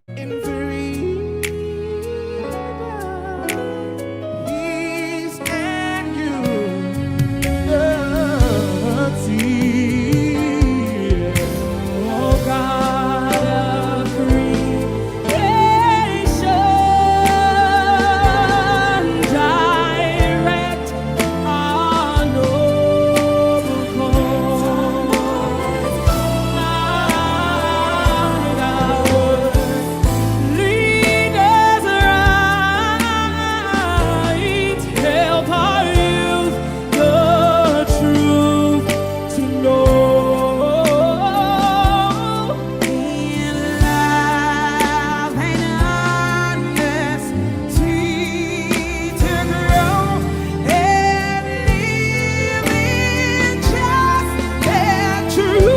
in freedom, peace and unity. Oh God of creation, direct our noble cause. Lead us right, help our youth the truth to know. In love and honesty to grow and live in just and true.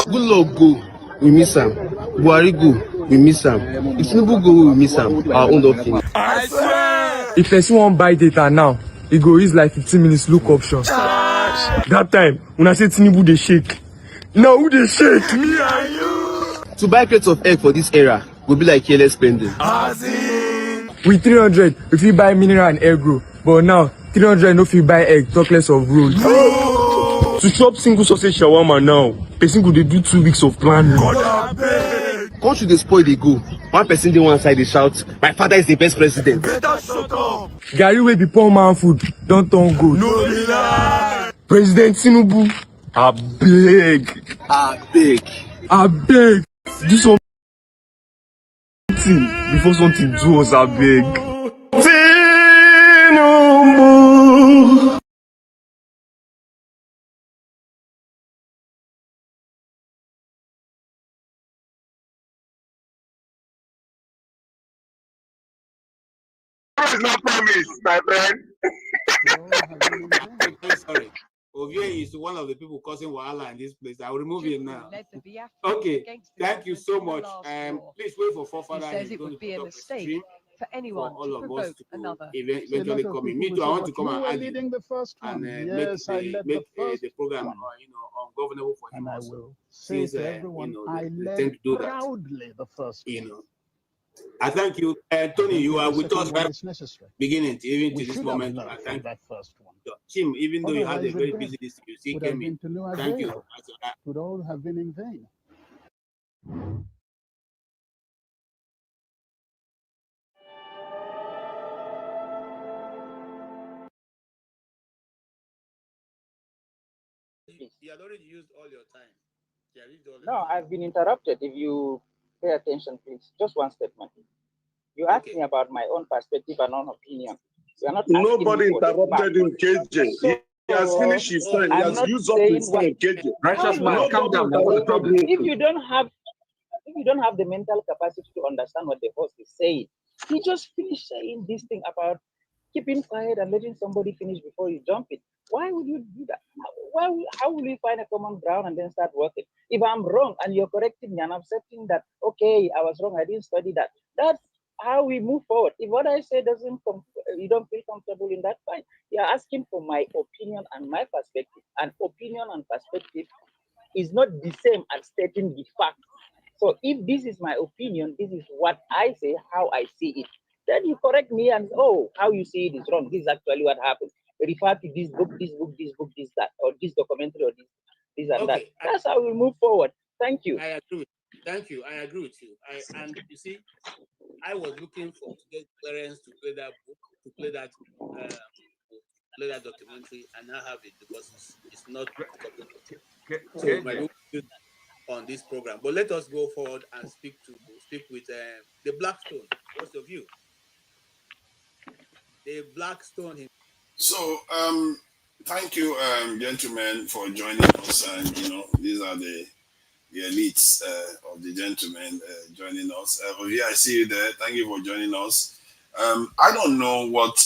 Good luck go, we miss him. Buhari go, we miss him. If Tinubu go, we miss him. Our own don't finish. I swear. If person wan buy data now, e go use like 15 minutes look option. That time, when I say Tinubu dey shake, now who dey shake? Me and you. To buy crates of egg for this era will be like careless spending. With 300, we fit buy mineral and egg roll. But now, 300 no fit buy egg, talk less of roll. To chop single sausage shawarma now, person go dey do 2 weeks of planning. Country dey spoil dey go. One person dey one side dey shout, my father is the best president. Better shut up. Garri wey be poor man food don turn gold. No be lie. President Tinubu, abeg, do something before something do us, abeg. Tinubu. It's not promised, my friend. Sorry. Ovie is one of the people causing wahala in this place. I will remove him now. Okay, thank you so much. Please wait for Forefather. He says it would be a mistake for anyone all to of us provoke to another. eventually come in. Me too, I want to come and argue leading the first one. and Yes, I led make the first the program, one. ungovernable for him. And I Also. will say Since to everyone, they I tend led to do that. proudly the first one. I thank you, Tony. You are with us right necessary. beginning to even We to this should moment. have I learned thank from that first one. Tim. Even though you had a Otherwise, very the busy list, you still would have came in. been to no Thank you. avail. Would all have been in vain. You had already used all your time. No, I've been interrupted. If you pay attention, please. Just one statement. You asked me about my own perspective and own opinion. You are not Nobody interrupted him, KJ. So, He has finished his time. He I'm has not used up saying his time, KJ. Righteous man, calm down. if you don't have the mental capacity to understand what the host is saying, he just finished saying this thing about keeping quiet and letting somebody finish before you jump in. Why would you do that? How will you find a common ground and then start working? If I'm wrong and you're correcting me and I'm accepting that, okay, I was wrong, I didn't study that. That's how we move forward. If what I say you don't feel comfortable in that, fine. You're asking for my opinion and my perspective. And opinion and perspective is not the same as stating the fact. So if this is my opinion, this is what I say, how I see it. Then you correct me and how you see it is wrong. This is actually what happened. Refer to this book, that, or this documentary, or this and that. That's how we move forward. Thank you. I agree. Thank you. I agree with you. And you see, I was looking for to get clearance to play that book, to play that upload that documentary and now have it because it's not copyrighted. So we might do that on this program. But let us go forward and speak with the Blackstone. What's your view? The Blackstone. So thank you, gentlemen, for joining us. And these are the elites of the gentlemen joining us. Ovia, I see you there. Thank you for joining us. I don't know what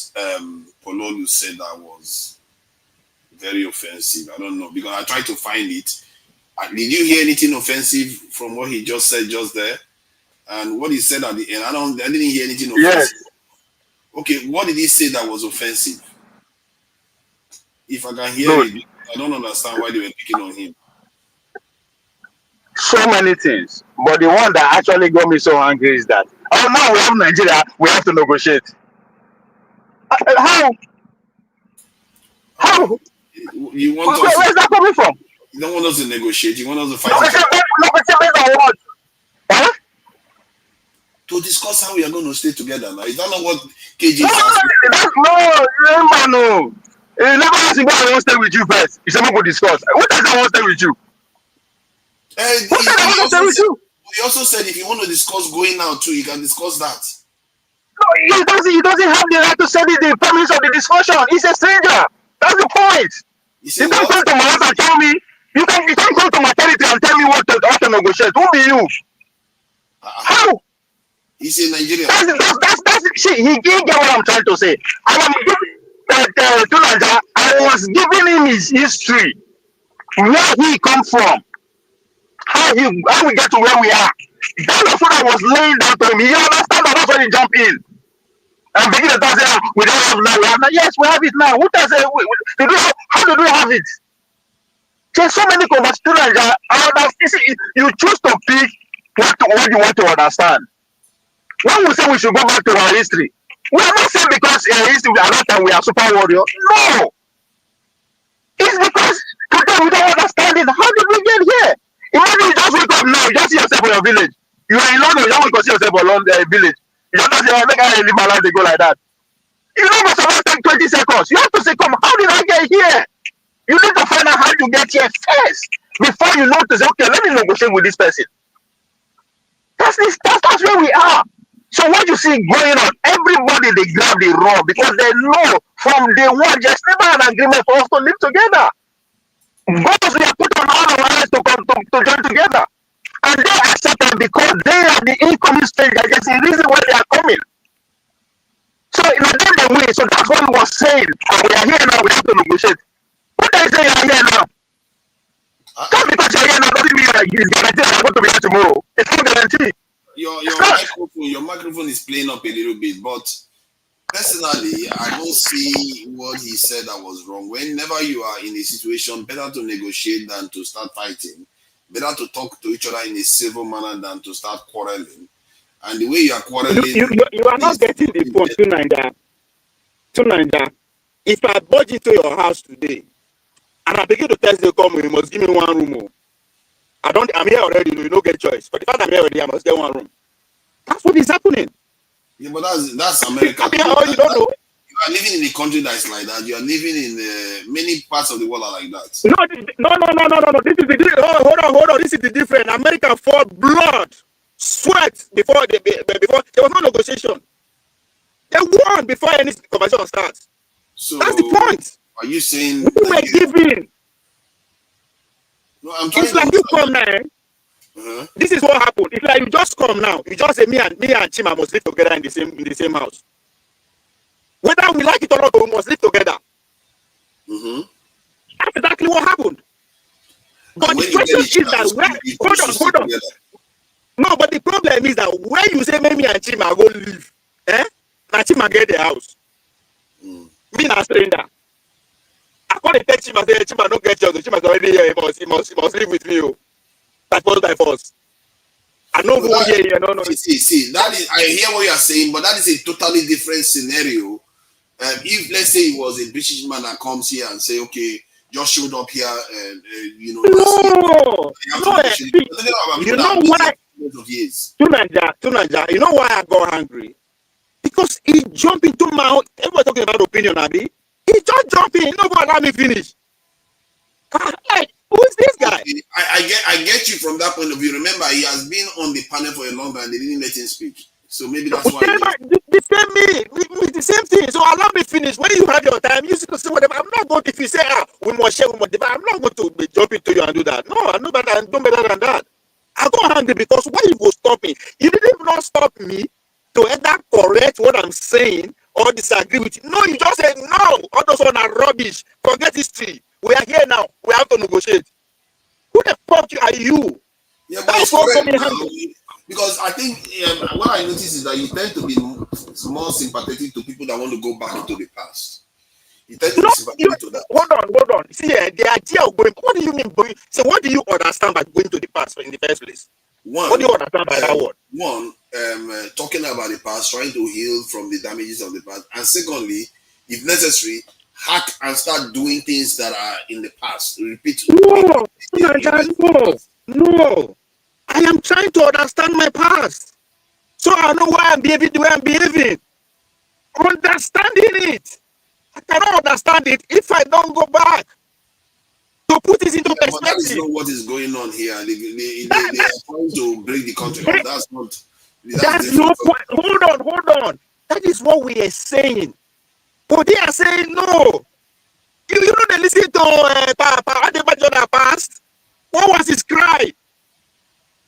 Pololu said that was very offensive. I don't know, because I tried to find it. Did you hear anything offensive from what he just said just there? And what he said at the end, I didn't hear anything offensive. Yes. Okay, what did he say that was offensive? If I can hear Good. it, I don't understand why they were picking on him. So many things. But the one that actually got me so angry is that, now we have Nigeria, we have to negotiate. How? You want us? Where's that coming from? You don't want us to negotiate. You want us to fight each Negotiate based on what? Huh? to discuss how we are going to stay together. Now, is that not what KG is No, asking? You never asked me why I won't stay with you first. You said we could discuss. What does I won't stay with you? He also said if you want to discuss going out too, you can discuss that. No, he doesn't have the right to say the premise of the discussion. He's a stranger. That's the point. You can't come to my house and tell me. You can't come to my territory and tell me what to negotiate. Who be you? How? He's in Nigeria. See, he didn't get what I'm trying to say. I was giving him his history, where he come from, how we get to where we are. That's what I was laying down to him. You understand that? That's when he jump in. And begin to say, we don't have now. We have now. Yes, we have it now. Who does it? How do we have it? There's so many conversations that you choose to pick what you want to understand. When we say we should go back to our history, we are not saying because history at that time we are super warriors. No. It's because today we don't understand it. How did we get here? Imagine you just wake up now, you just see yourself in your village. You are in London, you don't want to see yourself in London village. You just say, make I live my life, they go like that. You don't must have take 20 seconds. You have to say, come, how did I get here? You need to find out how you get here first before you know to say, okay, let me negotiate with this person. That's where we are. So what you see going on, everybody they grab the raw because they know from day one there's never an agreement for us to live together. Because we are put on all our eyes to join together. And they accept it because they are the incoming stranger. There's a reason why they are coming. So in the way, so that's what we were saying. We are here now, we have to negotiate. What do I say you are here now? Just because you're here now doesn't mean like it's guaranteed I'm going to be here tomorrow. It's not guaranteed. Your microphone is playing up a little bit, but personally, I don't see what he said that was wrong. Whenever you are in a situation, better to negotiate than to start fighting. Better to talk to each other in a civil manner than to start quarreling. And the way you are quarreling... You are not getting the point, Tunanja. If I budge into your house today, and I begin to tell you, come, you must give me one room. I'm here already, you don't get choice. But the fact I'm here already, I must get one room. That's what is happening. Yeah, but that's America. You don't know. You are living in a country that's like that. You are living in many parts of the world are like that. No. This is hold on. This is the difference. America fought blood, sweat before there was no negotiation. They won before any conversation starts. So that's the point. Are you saying we were giving? No, it's like you come now. This is what happened. It's like you just come now. You just say me and Chima must live together in the same house. Whether we like it or not, we must live together. That's exactly what happened. But the question is that hold on. No, but the problem is that when you say me and Chima go live, and Chima get the house, me na stranger. I call the text Chima, say Chima don't get yours. Chima's already here. He must live with me. By force. I know who here. No. See, that is. I hear what you are saying, but that is a totally different scenario. If let's say it was a British man that comes here and say, okay, just showed up here, and you know. No. You know why? Tunanja, you know why I got angry? Because he jumped into my own. Everybody talking about opinion, Abi. He just jump in. Nobody allow me finish. Like, who is this guy? Okay. I get you from that point of view. Remember, he has been on the panel for a long time. They didn't let him speak. So maybe that's why. The same me, the same thing. So allow me finish. When you have your time, you see whatever. I'm not going to, if you say, we must share, we must divide, I'm not going to be jumping to you and do that. No, I know better and do better than that. I go angry because why you go stop me? You didn't not stop me to either correct what I'm saying or disagree with you. No, you just said, no, all those one are rubbish. Forget history. We are here now. We have to negotiate. Who the fuck are you? Yeah, but it's correct now, because I think what I notice is that you tend to be more sympathetic to people that want to go back into the past. You tend to be sympathetic to that. Hold on. See, the idea of going, what do you mean by, so what do you understand by going to the past in the first place? What do you understand by that word? One, talking about the past, trying to heal from the damages of the past. And secondly, if necessary, hack and start doing things that are in the past. Repeat. No. I am trying to understand my past. So I know why I'm behaving the way I'm behaving. Understanding it. I cannot understand it if I don't go back. To put this into perspective. But that is not what is going on here. They are trying to break the country. But that's not. That's no point. Hold on. That is what we are saying. But they are saying no. You know they listen to Papa past. What was his cry?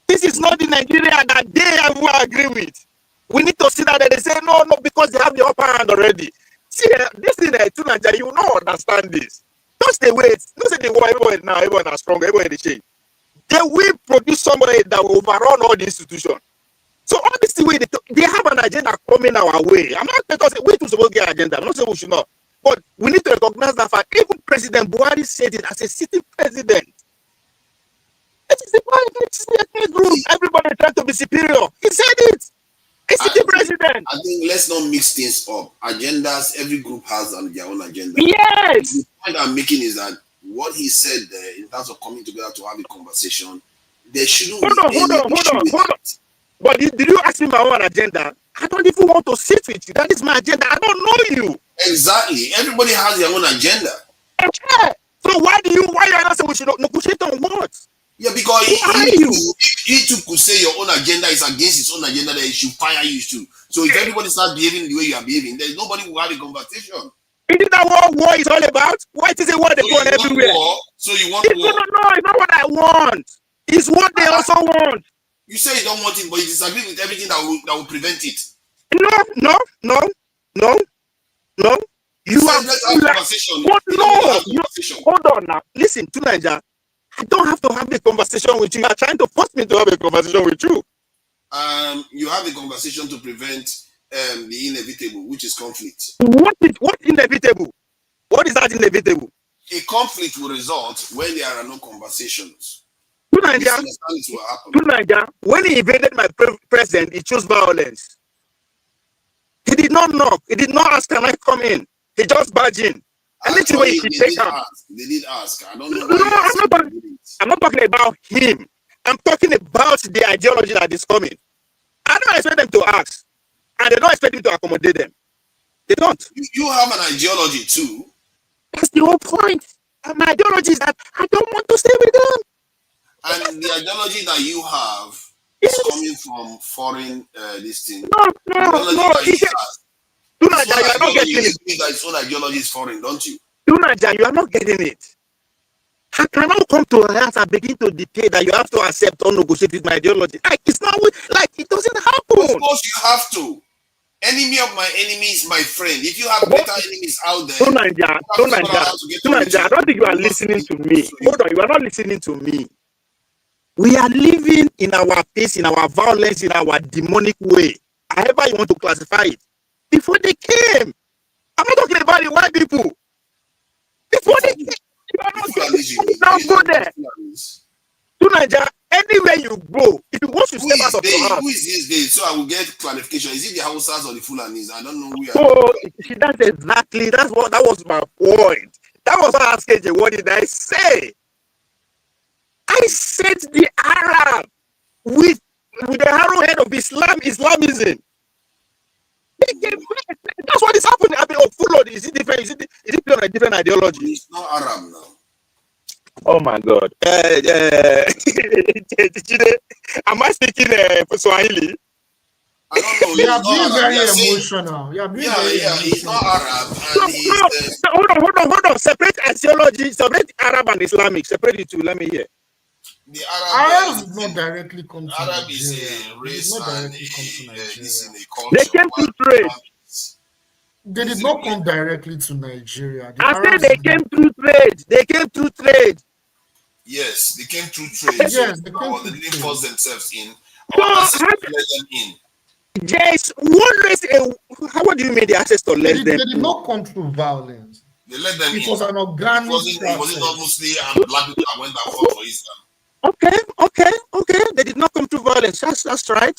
This is not the Nigeria that they will agree with. We need to see that they say no, because they have the upper hand already. See, this is to Nigeria. You will not understand this. Just the way don't say the war, everyone now, everyone is strong, everyone is change. They will produce somebody that will overrun all the institutions. So all this way they have an agenda coming our way. I'm not because we too supposed to get an agenda. I'm not saying we should not, but we need to recognize that fact. Even President Buhari said it as a sitting president. It is the ethnic group. Everybody trying to be superior. He said it. A sitting president. I think let's not mix things up. Agendas, every group has their own agenda. Yes. The point I'm making is that what he said there, in terms of coming together to have a conversation, there shouldn't be any issue with it. But did you ask me my own agenda? I don't even want to sit with you. That is my agenda. I don't know you. Exactly. Everybody has their own agenda. Okay. So why are you not saying we should negotiate on what? Yeah, because he too could say your own agenda is against his own agenda, that he should fire you too. So if everybody starts behaving the way you are behaving, then nobody will have a conversation. Isn't that what war is all about? Why is it what they go on everywhere? So you want war? No, it's not what I want. It's what they also want. You say you don't want it, but you disagree with everything that will prevent it. No. You have a conversation. Hold on now. Listen to Nigeria. I don't have to have a conversation with you. You are trying to force me to have a conversation with you. You have a conversation to prevent the inevitable, which is conflict. What inevitable? What is that inevitable? A conflict will result when there are no conversations. To Nigeria, when he invaded my president, he chose violence. He did not knock. He did not ask, can I come in? He just barged in. And that's the way he take out. They did ask. I don't know. I'm not talking about him. I'm talking about the ideology that is coming. I don't expect them to ask. And they don't expect me to accommodate them. They don't. You have an ideology too. That's the whole point. And my ideology is that I don't want to stay with them. And the ideology that you have is coming from foreign this thing. No. You are not getting it. His own ideology is foreign, don't you? You are not getting it. I cannot come to a house and begin to dictate that you have to accept or negotiate with my ideology. Like it's not like it doesn't happen. Of course, you have to. Enemy of my enemy is my friend. If you have better enemies out there, I don't think you are listening to me. Hold on, you are not listening to me. We are living in our peace, in our violence, in our demonic way. However you want to classify it. Before they came, I'm not talking about the white people. Before they came, you are not go there. To Nigeria, anywhere you go, if you want to step out of your house. Who is these days? So I will get clarification. Is it the Hausas or the Fulanis? I don't know who you are. So that was my point. That was what I asked you. What did I say? I said the Arab with the arrowhead of Islamism. That's what is happening. I mean, oh, full load. Is it different? Is it on a different ideology? It's not Arab now. Oh my God. Am I speaking for Swahili? I don't know. You are He's being not Arab. very You are saying, emotional. You are being very he's not emotional. Arab, and he's No, hold on. Separate ideology, separate Arab and Islamic. Separate the two. Let me hear. the Arabs did not directly come to Arab is Nigeria. a race They did not and directly come to this in Nigeria. a culture. They came through trade. They did not come directly to Nigeria. The I said Arabs they did came not- through trade. They came through trade. Yes, they came through trade. Yes, So they came they through didn't trade. force themselves in. So, Our ancestors let them in. yes, one race. How do you make the ancestor They less did, than? they did not come through violence. They let them It in. was an organic It wasn't not process. mostly black people that went and fought for Islam. Okay. They did not come through violence. That's right.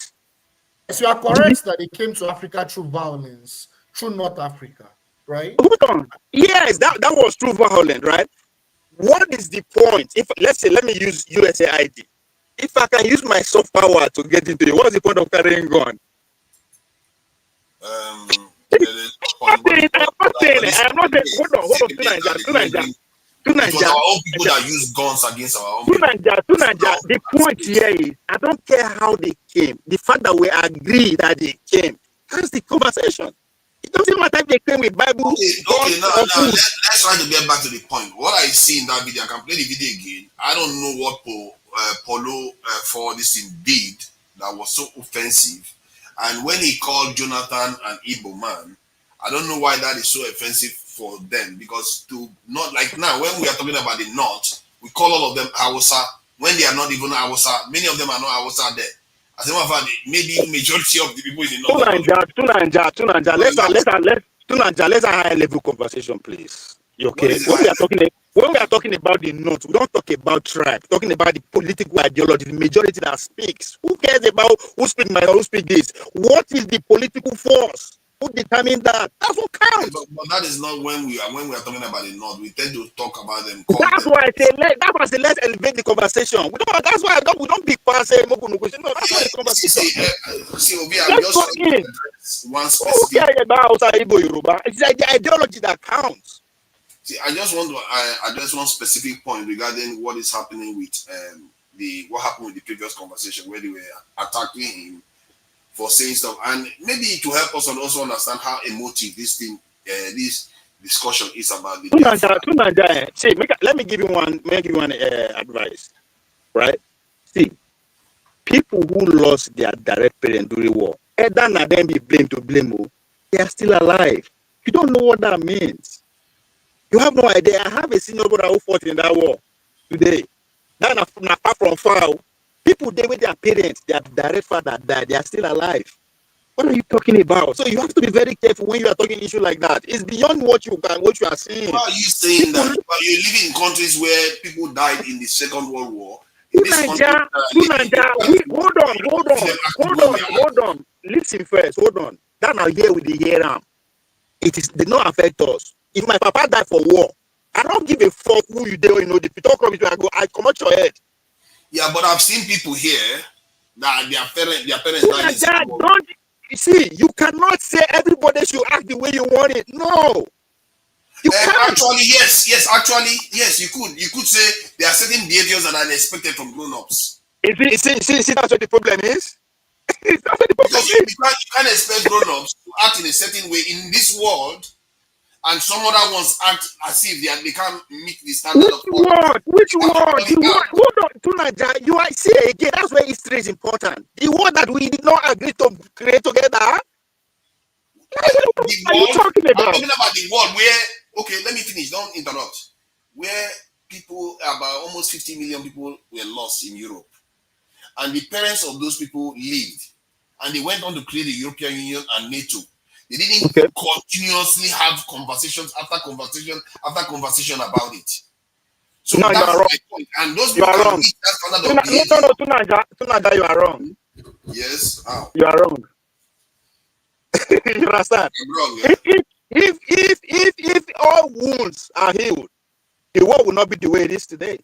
Yes, you are correct that they came to Africa through violence, through North Africa, right? Hold on. Yes, that was true violence, right? What is the point? If let's say, let me use USA ID. If I can use my soft power to get into it, what's the point of carrying gun? There is no point. I'm not saying it. Hold on. To It was Nigeria. our own people that used guns against our own people. To Nigeria. The point here is, I don't care how they came. The fact that we agree that they came, that's the conversation. It doesn't matter if they came with Bible. Okay, now let's try to get back to the point. What I see in that video, I can play the video again. I don't know what Polo for this thing did that was so offensive. And when he called Jonathan an Igbo man, I don't know why that is so offensive for them. Because to not like now, when we are talking about the North, we call all of them Hausa when they are not even Hausa. Many of them are not Hausa there. As a matter of fact, maybe majority of the people in the North. Let's have a high level conversation, please. Okay. When we are talking about the North, we don't talk about tribe. We're talking about the political ideology, the majority that speaks. Who cares about who speaks my or who speaks this? What is the political force? Who determines that? That's what counts. But that is not when we are talking about the North. We tend to talk about them. That's why I say let's elevate the conversation. That's why we don't be past say no. That's why the conversation. See, Obi, I'm just trying to address one specific. Who cares about Igbo Yoruba? It's like the ideology that counts. See, I just want to address one specific point regarding what is happening with what happened with the previous conversation where they were attacking him for saying stuff, and maybe to help us also understand how emotive this thing, this discussion is about the Biafra. See, let me give you one advice, right? See, people who lost their direct parent during war, either not them be blamed to blame, they are still alive. You don't know what that means. You have no idea. I have a senior brother who fought in that war today. That apart from far, people there with their parents, their direct father died, they are still alive. What are you talking about? So you have to be very careful when you are talking issue like that. It's beyond what you are saying. Why are you saying that? But you live in countries where people died in the Second World War. Hold on. Listen first. Hold on. That now here with the year did not affect us. If my papa died for war, I don't give a fuck who you do. The talk of it, I come out your head. Yeah, but I've seen people here that their parents died in the Second World War. You see, you cannot say everybody should act the way you want it. No. You can't. Actually, yes, you could. You could say there are certain behaviors that are expected from grown-ups. See, that's what the problem is. That's what the problem is. You can't expect grown-ups to act in a certain way in this world, and some other ones act as if they can't meet the standard of Which word? Hold on, Tunaja. You are see again. That's where history is important. The word that we did not agree to create together. What are you talking about? I'm talking about the world where. Okay, let me finish. Don't interrupt. Where people, about almost 50 million people, were lost in Europe, and the parents of those people lived, and they went on to create the European Union and NATO. They didn't continuously have conversations after conversation after conversation about it. So no, that's you are wrong. my point. And those people are wrong. Tunaja, you are wrong. Yes. How? You are wrong. You understand? I'm wrong. Yeah? If all wounds are healed, the world will not be the way it is today.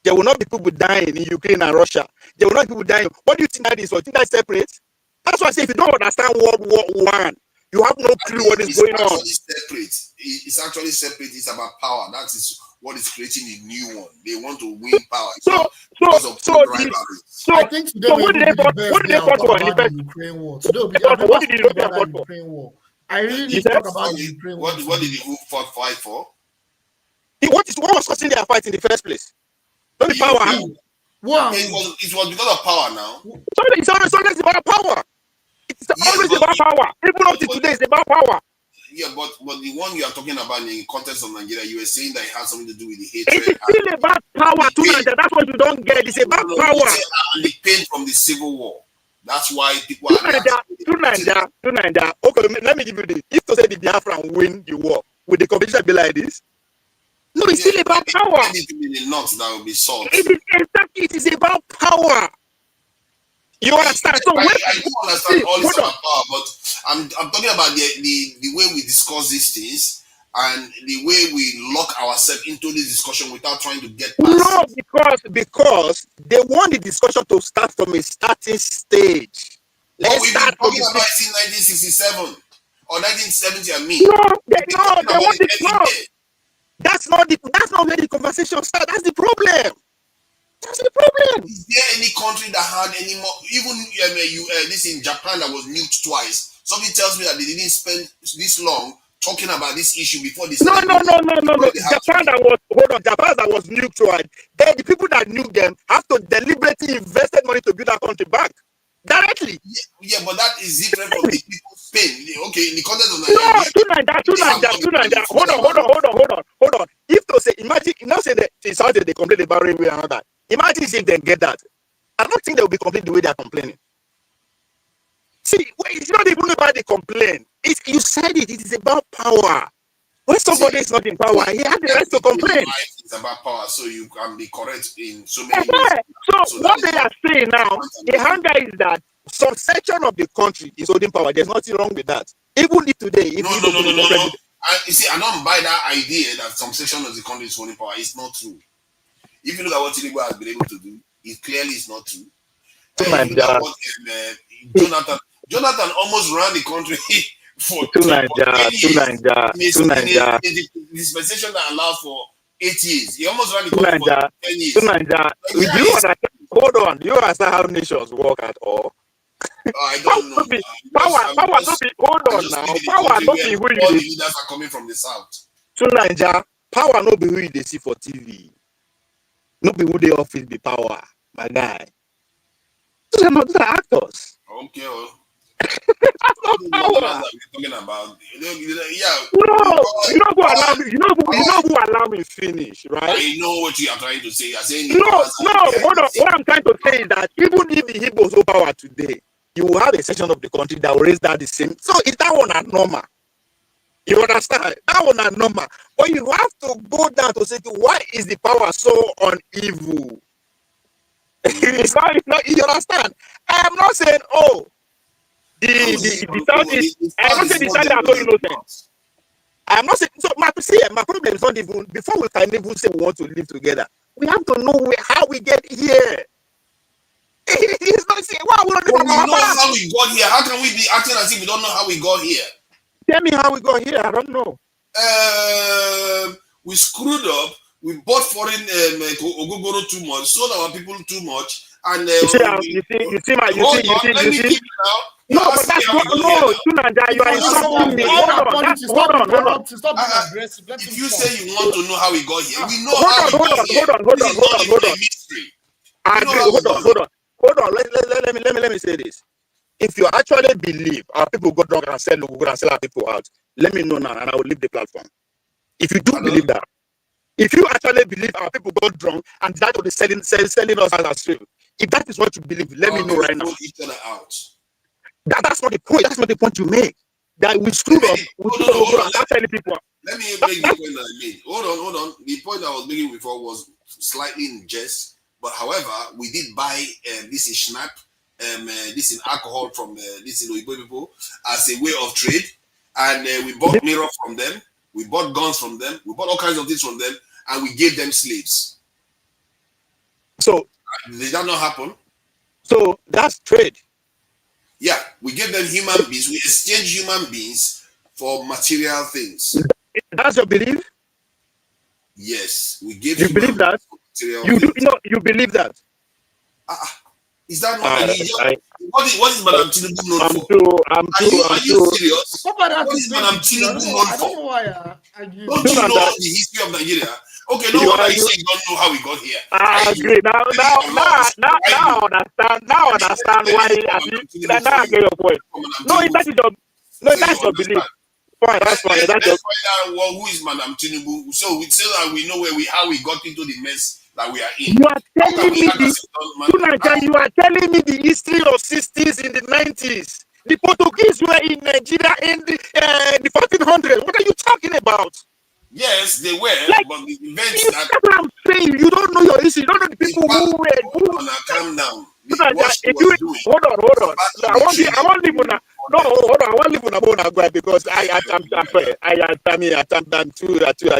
There will not be people dying in Ukraine and Russia. There will not be people dying. What do you think that is? You think that's separate? That's why I say if you don't understand World War I, You have no clue what is going on. It's actually separate. It's about power. That is what is creating a new one. They want to win power. So I think today what did they fought for in the first? Ukraine war. Today will be What did the Europeans fight for? Ukraine war. I really need to talk about the Ukraine war. What did the fight for? What was causing their fight in the first place? Not the power. Wow. It was because of power now. It's always about power. It's always about power. Even up to today, it's about power. Yeah, but the one you are talking about in the context of Nigeria, you were saying that it has something to do with the hatred. It is still about power too, Nigeria. That's what you don't get. It's about power. And the pain from the civil war. That's why people are Nigeria. Okay, let me give you this. If to say the Biafra win the war, would the competition be like this? No, it's still about power. It will be the nuts that will be solved. It is about power. You understand? So I do understand all this about power, but I'm talking about the way we discuss these things and the way we lock ourselves into this discussion without trying to get past. No, because they want the discussion to start from a starting stage. Let's start talking about it in 1967 or 1970. I mean, they want it. That's not where the conversation starts. That's the problem. That's the problem. Is there any country that had any more? Even this in Japan that was nuked twice. Somebody tells me that they didn't spend this long talking about this issue before this. No. Japan that was nuked twice. Then the people that nuked them have to deliberately invested money to build that country back directly. Yeah, but that is different from the people's pain. Okay, in the context of Nigeria. Hold on. If to say, imagine, say that it's how they complain about railway and all that. Imagine if they get that. I don't think they will be complaining the way they are complaining. See, it's not even about the complaint. You said it is about power. When somebody is not in power, he has the right to complain. It's about power, so you can be correct in so many ways. So what they are saying now, the hunger is that some section of the country is holding power. There's nothing wrong with that. Even if today, No. You see, I don't buy that idea that some section of the country is holding power. It's not true. If you look at what Tinubu has been able to do, it clearly is not true. If you look at what Jonathan almost ran the country for 10 years. The dispensation that allows for 8 years. He almost ran the country for 10 years. Hold on. You understand how nations work at all? I don't know. Power don't be. Hold on now. Power don't be who all the leaders are coming from the south. So Nigeria, power no be who they see for TV. No be who they office be power, my guy. Those are actors. Okay. That's not power. We're talking about. You know who allow me finish, right? I know what you are trying to say. You are saying no. Hold on. What I'm trying to say is that even if the Igbos hold power today, you will have a section of the country that will raise that the same. So is that one a normal? You understand? That one a normal. But you have to go down to say, why is the power so unevil? It's not. You understand? I am not saying, the Southeast. I am not saying the Southeast are so innocent. I am not saying. So my problem is not even before we can even say we want to live together. We have to know how we get here. It's not saying why we don't know how we got here. How can we be acting as if we don't know how we got here? Tell me how we got here. I don't know. We screwed up. We bought foreign ogogoro too much, sold our people too much, and you see. No, but that's not. No, Tunanja, you are insulting me. Hold on. If you say you want to know how we got here, we know how we got here. Hold on. Hold on. Let me say this. If you actually believe our people go drunk and sell our people out, let me know now, and I will leave the platform. If you do believe that, if you actually believe our people got drunk and that will be selling us as slave, if that is what you believe, let me know right now. That's not the point. That's not the point you make. That we screwed up. Telling people. Let me make the point that I made. Hold on. The point I was making before was slightly in jest, but however, we did buy this in Schnapp, this in alcohol from this in Oyibo people as a way of trade, and we bought mirrors from them, we bought guns from them, we bought all kinds of things from them, and we gave them slaves. So did that not happen? So that's trade. Yeah, we give them human beings. We exchange human beings for material things. That's your belief? Yes, we give You human believe that? beings for material You do, things. you believe that? Is that not what is Madam Tinubu known for? Are you serious? What is Madam Tinubu known I for? don't know why Don't you know the history of Nigeria? Okay, no wonder you say you don't know how we got here. I agree. Now I understand. Now I understand why. Now I get your point. No, that's your belief. Fine, that's fine. Let's find out who is Madam Tinubu, so that we know how we got into the mess that we are in. You are telling me you are telling me the history of 60s in the 90s. The Portuguese were in Nigeria in the 1400s. What are you talking about? Yes, they were, but the events that's what I'm saying. You don't know your history. You don't know the people who were. Calm down. Hold on. I want leave now. No, hold on. I want leave now because I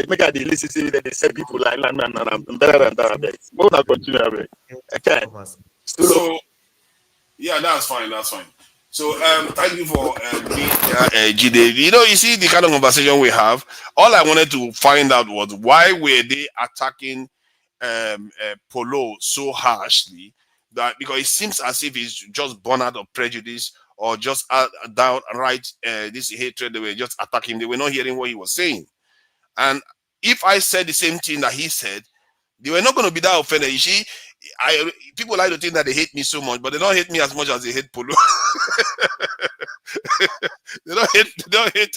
make a listen that they say people like I'm better than that. Hold on, continue. Okay. So yeah, that's fine. So thank you for being Jide. You see the kind of conversation we have. All I wanted to find out was why were they attacking Polo so harshly, that because it seems as if it's just born out of prejudice or just downright this hatred. They were just attacking. They were not hearing what he was saying. And if I said the same thing that he said, they were not going to be that offended. You see, people like to think that they hate me so much, but they don't hate me as much as they hate Polo. They don't hate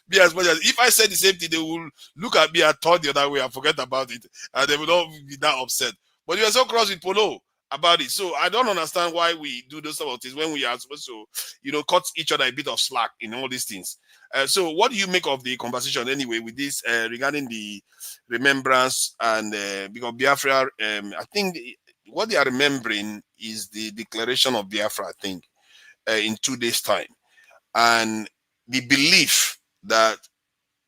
me as much as if I said the same thing, they will look at me and turn the other way and forget about it, and they will not be that upset. But you are so cross with Polo about it, so I don't understand why we do those sort of things when we are supposed to, cut each other a bit of slack in all these things. So, what do you make of the conversation anyway with this regarding the remembrance and because Biafra? I think what they are remembering is the declaration of Biafra. I think in 2 days' time. And the belief that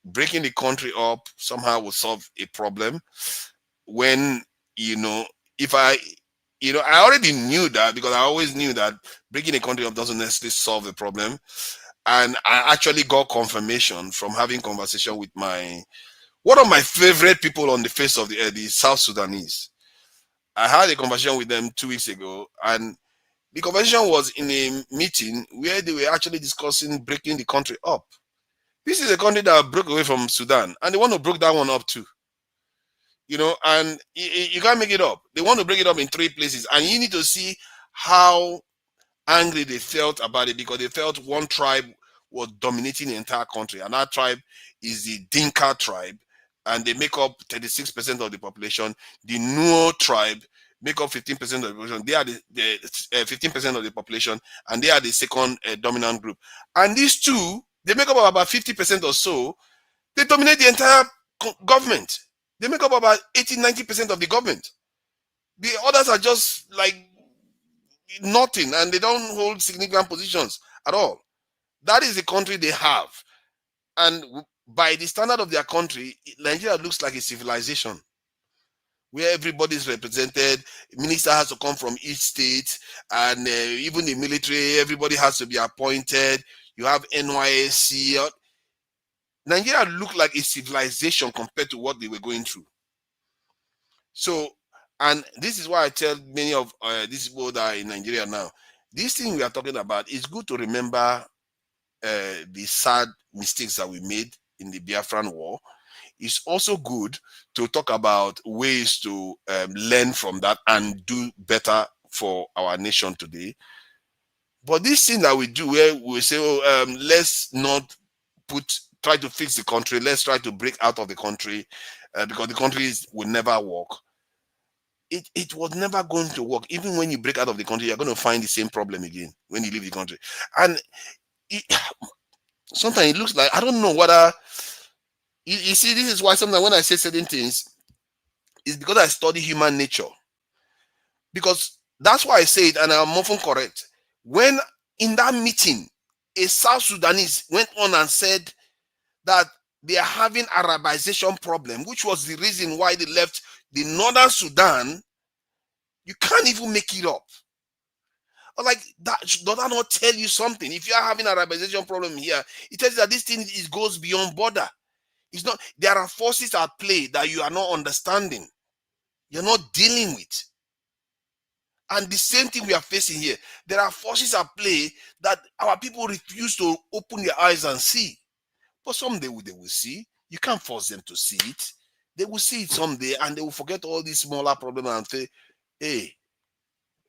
breaking the country up somehow will solve a problem when, if I already knew that, because I always knew that breaking a country up doesn't necessarily solve the problem. And I actually got confirmation from having conversation with one of my favorite people on the face of the earth, the South Sudanese. I had a conversation with them 2 weeks ago, and the conversation was in a meeting where they were actually discussing breaking the country up. This is a country that broke away from Sudan, and they want to break that one up too. And you can't make it up. They want to break it up in 3 places, and you need to see how angry they felt about it, because they felt one tribe was dominating the entire country, and that tribe is the Dinka tribe, and they make up 36% of the population. The Nuo tribe make up 15% of the population. They are the 15% of the population, and they are the second dominant group. And these two, they make up about 50% or so. They dominate the entire government. They make up about 80-90% of the government. The others are just like nothing, and they don't hold significant positions at all. That is the country they have. And by the standard of their country, Nigeria looks like a civilization where everybody is represented. Minister has to come from each state, and even the military, everybody has to be appointed. You have NYSC. Nigeria looked like a civilization compared to what they were going through. So, and this is why I tell many of these people that are in Nigeria now, this thing we are talking about, is good to remember the sad mistakes that we made in the Biafran War. It's also good to talk about ways to learn from that and do better for our nation today. But this thing that we do, where we say, let's not try to fix the country, let's try to break out of the country because the country will never work. It was never going to work. Even when you break out of the country, you're going to find the same problem again when you leave the country. And sometimes it looks like, I don't know whether, you see, this is why sometimes when I say certain things, it's because I study human nature. Because that's why I say it, and I'm often correct. When in that meeting, a South Sudanese went on and said that they are having Arabization problem, which was the reason why they left the northern Sudan, you can't even make it up. Or like that, does that not tell you something? If you are having a radicalization problem here, it tells you that this thing goes beyond border. It's not, there are forces at play that you are not understanding. You're not dealing with. And the same thing we are facing here. There are forces at play that our people refuse to open their eyes and see. But someday they will see. You can't force them to see it. They will see it someday and they will forget all these smaller problems and say, hey,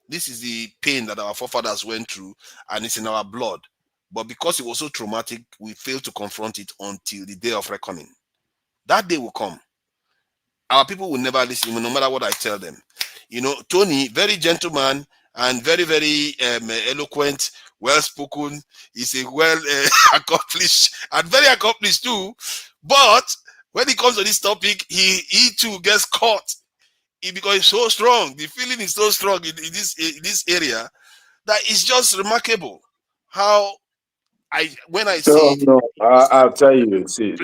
this is the pain that our forefathers went through and it's in our blood. But because it was so traumatic, we failed to confront it until the day of reckoning. That day will come. Our people will never listen, no matter what I tell them. You know, Tony, very gentleman and very, very eloquent, well-spoken. He's a well accomplished and very accomplished too. But when it comes to this topic, he too gets caught. Because it's so strong. The feeling is so strong in this area that it's just remarkable how when I see it. No, I'll tell you. See,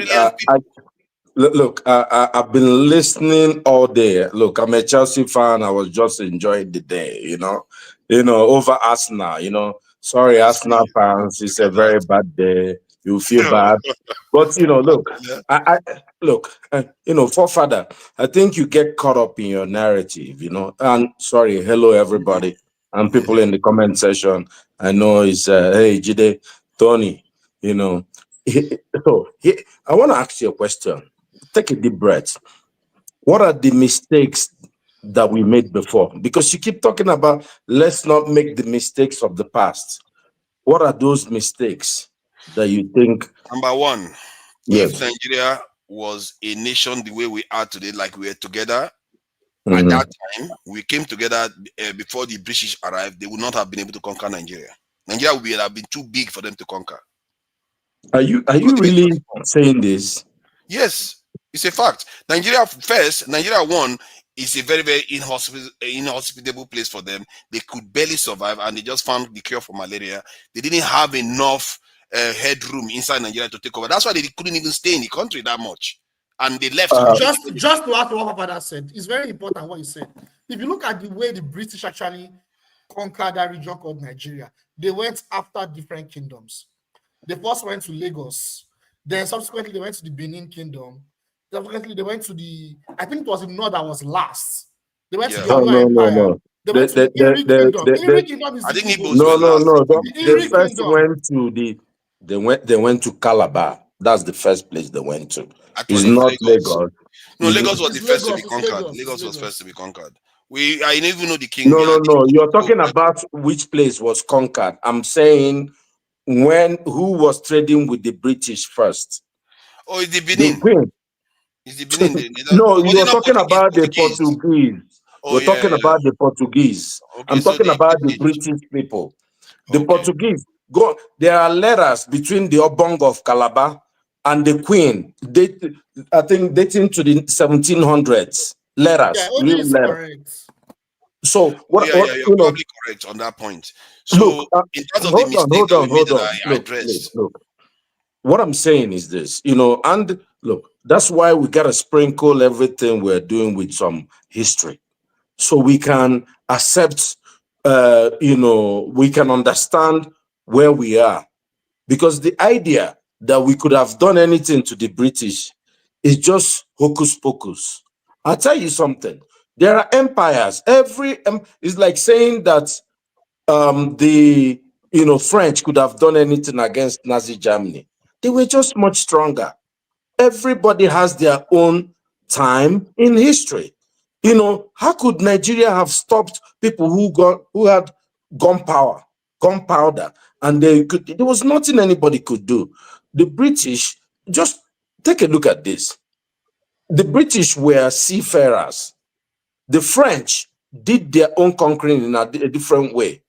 I've been listening all day. Look, I'm a Chelsea fan. I was just enjoying the day, over Arsenal. Sorry, Arsenal fans. It's a very bad day. You feel bad, but look, forefather. I think you get caught up in your narrative, And sorry, hello everybody, and people in the comment section. I know it's hey Jide, Tony, I want to ask you a question. Take a deep breath. What are the mistakes that we made before? Because you keep talking about let's not make the mistakes of the past. What are those mistakes that you think? Number one, yes. If Nigeria was a nation the way we are today, like we are together, Mhm. at that time, we came together before the British arrived, they would not have been able to conquer Nigeria. Nigeria would have been too big for them to conquer. Are you really saying this? Yes, it's a fact. Nigeria one is a very, very inhospitable place for them. They could barely survive and they just found the cure for malaria. They didn't have enough headroom inside Nigeria to take over. That's why they couldn't even stay in the country that much. And they left. Just to add to what Papa said, it's very important what he said. If you look at the way the British actually conquered that region called Nigeria, they went after different kingdoms. They first went to Lagos, then subsequently they went to the Benin Kingdom. Subsequently they went to I think it was the north that was last. They went to the Oyo Empire. No. They went to the Iri Kingdom. Iri Kingdom is the Igbo. No. The They Iri first Kingdom. went to they went to Calabar. That's the first place they went to. It's not Lagos. No, Lagos was the first to be conquered. Lagos was first to be conquered. I didn't even know the king. No. You're talking about which place was conquered. I'm saying who was trading with the British first? Oh, it's the Benin. It's the Benin. No, you're talking about the Portuguese. You're talking about the Portuguese. Okay, I'm talking about the British people. The Portuguese. There are letters between the Obong of Calabar and the Queen. I think dating to the 1700s. Letters. Yeah, real letters. Correct. So you're probably correct on that point. So in terms of the mistake that we made that I addressed. Look. What I'm saying is this, and look, that's why we gotta sprinkle everything we're doing with some history, so we can accept, we can understand where we are, because the idea that we could have done anything to the British is just hocus pocus. I'll tell you something. There are empires. It's like saying that the French could have done anything against Nazi Germany. They were just much stronger. Everybody has their own time in history. How could Nigeria have stopped people who had gunpowder, and there was nothing anybody could do. The British, just take a look at this. The British were seafarers. The French did their own conquering in a different way.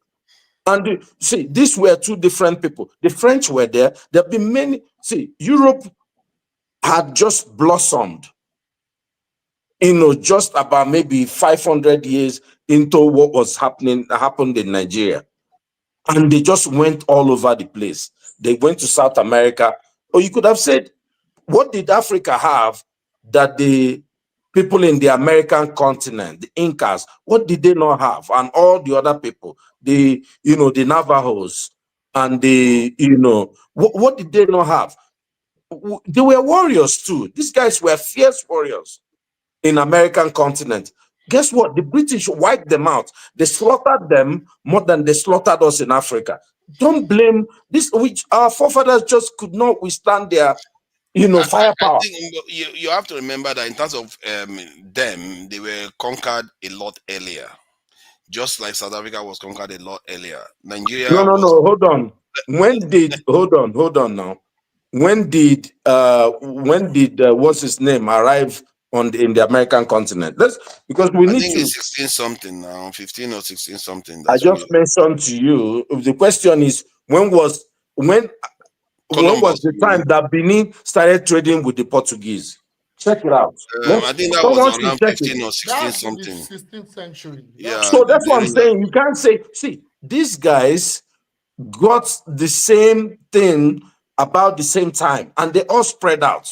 And see, these were two different people. The French were there. There have been many. See, Europe had just blossomed, just about maybe 500 years into what happened in Nigeria. And they just went all over the place. They went to South America. Or you could have said, what did Africa have that the people in the American continent, the Incas, what did they not have? And all the other people, the Navajos and the, what did they not have? They were warriors too. These guys were fierce warriors in American continent. Guess what? The British wiped them out. They slaughtered them more than they slaughtered us in Africa. Don't blame this, which our forefathers just could not withstand their, I firepower. think you have to remember that in terms of them, they were conquered a lot earlier. Just like South Africa was conquered a lot earlier. Nigeria No, was. hold on. Hold on now. When did what's his name arrive in the American continent? Because we I need think to. it's 16 something now, 15 or 16 something. I That's when just mentioned to you. The question is when was Columbus. the time that Benin started trading with the Portuguese? Check it out. I think that was Someone should around check it. 15 or 16 That's in the something. 16th century. Yeah. So that's what I'm during that. saying. You can't say, see, these guys got the same thing about the same time, and they all spread out.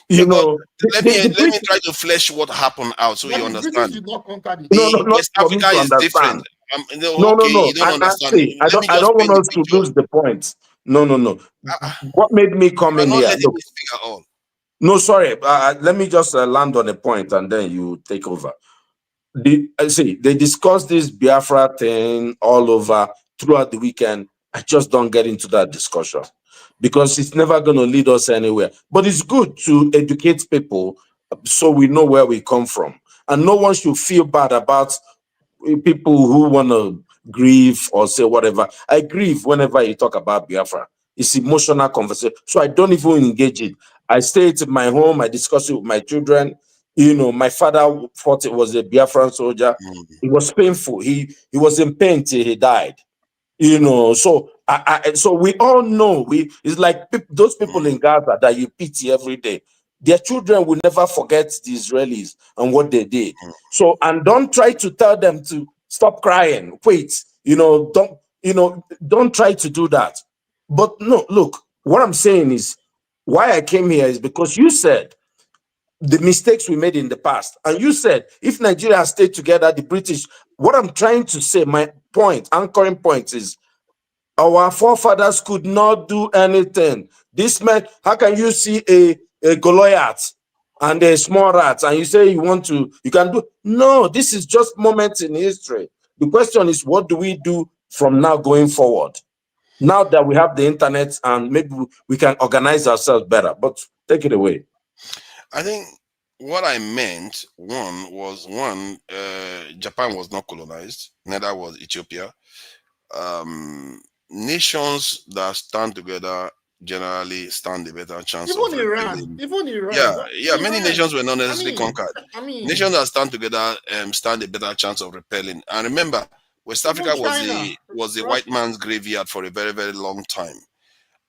Yeah, but let me British, try to flesh what happened out so you The understand. British did not conquer the not West for me Africa to is different. understand. Okay, you don't understand. See, I Let me don't just want paint the us to picture. lose the point. No. What made me come You are in not here? letting Look, me speak at all. no, sorry. Let me just land on a point, and then you take over. They discussed this Biafra thing all over throughout the weekend. I just don't get into that discussion because it's never going to lead us anywhere. But it's good to educate people so we know where we come from. And no one should feel bad about people who want to grieve or say whatever. I grieve whenever you talk about Biafra. It's emotional conversation. So I don't even engage it. I stay at my home. I discuss it with my children. My father fought. It was a Biafran soldier. It was painful. He was in pain till he died. So so we all know it's like those people in Gaza that you pity every day. Their children will never forget the Israelis and what they did. So, and don't try to tell them to stop crying. Wait, don't try to do that. But no, look, what I'm saying is why I came here is because you said the mistakes we made in the past. And you said if Nigeria stayed together, the British, what I'm trying to say, my anchoring point is our forefathers could not do anything. This man, how can you see a Goliath and a small rat and you say you can do? No, this is just moments in history. The question is, what do we do from now going forward? Now that we have the internet and maybe we can organize ourselves better. But take it away. I think what I meant, Japan was not colonized, neither was Ethiopia. Nations that stand together generally stand a better chance of repelling. Even Iran. Yeah. Many nations were not necessarily conquered. Nations that stand together stand a better chance of repelling. And remember, West Africa was a white man's graveyard for a very, very long time.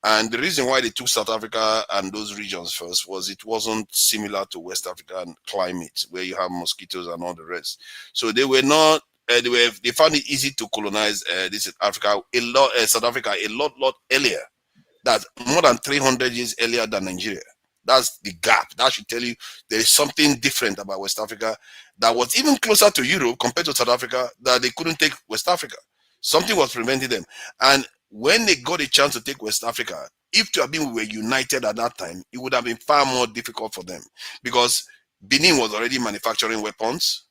And the reason why they took South Africa and those regions first was it wasn't similar to West African climate where you have mosquitoes and all the rest. So they were not. They found it easy to colonize South Africa a lot earlier. That's more than 300 years earlier than Nigeria. That's the gap. That should tell you there is something different about West Africa that was even closer to Europe compared to South Africa, that they couldn't take West Africa. Something was preventing them. And when they got a chance to take West Africa, if we were united at that time, it would have been far more difficult for them because Benin was already manufacturing weapons.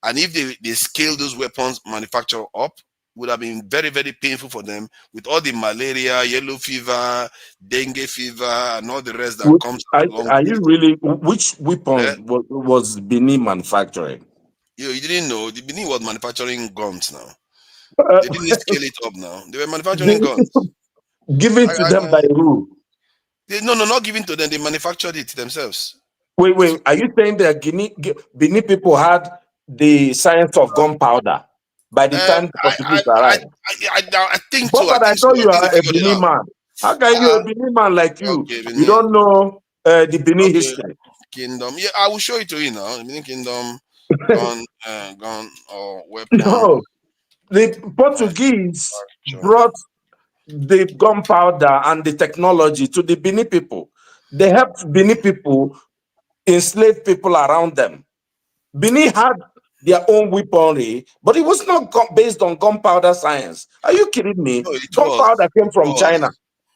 And if they scale those weapons manufacture up, it would have been very, very painful for them with all the malaria, yellow fever, dengue fever, and all the rest that comes along. Are you really? Which weapon was Benin manufacturing? You didn't know the Benin was manufacturing guns now. They didn't scale it up now. They were manufacturing guns. Given to them by who? No, not given to them. They manufactured it themselves. Wait. Are you saying that Benin people had the science of gunpowder by the time the Portuguese arrived? I think so. But I thought you are a Benin man. How can you a Benin man like you? Okay, you don't know the Benin history. Kingdom. Yeah, I will show it to you now. The Benin Kingdom, gun or weapon. No, the Portuguese brought the gunpowder and the technology to the Benin people. They helped Benin people enslaved people around them. Benin had their own weaponry, but it was not based on gunpowder science. Are you kidding me? No, it was. Gunpowder came It from was. China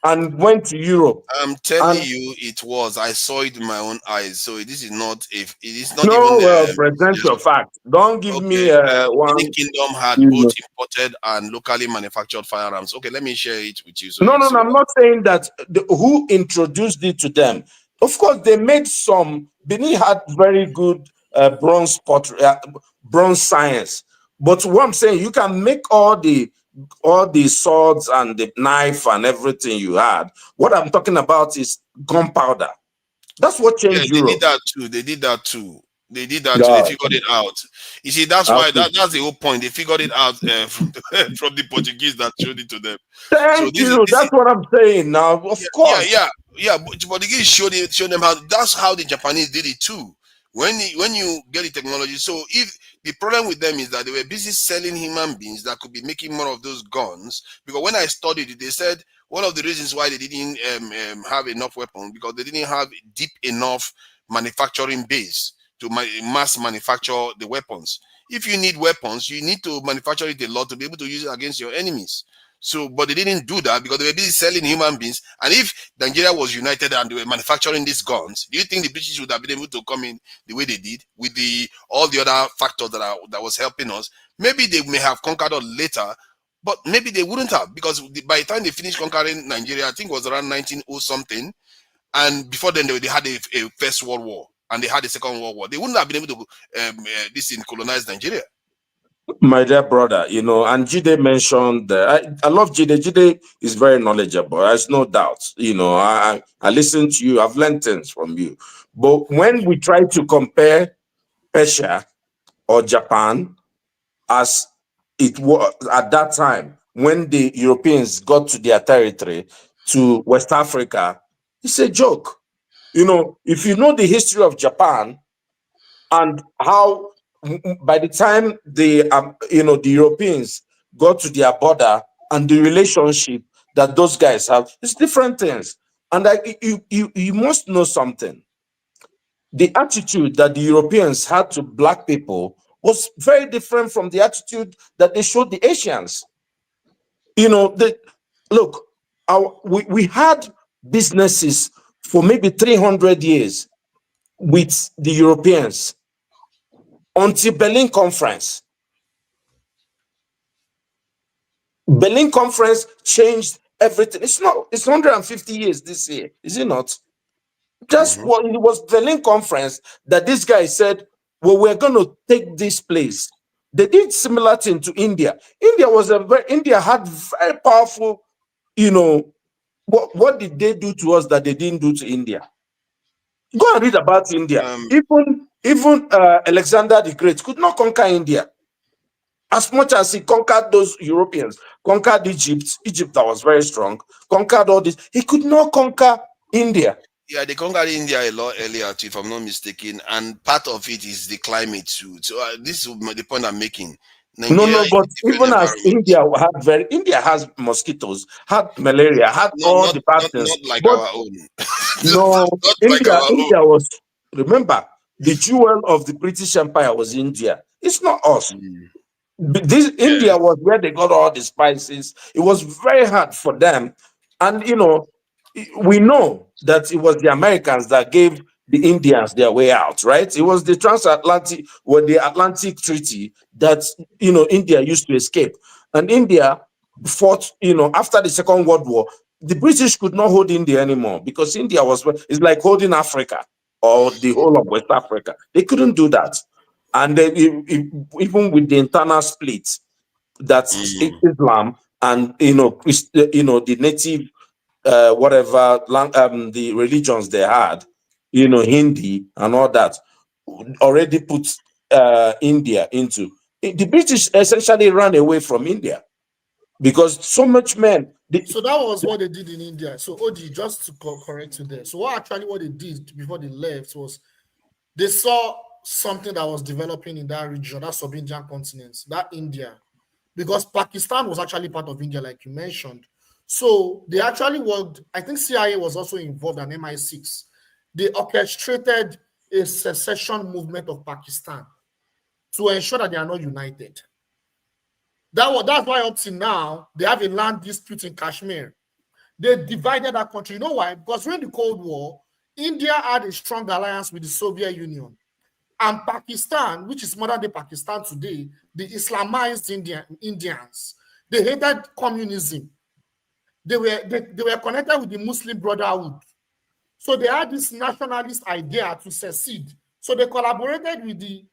and went to Europe. I'm telling And you, it was. I saw it with my own eyes. So this is not if it is not even no, present your fact. Don't give me okay. Benin one. Kingdom had You both know. imported and locally manufactured firearms. Okay, let me share it with you. So No, you no, see no. I'm not saying that who introduced it to them. Of course, they made some. Benin had very good bronze science. But what I'm saying, you can make all the swords and the knife and everything you had. What I'm talking about is gunpowder. That's what yeah, changed they did Europe. that too. They did that too. They did that too. They God, figured it out. You see, that's why that's the whole point. They figured it out from from the Portuguese that showed it to them. So thank you. this is That's what I'm saying now. Of course. yeah. But the Portuguese showed them how. That's how the Japanese did it too. When you get the technology, so if the problem with them is that they were busy selling human beings that could be making more of those guns. Because when I studied it, they said one of the reasons why they didn't have enough weapons because they didn't have deep enough manufacturing base to mass manufacture the weapons. If you need weapons, you need to manufacture it a lot to be able to use it against your enemies. So, but they didn't do that because they were busy selling human beings. And if Nigeria was united and they were manufacturing these guns, do you think the British would have been able to come in the way they did with all the other factors that was helping us? Maybe they may have conquered us later, but maybe they wouldn't have because by the time they finished conquering Nigeria, I think it was around 1900 something, and before then they had a First World War and they had a Second World War. They wouldn't have been able to colonize Nigeria. My dear brother, and Jide mentioned, I love Jide. Jide is very knowledgeable. There's no doubt. I listen to you. I've learned things from you. But when we try to compare Persia or Japan as it was at that time, when the Europeans got to their territory to West Africa, it's a joke. If you know the history of Japan and how by the time the Europeans got to their border and the relationship that those guys have, it's different things. And you must know something. The attitude that the Europeans had to black people was very different from the attitude that they showed the Asians. Look, we had businesses for maybe 300 years with the Europeans until Berlin Conference. Berlin Conference changed everything. It's 150 years this year, is it not? Just what it was Berlin Conference that this guy said, well, we're going to take this place. They did similar thing to India. India had very powerful, what did they do to us that they didn't do to India? Go and read about India. Even Alexander the Great could not conquer India. As much as he conquered those Europeans, conquered Egypt that was very strong, conquered all this, he could not conquer India. Yeah, they conquered India a lot earlier, too, if I'm not mistaken. And part of it is the climate too. So this is the point I'm making. No, but even as India has mosquitoes, had malaria, had all the bad things. Not like but our own. No, not like India our own. was, remember, the jewel of the British Empire was India. It's not us. India was where they got all the spices. It was very hard for them. And, we know that it was the Americans that gave the Indians their way out, right? It was the Atlantic Treaty that, India used to escape. And India fought, after the Second World War, the British could not hold India anymore because India it's like holding Africa or the whole of West Africa. They couldn't do that. And then even with the internal split, that's Islam and the native the religions they had, Hindi and all that, already put India into. The British essentially ran away from India because so much men. So that was what they did in India. So Odi, just to correct you there. So what they did before they left was they saw something that was developing in that region, that sub-Indian continent, that India, because Pakistan was actually part of India, like you mentioned. So they actually worked, I think CIA was also involved, and MI6. They orchestrated a secession movement of Pakistan to ensure that they are not united. That's why up to now, they have a land dispute in Kashmir. They divided that country. You know why? Because during the Cold War, India had a strong alliance with the Soviet Union. And Pakistan, which is modern-day Pakistan today, the Islamized Indians, they hated communism. They were connected with the Muslim Brotherhood. So they had this nationalist idea to secede. So they collaborated with the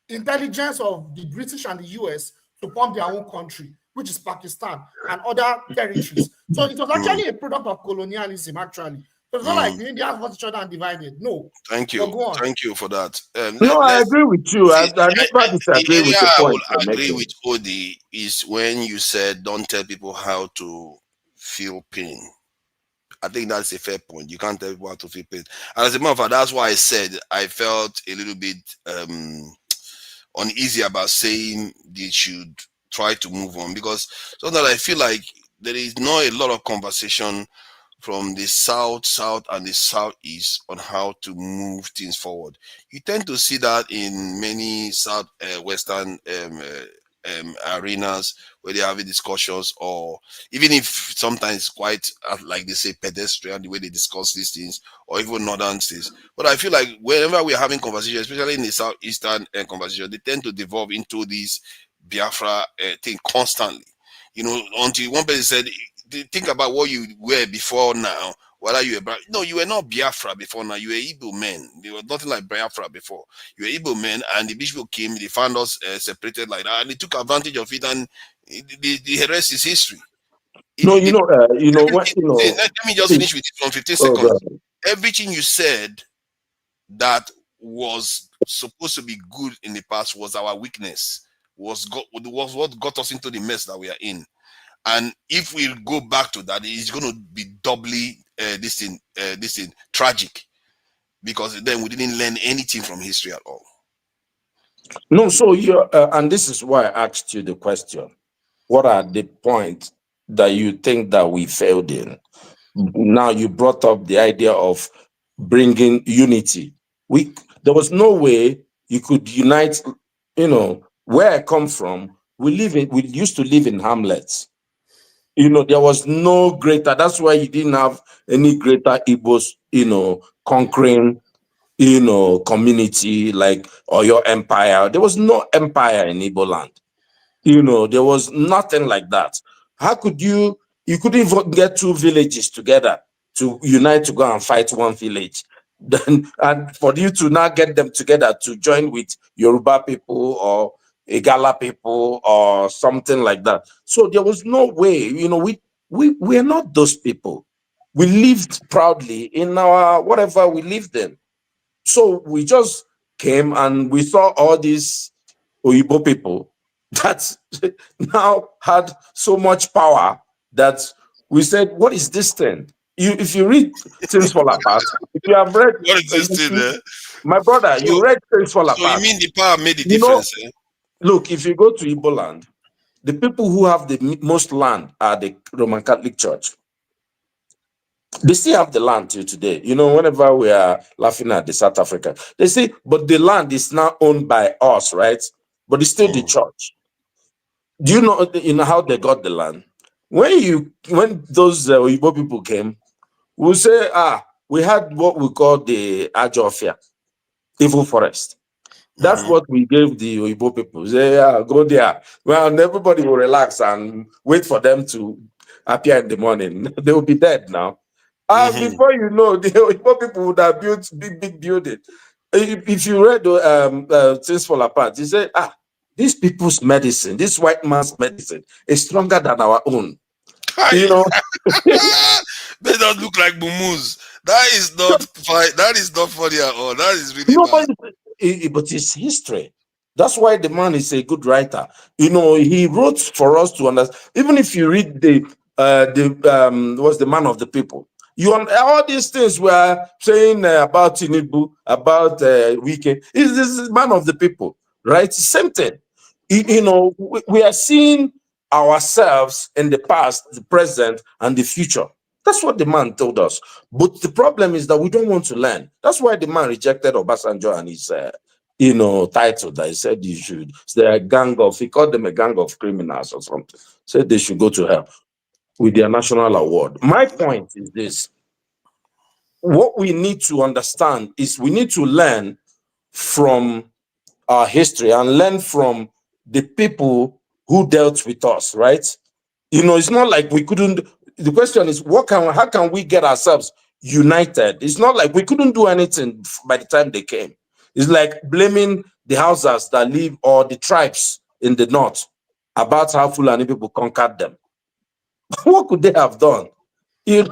intelligence of the British and the US to form their own country, which is Pakistan and other territories. So it was actually a product of colonialism, actually. So it's not like the Indians fought each other and divided. No. Thank you. Thank you for that. No, I agree with you. I never disagree The with area the I point will you're agree making. with Odi is when you said don't tell people how to feel pain. I think that's a fair point. You can't tell people how to feel pain. And as a matter of fact, that's why I said I felt a little bit uneasy about saying they should try to move on, because sometimes I feel like there is not a lot of conversation from the south and the southeast on how to move things forward. You tend to see that in many western arenas where they're having discussions, or even if sometimes quite like they say pedestrian the way they discuss these things, or even northern states. But I feel like whenever we're having conversations, especially in the southeastern conversation, they tend to devolve into this Biafra thing constantly. You know, until one person said, think about what you were before now. Whether you were, no, you were not Biafra before now. You were Igbo men. There was nothing like Biafra before. You were Igbo men, and the bishop came. They found us separated like that, and they took advantage of it. And the rest is history. No, what Let me just finish with it from 15 Oh, seconds. God. Everything you said that was supposed to be good in the past was our weakness. Was what got us into the mess that we are in. And if we go back to that, it's going to be doubly this thing tragic, because then we didn't learn anything from history at all. No, so you're, and this is why I asked you the question. What are the points that you think that we failed in? Now you brought up the idea of bringing unity. There was no way you could unite. Where I come from, we used to live in hamlets. There was no greater. That's why you didn't have any greater Igbos, conquering, community like Oyo Empire. There was no empire in Igbo land. There was nothing like that. How could you couldn't even get two villages together to unite to go and fight one village. Then, and for you to now get them together to join with Yoruba people or Igala people or something like that. So there was no way, we're not those people. We lived proudly in our whatever we lived in. So we just came and we saw all these Oyibo people that now had so much power that we said, what is this thing? If you read Things Fall Apart, if you have read, What is this thing there? My brother, you read Things Fall So Apart. you mean the power made the difference? Look, if you go to Igbo land, the people who have the most land are the Roman Catholic Church. They still have the land till today. Whenever we are laughing at the South Africa, they say, but the land is now owned by us, right? But it's still the church. Do you know how they got the land? When those Igbo people came, we'll say, we had what we call the Ajofia, evil forest. That's what we gave the Igbo people. Say, go there. Well, and everybody will relax and wait for them to appear in the morning. They will be dead now. Before you know, the Igbo people would have built big building. If you read Things Fall Apart, you say, these people's medicine, this white man's medicine is stronger than our own. They don't look like mumus. That is not funny at all. That is really bad. But it's history. That's why the man is a good writer. He wrote for us to understand. Even if you read what's the Man of the People, all these things we are saying about Tinubu, about Wike, this is Man of the People, right? Same thing. We are seeing ourselves in the past, the present, and the future. That's what the man told us. But the problem is that we don't want to learn. That's why the man rejected Obasanjo and his, title that he said you should. They're a gang of, he called them a gang of criminals or something. Said they should go to hell with their national award. My point is this. What we need to understand is we need to learn from our history and learn from the people who dealt with us, right? It's not like we couldn't. The question is, how can we get ourselves united? It's not like we couldn't do anything by the time they came. It's like blaming the Hausas that live or the tribes in the north about how Fulani people conquered them. What could they have done? They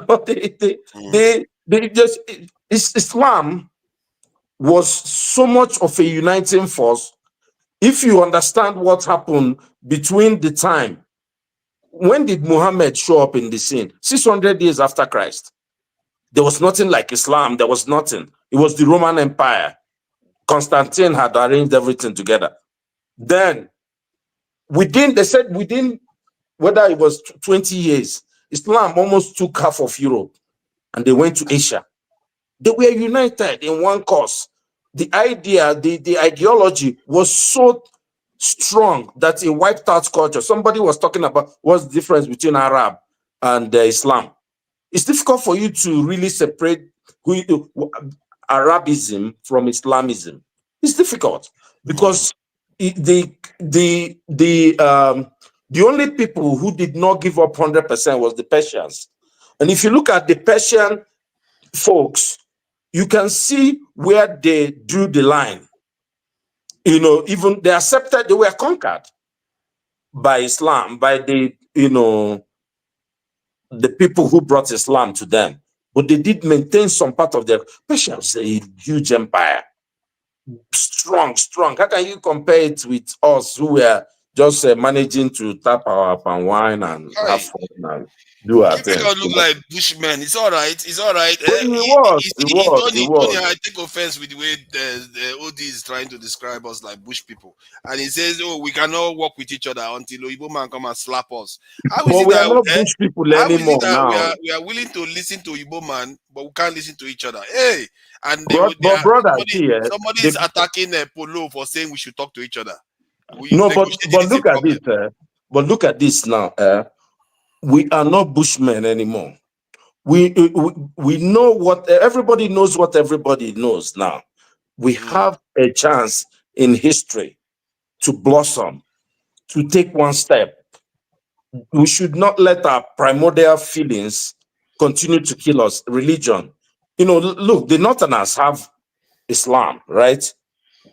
just, Islam was so much of a uniting force. If you understand what happened between the time, when did Muhammad show up in the scene? 600 years after Christ. There was nothing like Islam. There was nothing. It was the Roman Empire. Constantine had arranged everything together. Then, they said within, whether it was 20 years, Islam almost took half of Europe and they went to Asia. They were united in one cause. The idea, the ideology was so strong that it wiped out culture. Somebody was talking about what's the difference between Arab and Islam. It's difficult for you to really separate Arabism from Islamism. It's difficult because the only people who did not give up 100% was the Persians. And if you look at the Persian folks, you can see where they drew the line. Even they accepted they were conquered by Islam, by the people who brought Islam to them. But they did maintain some part of their Persians, a huge empire. Strong. How can you compare it with us who were just managing to tap our palm wine and have fun and do our thing? Look like Bushmen. It's all right. It's all right. Tony, I take offense with the way the OD is trying to describe us like bush people, and he says, "Oh, we cannot work with each other until Oyibo man come and slap us." How is but it we that are not bush people anymore now. we are willing to listen to Oyibo man, but we can't listen to each other? Hey, and somebody is attacking Polo for saying we should talk to each other. But look at this. But look at this now. We are not bushmen anymore. We know what everybody knows. What everybody knows now. We have a chance in history to blossom, to take one step. We should not let our primordial feelings continue to kill us. Religion. Look, the Northerners have Islam, right?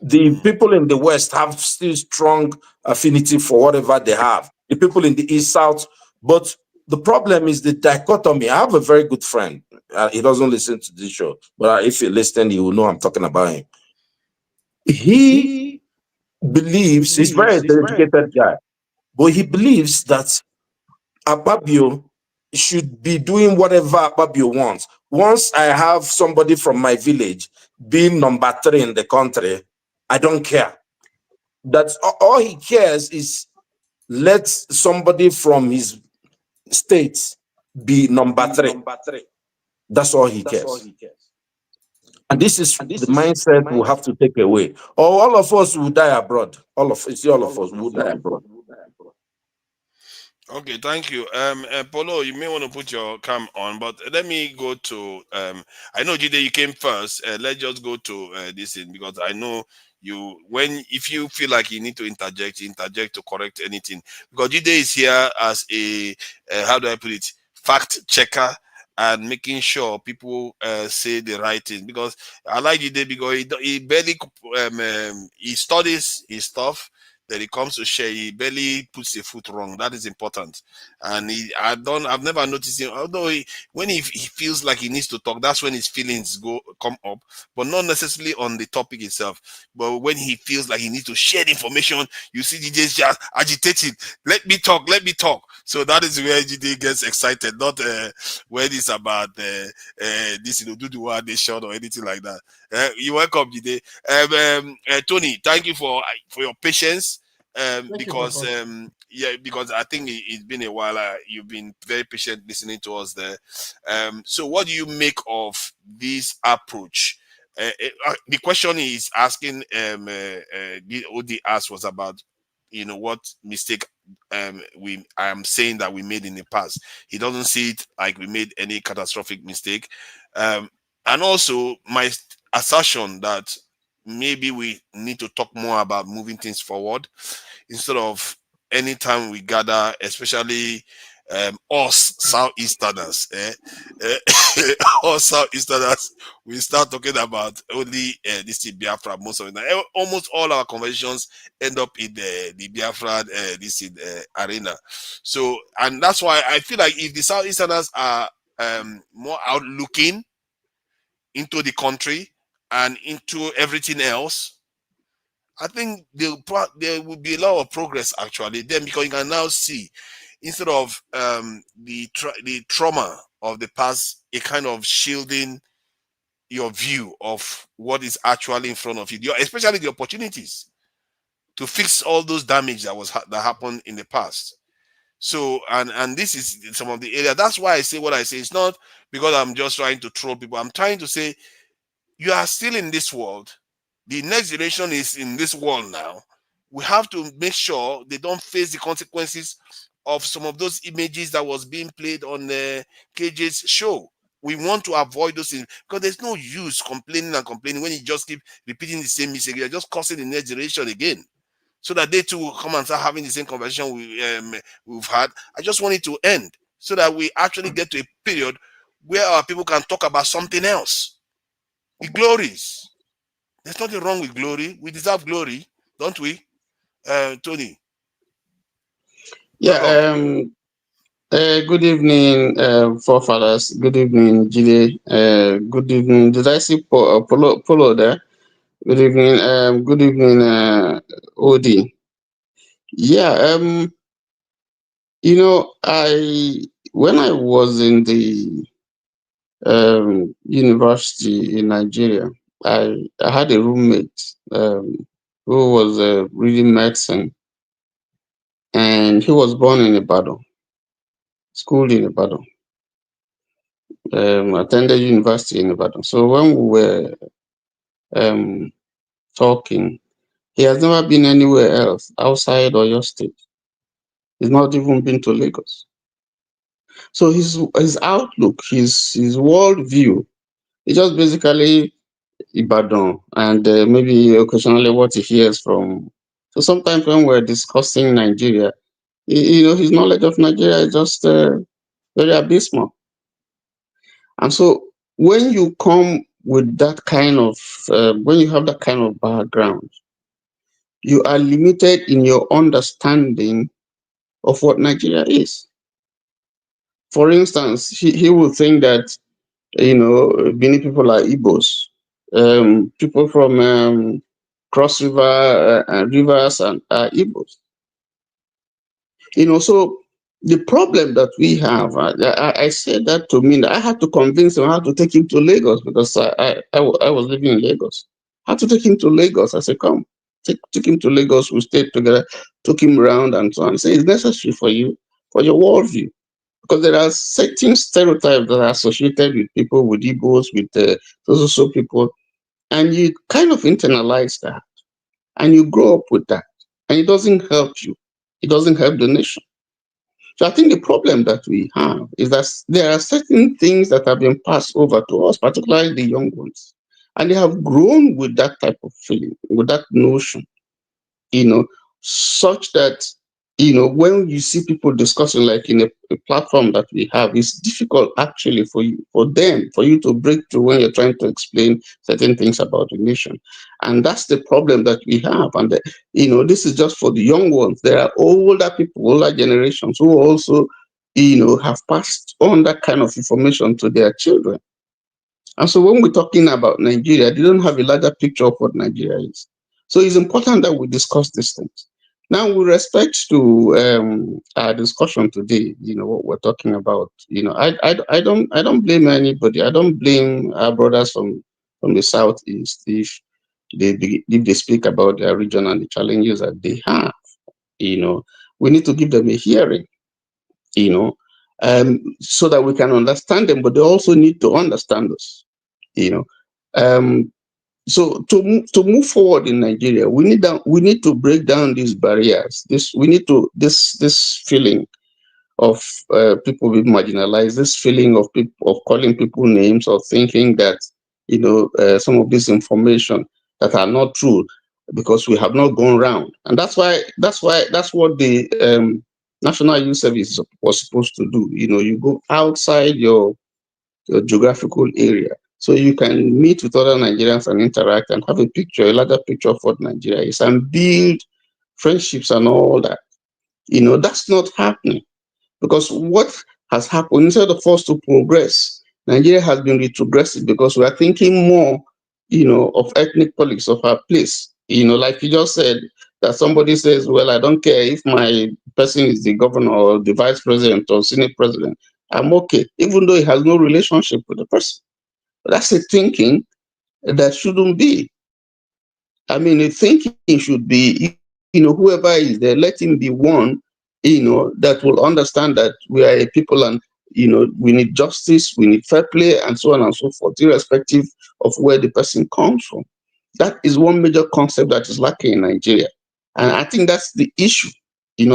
The people in the West have still strong affinity for whatever they have. The people in the East, South. But the problem is the dichotomy. I have a very good friend. He doesn't listen to this show. But if you listen, you will know I'm talking about him. He believes, he's a very educated guy. But he believes that Akpabio should be doing whatever Akpabio wants. Once I have somebody from my village being number 3 in the country, I don't care. That's all he cares is let somebody from his state be number 3. That's all he cares. And this is the mindset we'll have to take away. Or all of us will die abroad. All of us will die abroad. Okay, thank you. Polo, you may want to put your cam on, but let me go to I know Jide, you came first. Let's just go to this thing because I know if you feel like you need to interject to correct anything. Because Jide is here as a how do I put it, fact checker and making sure people say the right thing. Because I like Jide because he barely he studies his stuff. That he comes to share, he barely puts a foot wrong. That is important. And I've never noticed him, although when he feels like he needs to talk, that's when his feelings come up, but not necessarily on the topic itself. But when he feels like he needs to share the information, you see DJs just agitating. Let me talk. So that is where DJ gets excited, not when it's about this, Duduwa Nation or anything like that. You're welcome, DJ. Tony, thank you for your patience. Because yeah, because I think it's been a while. You've been very patient listening to us there. So, what do you make of this approach? The question is asking. The OD asked was about, what mistake I am saying that we made in the past. He doesn't see it like we made any catastrophic mistake, and also my assertion that maybe we need to talk more about moving things forward instead of anytime we gather, especially us Southeasterners, us Southeasterners, we start talking about only this Biafra most of the time. Almost all our conversations end up in the Biafra arena. So, and that's why I feel like if the Southeasterners are more outlooking into the country and into everything else, I think there will be a lot of progress actually then, because you can now see, instead of the trauma of the past, a kind of shielding your view of what is actually in front of you, especially the opportunities to fix all those damage that happened in the past. So, and this is some of the area. That's why I say what I say. It's not because I'm just trying to troll people. I'm trying to say you are still in this world. The next generation is in this world now. We have to make sure they don't face the consequences of some of those images that was being played on KJ's show. We want to avoid those things because there's no use complaining and complaining when you just keep repeating the same mistake. You're just causing the next generation again, so that they too will come and start having the same conversation we've had. I just want it to end so that we actually get to a period where our people can talk about something else. The glories. There's nothing wrong with glory. We deserve glory, don't we, Tony? Yeah. Welcome. Good evening, forefathers. Good evening, Jide. Good evening. Did I see Polo there? Good evening. Good evening, Odi. Yeah. When I was in the university in Nigeria, I had a roommate who was reading medicine, and he was born in Ibadan, schooled in Ibadan, attended university in Ibadan. So when we were talking, he has never been anywhere else outside Oyo State. He's not even been to Lagos. So his outlook, his world view, is just basically Ibadan, and maybe occasionally what he hears from. So sometimes when we're discussing Nigeria, his knowledge of Nigeria is just very abysmal. And so when you come with that kind of, when you have that kind of background, you are limited in your understanding of what Nigeria is. For instance, he will think that, many people are Igbos, people from Cross River, rivers and Igbos. So the problem that we have, I said that to mean that I had to convince him how to take him to Lagos, because I was living in Lagos. I had to take him to Lagos. I said, come, take him to Lagos. We stayed together, took him around and so on. I said, it's necessary for you, for your worldview, because there are certain stereotypes that are associated with people, with Igbos, with so people, and you kind of internalize that, and you grow up with that, and it doesn't help you. It doesn't help the nation. So I think the problem that we have is that there are certain things that have been passed over to us, particularly the young ones, and they have grown with that type of feeling, with that notion, such that, when you see people discussing, like in a platform that we have, it's difficult actually for you to break through when you're trying to explain certain things about the nation. And that's the problem that we have. And, this is just for the young ones. There are older people, older generations who also, have passed on that kind of information to their children. And so when we're talking about Nigeria, they don't have a larger picture of what Nigeria is. So it's important that we discuss these things. Now, with respect to our discussion today, what we're talking about, I don't blame anybody. I don't blame our brothers from the Southeast if they speak about their region and the challenges that they have. We need to give them a hearing, so that we can understand them, but they also need to understand us, So to move forward in Nigeria, we need to break down these barriers. This feeling of people being marginalized, this feeling of people of calling people names or thinking that some of this information that are not true because we have not gone round, and that's what the National Youth Service was supposed to do. You go outside your geographical area, so you can meet with other Nigerians and interact and have a larger picture of what Nigeria is, and build friendships and all that. That's not happening. Because what has happened, instead of us to progress, Nigeria has been retrogressive because we are thinking more, of ethnic politics of our place. Like you just said, that somebody says, well, I don't care if my person is the governor or the vice president or senate president. I'm okay, even though he has no relationship with the person. But that's a thinking that shouldn't be. I mean, the thinking should be, whoever is there, let him be one, that will understand that we are a people and, we need justice, we need fair play, and so on and so forth, irrespective of where the person comes from. That is one major concept that is lacking in Nigeria. And I think that's the issue,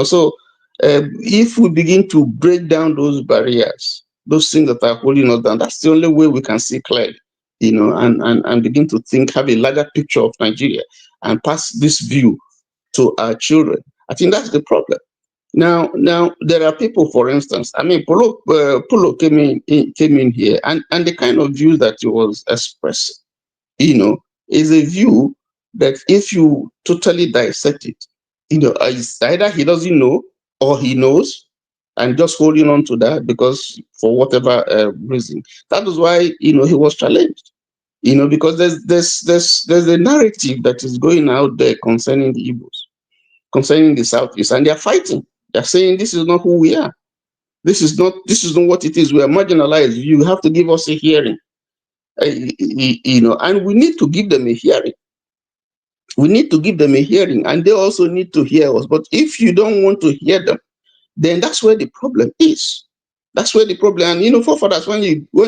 So if we begin to break down those barriers, those things that are holding us down, that's the only way we can see clearly, and begin to think, have a larger picture of Nigeria and pass this view to our children. I think that's the problem. Now there are people, for instance, I mean, Polo came in here, and the kind of view that he was expressing, is a view that if you totally dissect it, it's either he doesn't know or he knows, and just holding on to that because for whatever reason. That is why he was challenged. Because there's a narrative that is going out there concerning the Igbos, concerning the Southeast, and they're fighting. They're saying this is not who we are. This is not what it is. We are marginalized. You have to give us a hearing. And we need to give them a hearing. We need to give them a hearing, and they also need to hear us. But if you don't want to hear them, then that's where the problem is. That's where the problem. And forefathers, when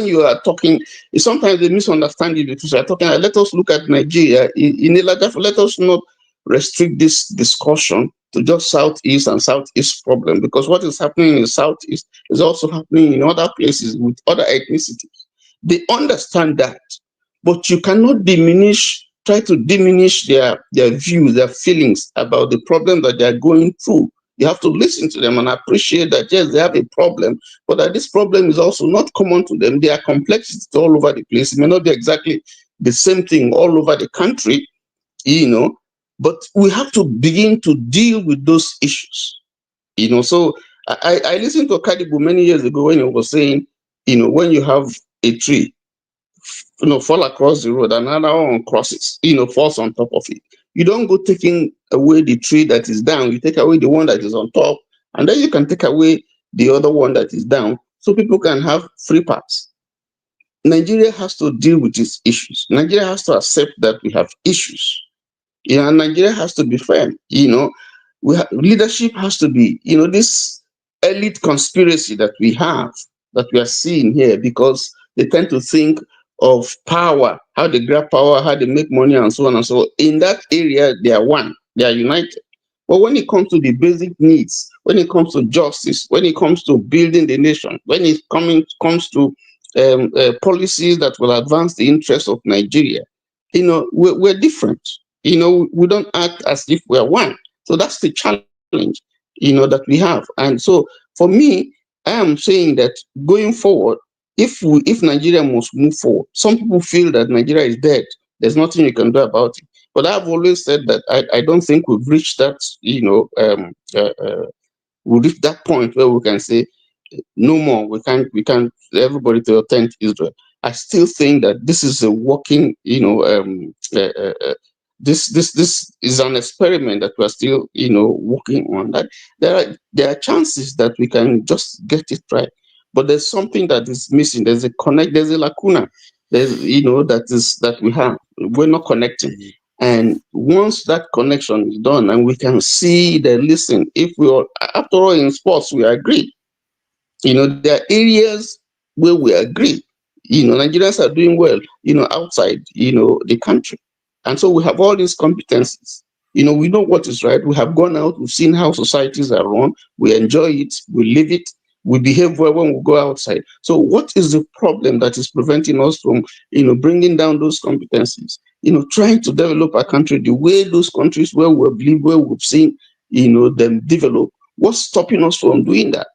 you are talking, sometimes they misunderstand you because you are talking. Let us look at Nigeria in a larger. Let us not restrict this discussion to just Southeast and Southeast problem, because what is happening in Southeast is also happening in other places with other ethnicities. They understand that, but you cannot try to diminish their views, their feelings about the problem that they are going through. You have to listen to them and appreciate that, yes, they have a problem, but that this problem is also not common to them. They are complexities all over the place. It may not be exactly the same thing all over the country, but we have to begin to deal with those issues. So I listened to Kadibu many years ago when he was saying, when you have a tree, fall across the road, and another one crosses, falls on top of it. You don't go taking away the tree that is down, you take away the one that is on top, and then you can take away the other one that is down, so people can have free paths. Nigeria has to deal with these issues. Nigeria has to accept that we have issues. And Nigeria has to be fair. Leadership has to be, this elite conspiracy that we are seeing here, because they tend to think of power, how they grab power, how they make money, and so on and so on. In that area, they are one, they are united. But when it comes to the basic needs, when it comes to justice, when it comes to building the nation, when it comes to policies that will advance the interests of Nigeria, we're different. We don't act as if we're one. So that's the challenge, that we have. And so for me, I am saying that going forward, if Nigeria must move forward, some people feel that Nigeria is dead. There's nothing you can do about it. But I've always said that I don't think we've reached that, we'll reach that point where we can say no more. We can't everybody to attend Israel. I still think that this is a working, this is an experiment that we're still, working on. That there are chances that we can just get it right, but there's something that is missing. There's a lacuna. There's, that we have. We're not connecting. And once that connection is done and we can see that, listen, if we are, after all, in sports, we agree. There are areas where we agree. Nigerians are doing well, outside, the country. And so we have all these competencies. We know what is right. We have gone out, we've seen how societies are run. We enjoy it, we live it, we behave well when we go outside. So what is the problem that is preventing us from, bringing down those competencies? Trying to develop our country the way those countries where we've seen, them develop. What's stopping us from doing that?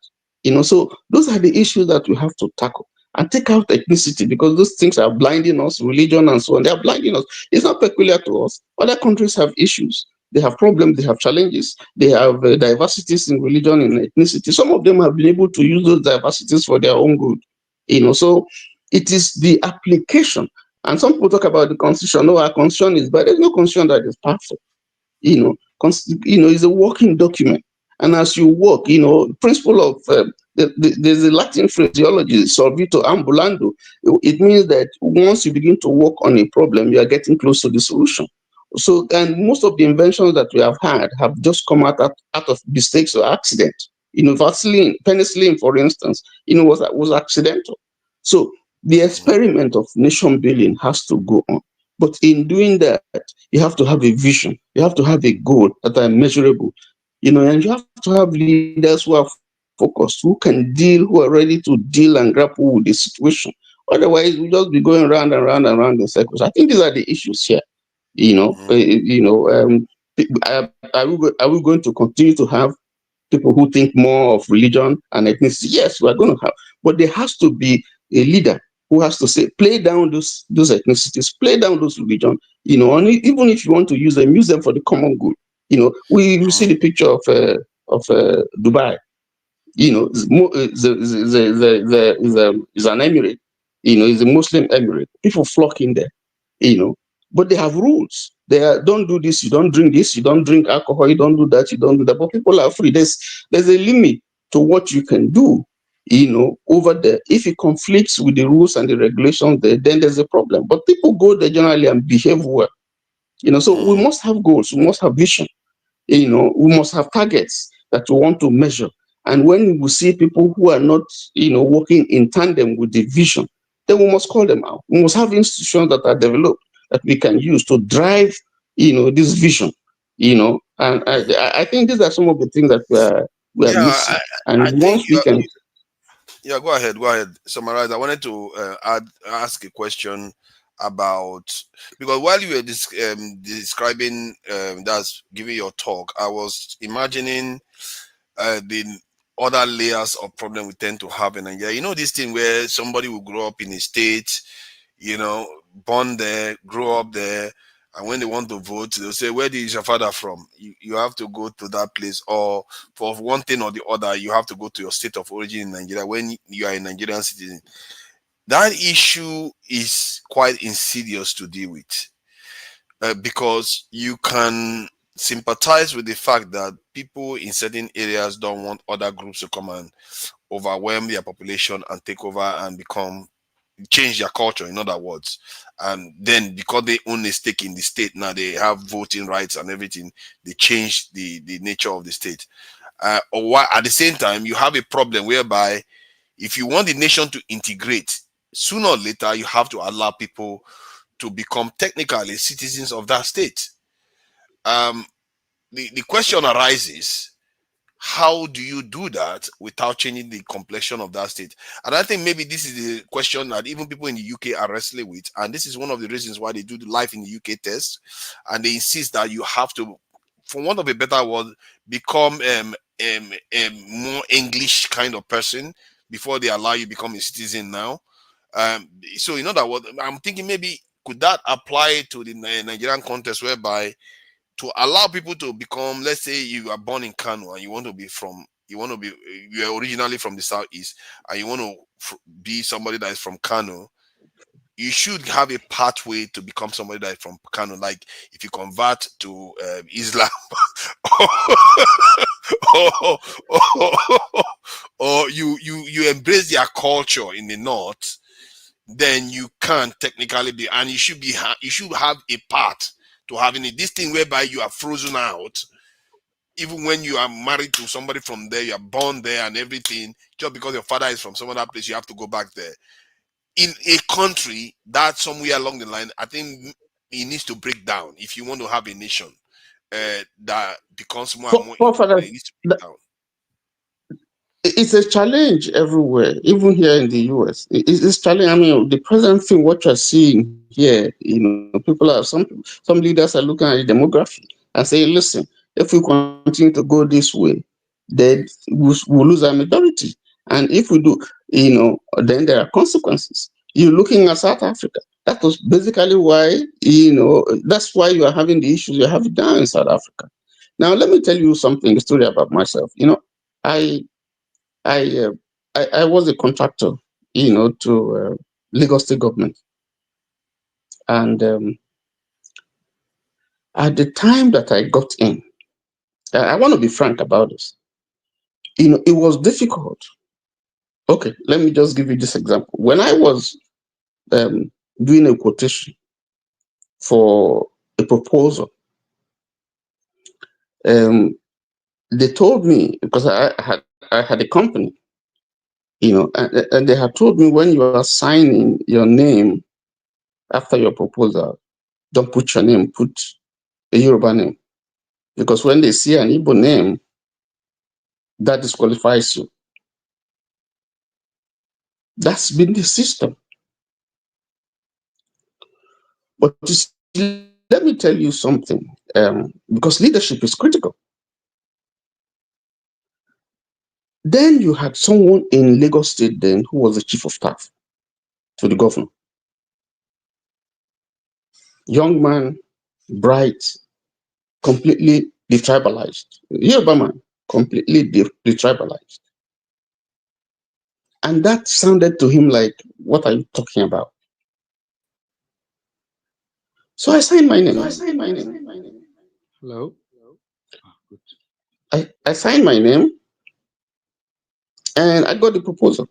So those are the issues that we have to tackle and take out ethnicity, because those things are blinding us, religion and so on. They are blinding us. It's not peculiar to us. Other countries have issues. They have problems. They have challenges. They have diversities in religion and ethnicity. Some of them have been able to use those diversities for their own good. So it is the application. And some people talk about the constitution. No, our constitution is bad. There's no constitution that is perfect. It's a working document. And as you work, principle of there's a Latin phraseology, solvito ambulando. It means that once you begin to work on a problem, you are getting close to the solution. So, and most of the inventions that we have had have just come out of mistakes or accident. Penicillin, for instance, was accidental. So the experiment of nation building has to go on. But in doing that, you have to have a vision. You have to have a goal that are measurable. And you have to have leaders who are focused, who are ready to deal and grapple with the situation. Otherwise, we'll just be going round and round and round in circles. I think these are the issues here. Are we going to continue to have people who think more of religion and ethnicity? Yes, we're going to have. But there has to be a leader who has to say, play down those ethnicities, play down those religion, and even if you want to use them for the common good. We see the picture of Dubai. It's an emirate. It's a Muslim emirate. People flock in there. But they have rules. Don't do this. You don't drink this. You don't drink alcohol. You don't do that. You don't do that. But people are free. There's a limit to what you can do. Over there. If it conflicts with the rules and the regulations there, then there's a problem. But people go there generally and behave well. So we must have goals. We must have vision. We must have targets that we want to measure. And when we see people who are not, working in tandem with the vision, then we must call them out. We must have institutions that are developed that we can use to drive, this vision. And I think these are some of the things that we are missing. And once we can. Yeah, go ahead. Summarize. I wanted to ask a question about, because while you were describing, that's giving your talk, I was imagining the other layers of problem we tend to have in Nigeria. This thing where somebody will grow up in a state, born there, grow up there, and when they want to vote, they'll say, where is your father from? You have to go to that place, or for one thing or the other, you have to go to your state of origin in Nigeria when you are a Nigerian citizen. That issue is quite insidious to deal with, because you can sympathize with the fact that people in certain areas don't want other groups to come and overwhelm their population and take over and change their culture, in other words. And then because they own a stake in the state, now they have voting rights and everything, they change the nature of the state. Or why, at the same time, you have a problem whereby if you want the nation to integrate, sooner or later, you have to allow people to become technically citizens of that state. The question arises, how do you do that without changing the complexion of that state? And I think maybe this is the question that even people in the UK are wrestling with. And this is one of the reasons why they do the Life in the UK test. And they insist that you have to, for want of a better word, become a more English kind of person before they allow you to become a citizen now. So in other words, I'm thinking maybe could that apply to the Nigerian context, whereby to allow people to become, let's say you are born in Kanu and you are originally from the southeast and you want to be somebody that is from Kanu, you should have a pathway to become somebody that is from Kanu. Like if you convert to Islam or you embrace their culture in the north, then you can technically be, and you should have a path to having it. This thing whereby you are frozen out, even when you are married to somebody from there, you are born there and everything, just because your father is from some other place, you have to go back there. In a country that somewhere along the line, I think it needs to break down if you want to have a nation that becomes more and more Father, it needs to break down. it's a challenge everywhere, even here in the US. It's challenge. I mean, the present thing, what you're seeing here, people are some leaders are looking at the demography and say, listen, if we continue to go this way, then we'll lose our majority. And if we do, then there are consequences. You're looking at South Africa. That was basically why, that's why you are having the issues you have down in South Africa. Now, let me tell you something, a story about myself. I I was a contractor, to Lagos State government, and at the time that I got in, I want to be frank about this. It was difficult. Okay, let me just give you this example. When I was doing a quotation for a proposal, they told me, because I had a company, and they had told me, when you are signing your name after your proposal, don't put your name, put a Yoruba name. Because when they see an Igbo name, that disqualifies you. That's been the system. But let me tell you something, because leadership is critical. Then you had someone in Lagos State then who was the chief of staff to the governor. Young man, bright, completely detribalized. Yoruba man, completely detribalized. And that sounded to him like, what are you talking about? So I signed my name. Hello? I signed my name and I got the proposal.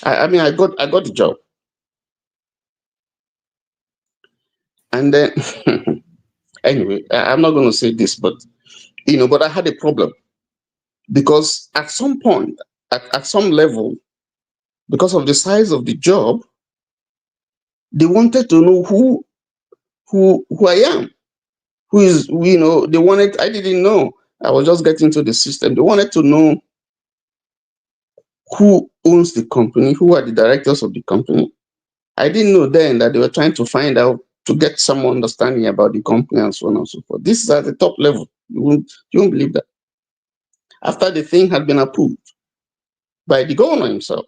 I mean, I got the job. And then, anyway, I'm not going to say this, but I had a problem because at some point, at some level, because of the size of the job, they wanted to know who I am, who is, they wanted, I didn't know. I was just getting to the system. They wanted to know who owns the company, who are the directors of the company. I didn't know then that they were trying to find out, to get some understanding about the company and so on and so forth. This is at the top level. You won't believe that. After the thing had been approved by the governor himself,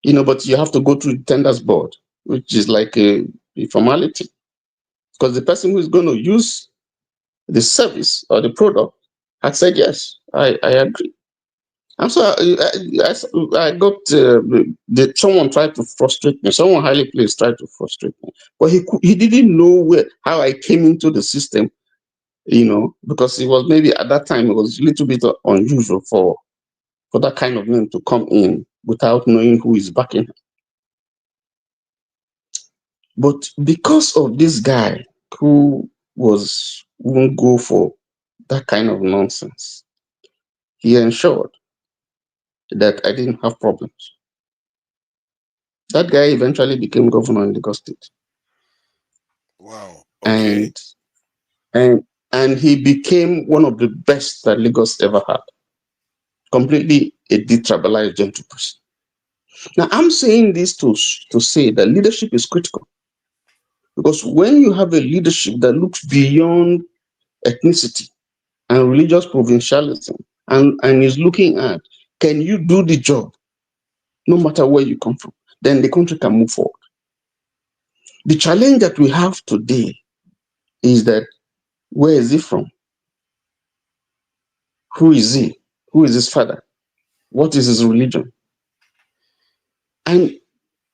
but you have to go through the tenders board, which is like a formality, because the person who is going to use the service or the product had said, yes, I agree. And so I got, someone tried to frustrate me. Someone highly placed tried to frustrate me. But he didn't know how I came into the system, because it was maybe at that time, it was a little bit unusual for that kind of name to come in without knowing who is backing him. But because of this guy who won't go for that kind of nonsense, he ensured that I didn't have problems. That guy eventually became governor in Lagos State. Wow. Okay. And he became one of the best that Lagos ever had. Completely a detribalized gentle person. Now, I'm saying this to say that leadership is critical. Because when you have a leadership that looks beyond ethnicity and religious provincialism and is looking at, can you do the job no matter where you come from, then the country can move forward. The challenge that we have today is that, where is he from? Who is he? Who is his father? What is his religion? And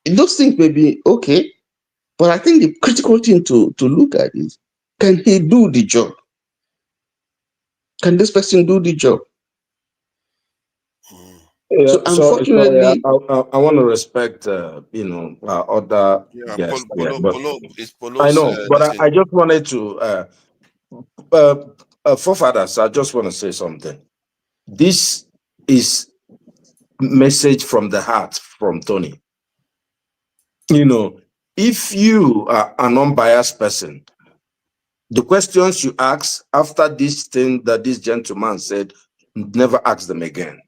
those things may be okay, but I think the critical thing to look at is, can he do the job? Can this person do the job? Yeah, So sorry, unfortunately, I want to respect, other Yeah, guests here, but Polo is I Polo's. know, but I just wanted to, uh, forefathers, I just want to say something. This is message from the heart from Tony. You know, if you are an unbiased person, the questions you ask after this thing that this gentleman said, never ask them again.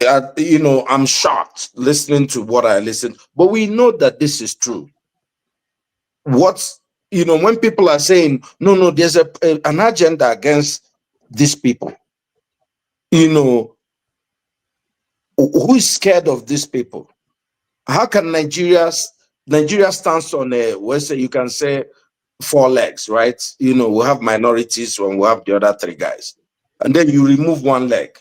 I'm shocked listening to what I listened, but we know that this is true. When people are saying, no, there's an agenda against these people, you know, who is scared of these people? How can Nigeria stands on you can say 4 legs, right? We have minorities when we have the other 3 guys, and then you remove 1 leg,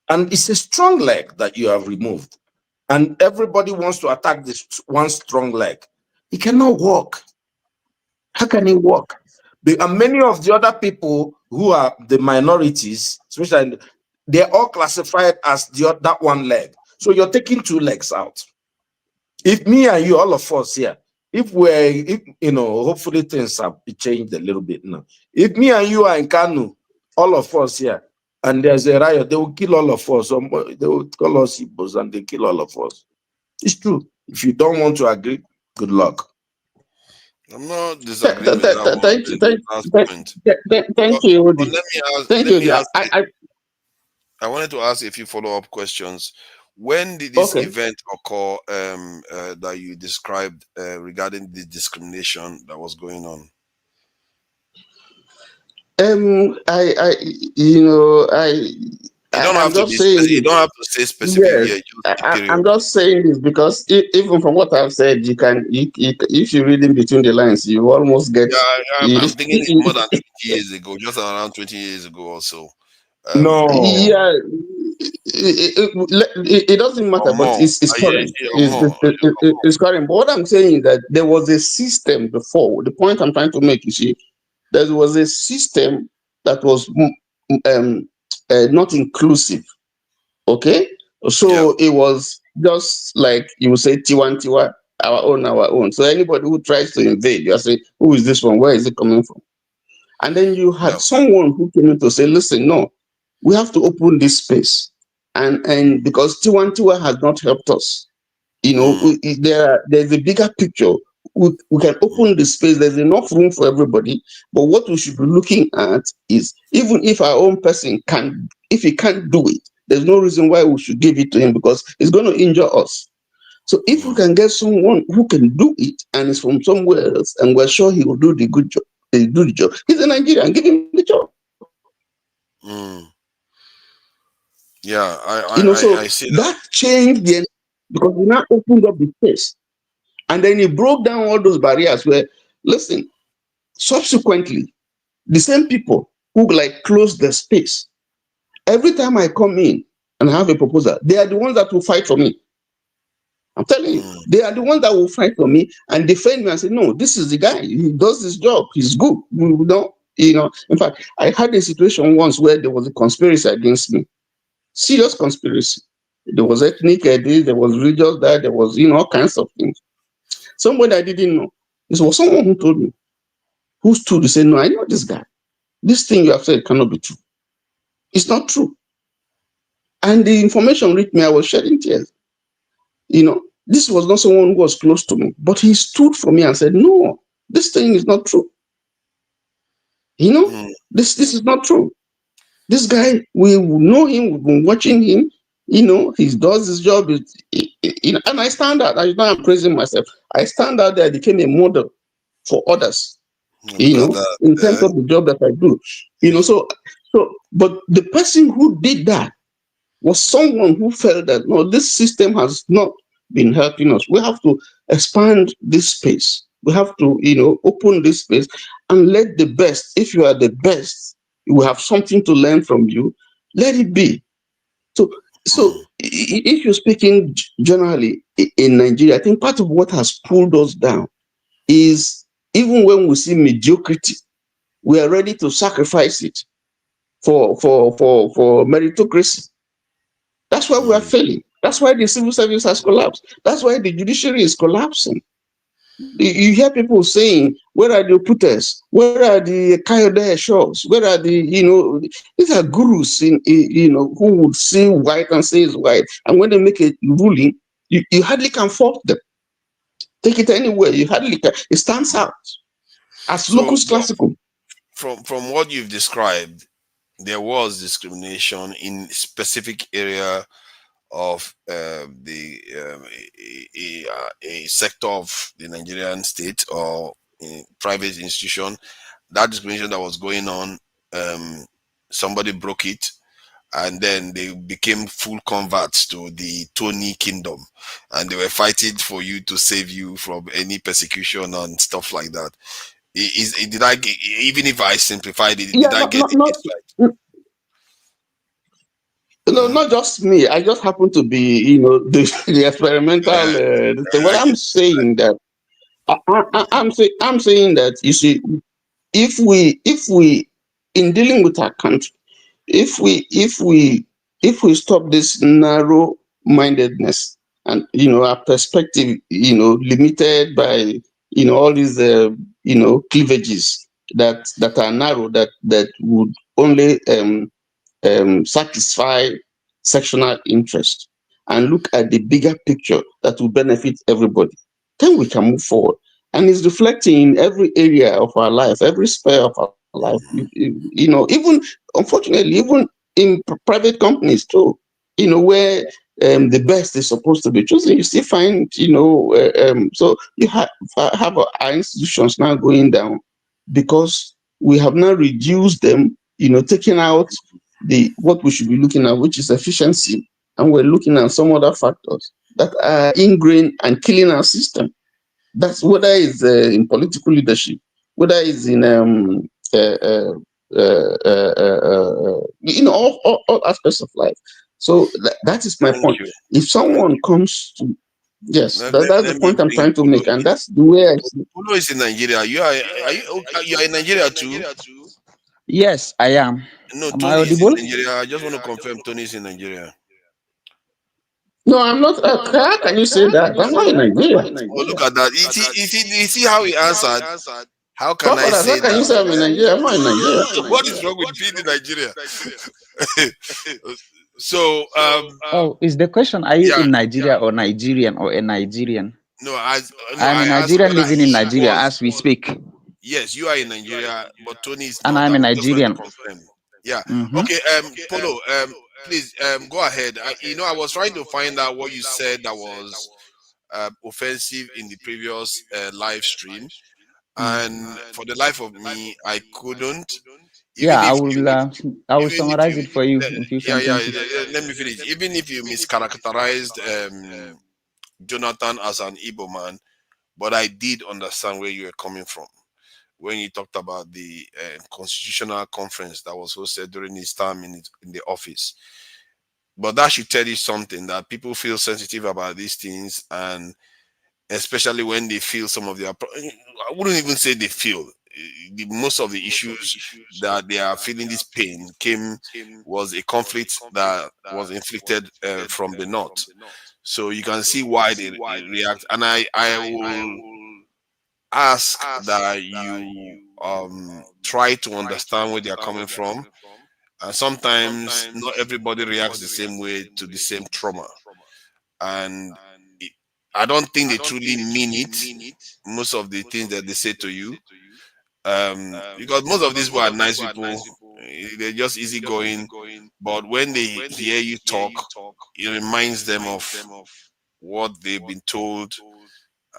and it's a strong leg that you have removed, and everybody wants to attack this one strong leg. He cannot walk. How can he walk? And many of the other people who are the minorities, especially, they're all classified as that 1 leg. So you're taking 2 legs out. If me and you, all of us here, hopefully things have changed a little bit now. If me and you are in Kanu, all of us here, and there's a riot, they will kill all of us. They will call us Igbos and they kill all of us. It's true. If you don't want to agree, good luck. I'm not disagreeing with that one. Thank you, But Odi. let me ask. I wanted to ask a few follow-up questions. When did this event occur that you described regarding the discrimination that was going on? I'm just saying. You don't have to say specifically. Yes, I'm just saying this because even from what I've said, if you read in between the lines, you almost get. Yeah, I'm thinking it's more than 20 years ago, just around 20 years ago or so. No. Yeah, it doesn't matter, but it's current. It's current. But what I'm saying is that there was a system before. The point I'm trying to make is there was a system that was not inclusive. Okay, so it was just like you would say Tiwa, our own. So anybody who tries to invade, you say, who is this one? Where is it coming from? And then you had someone who came in to say, listen, no, we have to open this space. And because Tiwa has not helped us, there's a bigger picture. We can open the space. There's enough room for everybody. But what we should be looking at is, even if our own person if he can't do it, there's no reason why we should give it to him, because it's going to injure us. So if we can get someone who can do it and is from somewhere else, and we're sure he will do the good job, he's a Nigerian, give him the job. Yeah, I see that changed because we now opened up the space, and then he broke down all those barriers. Where, listen, subsequently, the same people who close the space, every time I come in and have a proposal, they are the ones that will fight for me. I'm telling you, they are the ones that will fight for me and defend me and say, no, this is the guy. He does this job. He's good. We don't, In fact, I had a situation once where there was a conspiracy against me. Serious conspiracy. There was ethnic this, there was religious that, there was, all kinds of things. Somebody I didn't know. This was someone who told me, who stood to say, no, I know this guy. This thing you have said cannot be true. It's not true. And the information reached me, I was shedding tears. This was not someone who was close to me, but he stood for me and said, no, this thing is not true. This is not true. This guy, we know him, we've been watching him, he does his job, and I stand out. I'm praising myself. I stand out there, I became a model for others, in terms of the job that I do. But the person who did that was someone who felt that, no, this system has not been helping us. We have to expand this space. We have to, open this space and let the best, if you are the best, we have something to learn from you, let it be. So if you're speaking generally in Nigeria, I think part of what has pulled us down is, even when we see mediocrity, we are ready to sacrifice it for meritocracy. That's why we are failing. That's why the civil service has collapsed. That's why the judiciary is collapsing. You hear people saying, where are the Oputas? Where are the Kayode Shaws? Where are the, these are gurus who would see white and say it's white. And when they make a ruling, you hardly can fault them. Take it anywhere, you hardly can. It stands out as So locus classical. from what you've described, there was discrimination in specific area of a sector of the Nigerian state or a private institution. That discrimination that was going on, somebody broke it, and then they became full converts to the Tony kingdom, and they were fighting for you to save you from any persecution and stuff like that. Did I, even if I simplified it, Yeah, did I get it right? Not just me. I just happen to be, the experimental. What I'm saying that I'm saying that, you see, if we in dealing with our country, if we stop this narrow mindedness and our perspective limited by all these cleavages that are narrow, that would only satisfy sectional interest, and look at the bigger picture that will benefit everybody, then we can move forward. And it's reflecting in every area of our life, every sphere of our life. Even, unfortunately, even in private companies too, where the best is supposed to be chosen, you still find, so you have our institutions now going down because we have now reduced them, taking out what we should be looking at, which is efficiency, and we're looking at some other factors that are ingrained and killing our system. That's whether it's in political leadership, whether it's in all aspects of life. So that is my Thank point. you. If someone comes to, yes, that's the Let me point I'm bring trying to Polo make, and in. that's the way I see it. Polo is in Nigeria. You are in Nigeria too? Yes, I am. No, Am I Tony is in audible? Nigeria. I just want to confirm Tony is in Nigeria. No, I'm not. How can you say that? I'm not in Nigeria. Oh, look at that. You see how he answered? How can I Papa, how say can you say I'm in that? Nigeria? I'm not in Nigeria. What is wrong with being in Nigeria? So, Oh, is the question, are you yeah, in Nigeria or Nigerian or a Nigerian? no, I'm a I asked Nigerian whether living in he Nigeria was. as we speak. Yes, you are in Nigeria, but Tony is And not. I'm I a just wanted to Nigerian. confirm. Yeah. Mm-hmm. Okay. Polo. Please. Go ahead. I was trying to find out what you said that was offensive in the previous live stream, and for the life of me, I couldn't. Yeah, Even if you, I will even if summarize you, it for you in few yeah, sentences. let me finish. Even if you mischaracterized Jonathan as an Igbo man, but I did understand where you were coming from when you talked about the constitutional conference that was hosted during his time in the office. But that should tell you something, that people feel sensitive about these things, and especially when they feel some of their. I wouldn't even say they feel. Most of the issues that they are feeling this pain was a conflict that was inflicted from the north. So you can see why they react, and I will ask that you try to understand where they are coming from. And sometimes not everybody reacts the same way to the same trauma. And I don't think they truly mean it, most of the things that they say to you. Because most of these people are nice people, they're just easygoing. But when they hear you talk, it reminds them of what they've been told,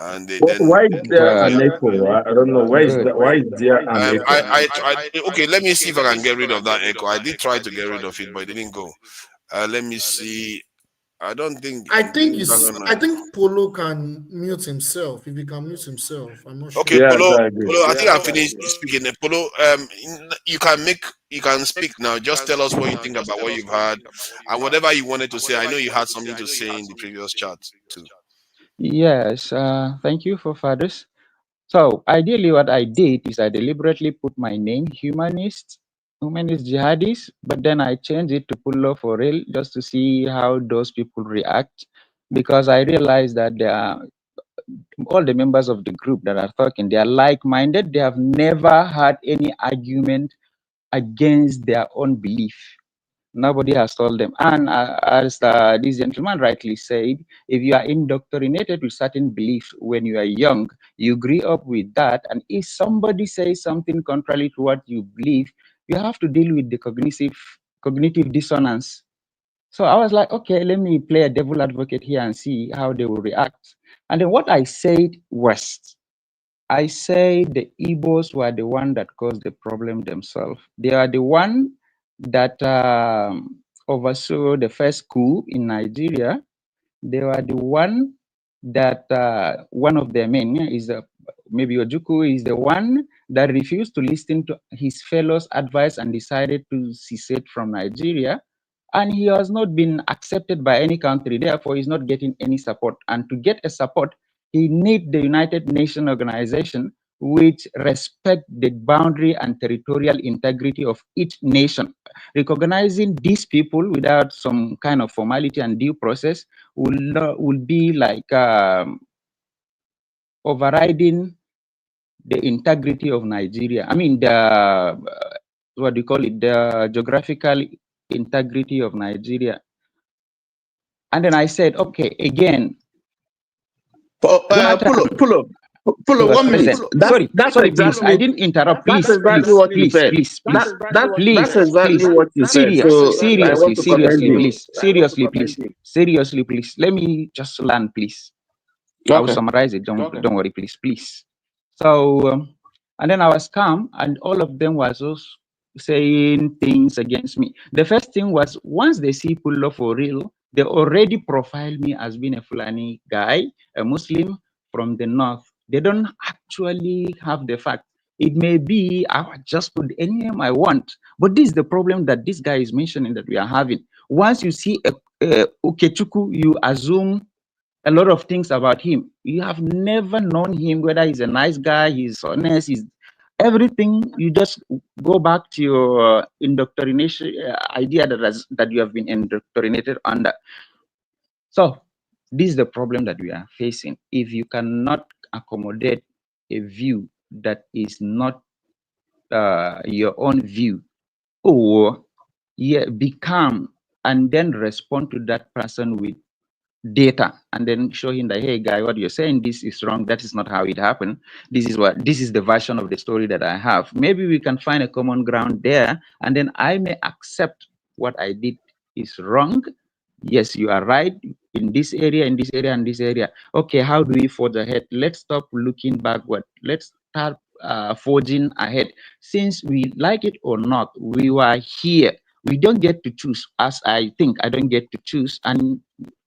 and they then Why is there Good. an echo? I don't know. Good. Why is there an echo? okay, let me see if I can get rid of that echo. I did try to get rid of it, but it didn't go. Let me see. I don't think I think Polo can mute himself. If he can mute himself, I'm not sure. Okay, Yes, Polo, I agree. Polo, I think I finished speaking. Polo, you can speak now. Just tell us what you think about what you've heard and whatever you wanted to say. I know you had something to say in the previous chat too. Yes, thank you for this. So ideally what I did is I deliberately put my name, humanist, humanist jihadis, but then I changed it to Pullo for real just to see how those people react, because I realized that they are all the members of the group that are talking, they are like-minded. They have never had any argument against their own belief. Nobody has told them. And as this gentleman rightly said, if you are indoctrinated with certain beliefs when you are young, you grew up with that. And if somebody says something contrary to what you believe, you have to deal with the cognitive dissonance. So I was like, okay, let me play a devil advocate here and see how they will react. And then what I said was, I say the Igbos were the one that caused the problem themselves. They are the one that oversaw the first coup in Nigeria. They were the one that one of their men is maybe Ojukwu is the one that refused to listen to his fellows' advice and decided to secede from Nigeria. And he has not been accepted by any country, therefore he's not getting any support. And to get a support, he needs the United Nations organization which respect the boundary and territorial integrity of each nation. Recognizing these people without some kind of formality and due process will be like overriding the integrity of Nigeria. I mean, the what do you call it? The geographical integrity of Nigeria. And then I said, okay, again. Pull up 1 minute. Sorry, please. I didn't interrupt. Please, that's exactly what you said. That's exactly what you said. So I want to commend you. Seriously, please. Let me just land, please. Okay. I will summarize it. Don't worry, please. So, and then I was calm, and all of them was also saying things against me. The first thing was, once they see Pullo for real, they already profiled me as being a Fulani guy, a Muslim from the north. They don't actually have the fact. It may be I would just put any name I want, but this is the problem that this guy is mentioning that we are having. Once you see a Ukechukwu, you assume a lot of things about him. You have never known him, whether he's a nice guy, he's honest, he's everything. You just go back to your indoctrination idea that you have been indoctrinated under. So this is the problem that we are facing. If you cannot accommodate a view that is not your own view, or be calm and then respond to that person with data, and then show him that, hey guy, what you're saying, this is wrong, that is not how it happened, this is the version of the story that I have. Maybe we can find a common ground there, and then I may accept what I did is wrong. Yes, you are right in this area, in this area, and this area. Okay, how do we forge ahead? Let's stop looking backward. Let's start forging ahead. Since we like it or not, we were here. We don't get to choose, as I think I don't get to choose, and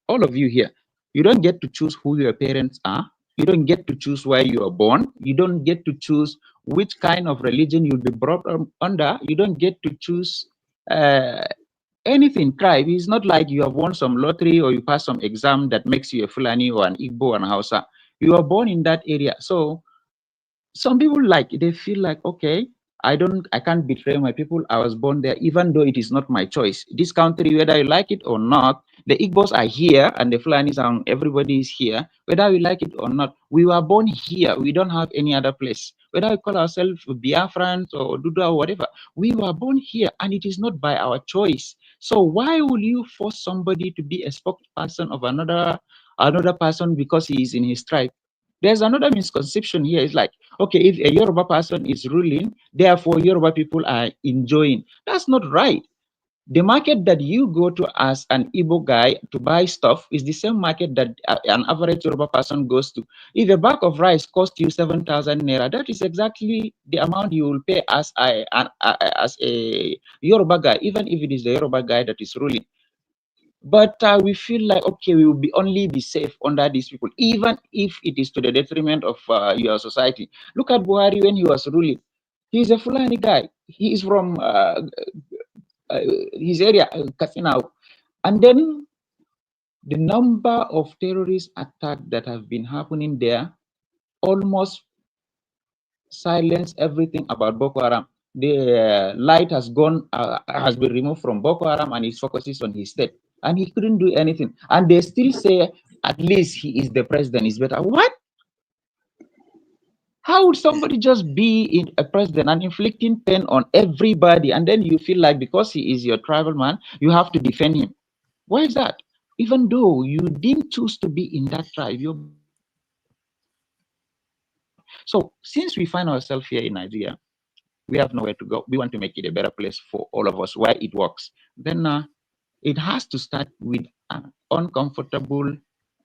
all of you here, you don't get to choose who your parents are. You don't get to choose where you are born. You don't get to choose which kind of religion you'll be brought up under. You don't get to choose anything, tribe. It's not like you have won some lottery or you pass some exam that makes you a Fulani or an Igbo and Hausa. You are born in that area. So some people they feel like, okay, I can't betray my people. I was born there, even though it is not my choice. This country, whether you like it or not, the Igbos are here and the Fulanis and everybody is here, whether we like it or not. We were born here. We don't have any other place. Whether we call ourselves Biafrans or Duda or whatever, we were born here and it is not by our choice. So why will you force somebody to be a spokesperson of another person because he is in his tribe? There's another misconception here. It's like, okay, if a Yoruba person is ruling, therefore Yoruba people are enjoying. That's not right. The market that you go to as an Igbo guy to buy stuff is the same market that an average Yoruba person goes to. If a bag of rice costs you 7,000 naira, that is exactly the amount you will pay as a Yoruba guy, even if it is the Yoruba guy that is ruling. But we feel like, okay, we will only be safe under these people, even if it is to the detriment of your society. Look at Buhari when he was ruling. He's a Fulani guy. He is from his area, Kasinau. And then the number of terrorist attacks that have been happening there almost silence everything about Boko Haram. the light has gone, has been removed from Boko Haram, and he focuses on his state, and he couldn't do anything. And they still say at least he is the president. Is better. What? How would somebody just be in a president and inflicting pain on everybody, and then you feel like because he is your tribal man, you have to defend him? Why is that? Even though you didn't choose to be in that tribe, you. So since we find ourselves here in Nigeria, we have nowhere to go. We want to make it a better place for all of us where it works. Then it has to start with an uncomfortable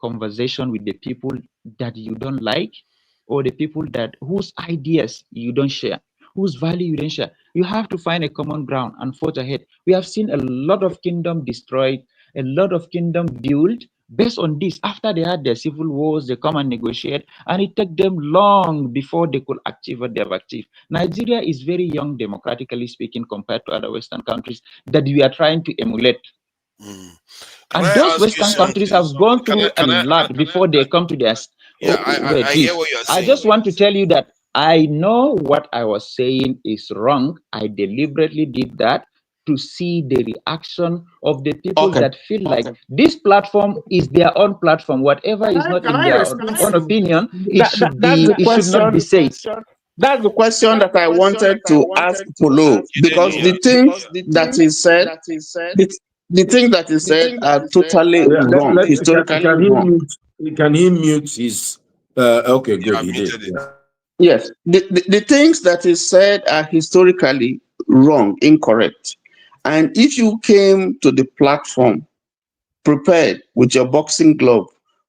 conversation with the people that you don't like, or the people that whose ideas you don't share, whose value you don't share. You have to find a common ground and forge ahead. We have seen a lot of kingdom destroyed, a lot of kingdom built based on this. After they had their civil wars, they come and negotiate, and it took them long before they could achieve what they have achieved. Nigeria is very young, democratically speaking, compared to other Western countries that we are trying to emulate. And those Western countries have gone through a lot before they come to their. I hear what you're saying. I just want to tell you that I know what I was saying is wrong. I deliberately did that to see the reaction of the people that feel like this platform is their own platform. Whatever is not in their own opinion, it should not be said. That's the question that I wanted to ask Polo, because the things that is said, the things that is said are totally wrong, historically wrong. Can he mute his? Okay, good. He did. Yes, the things that is said are historically wrong, incorrect. And if you came to the platform prepared with your boxing glove,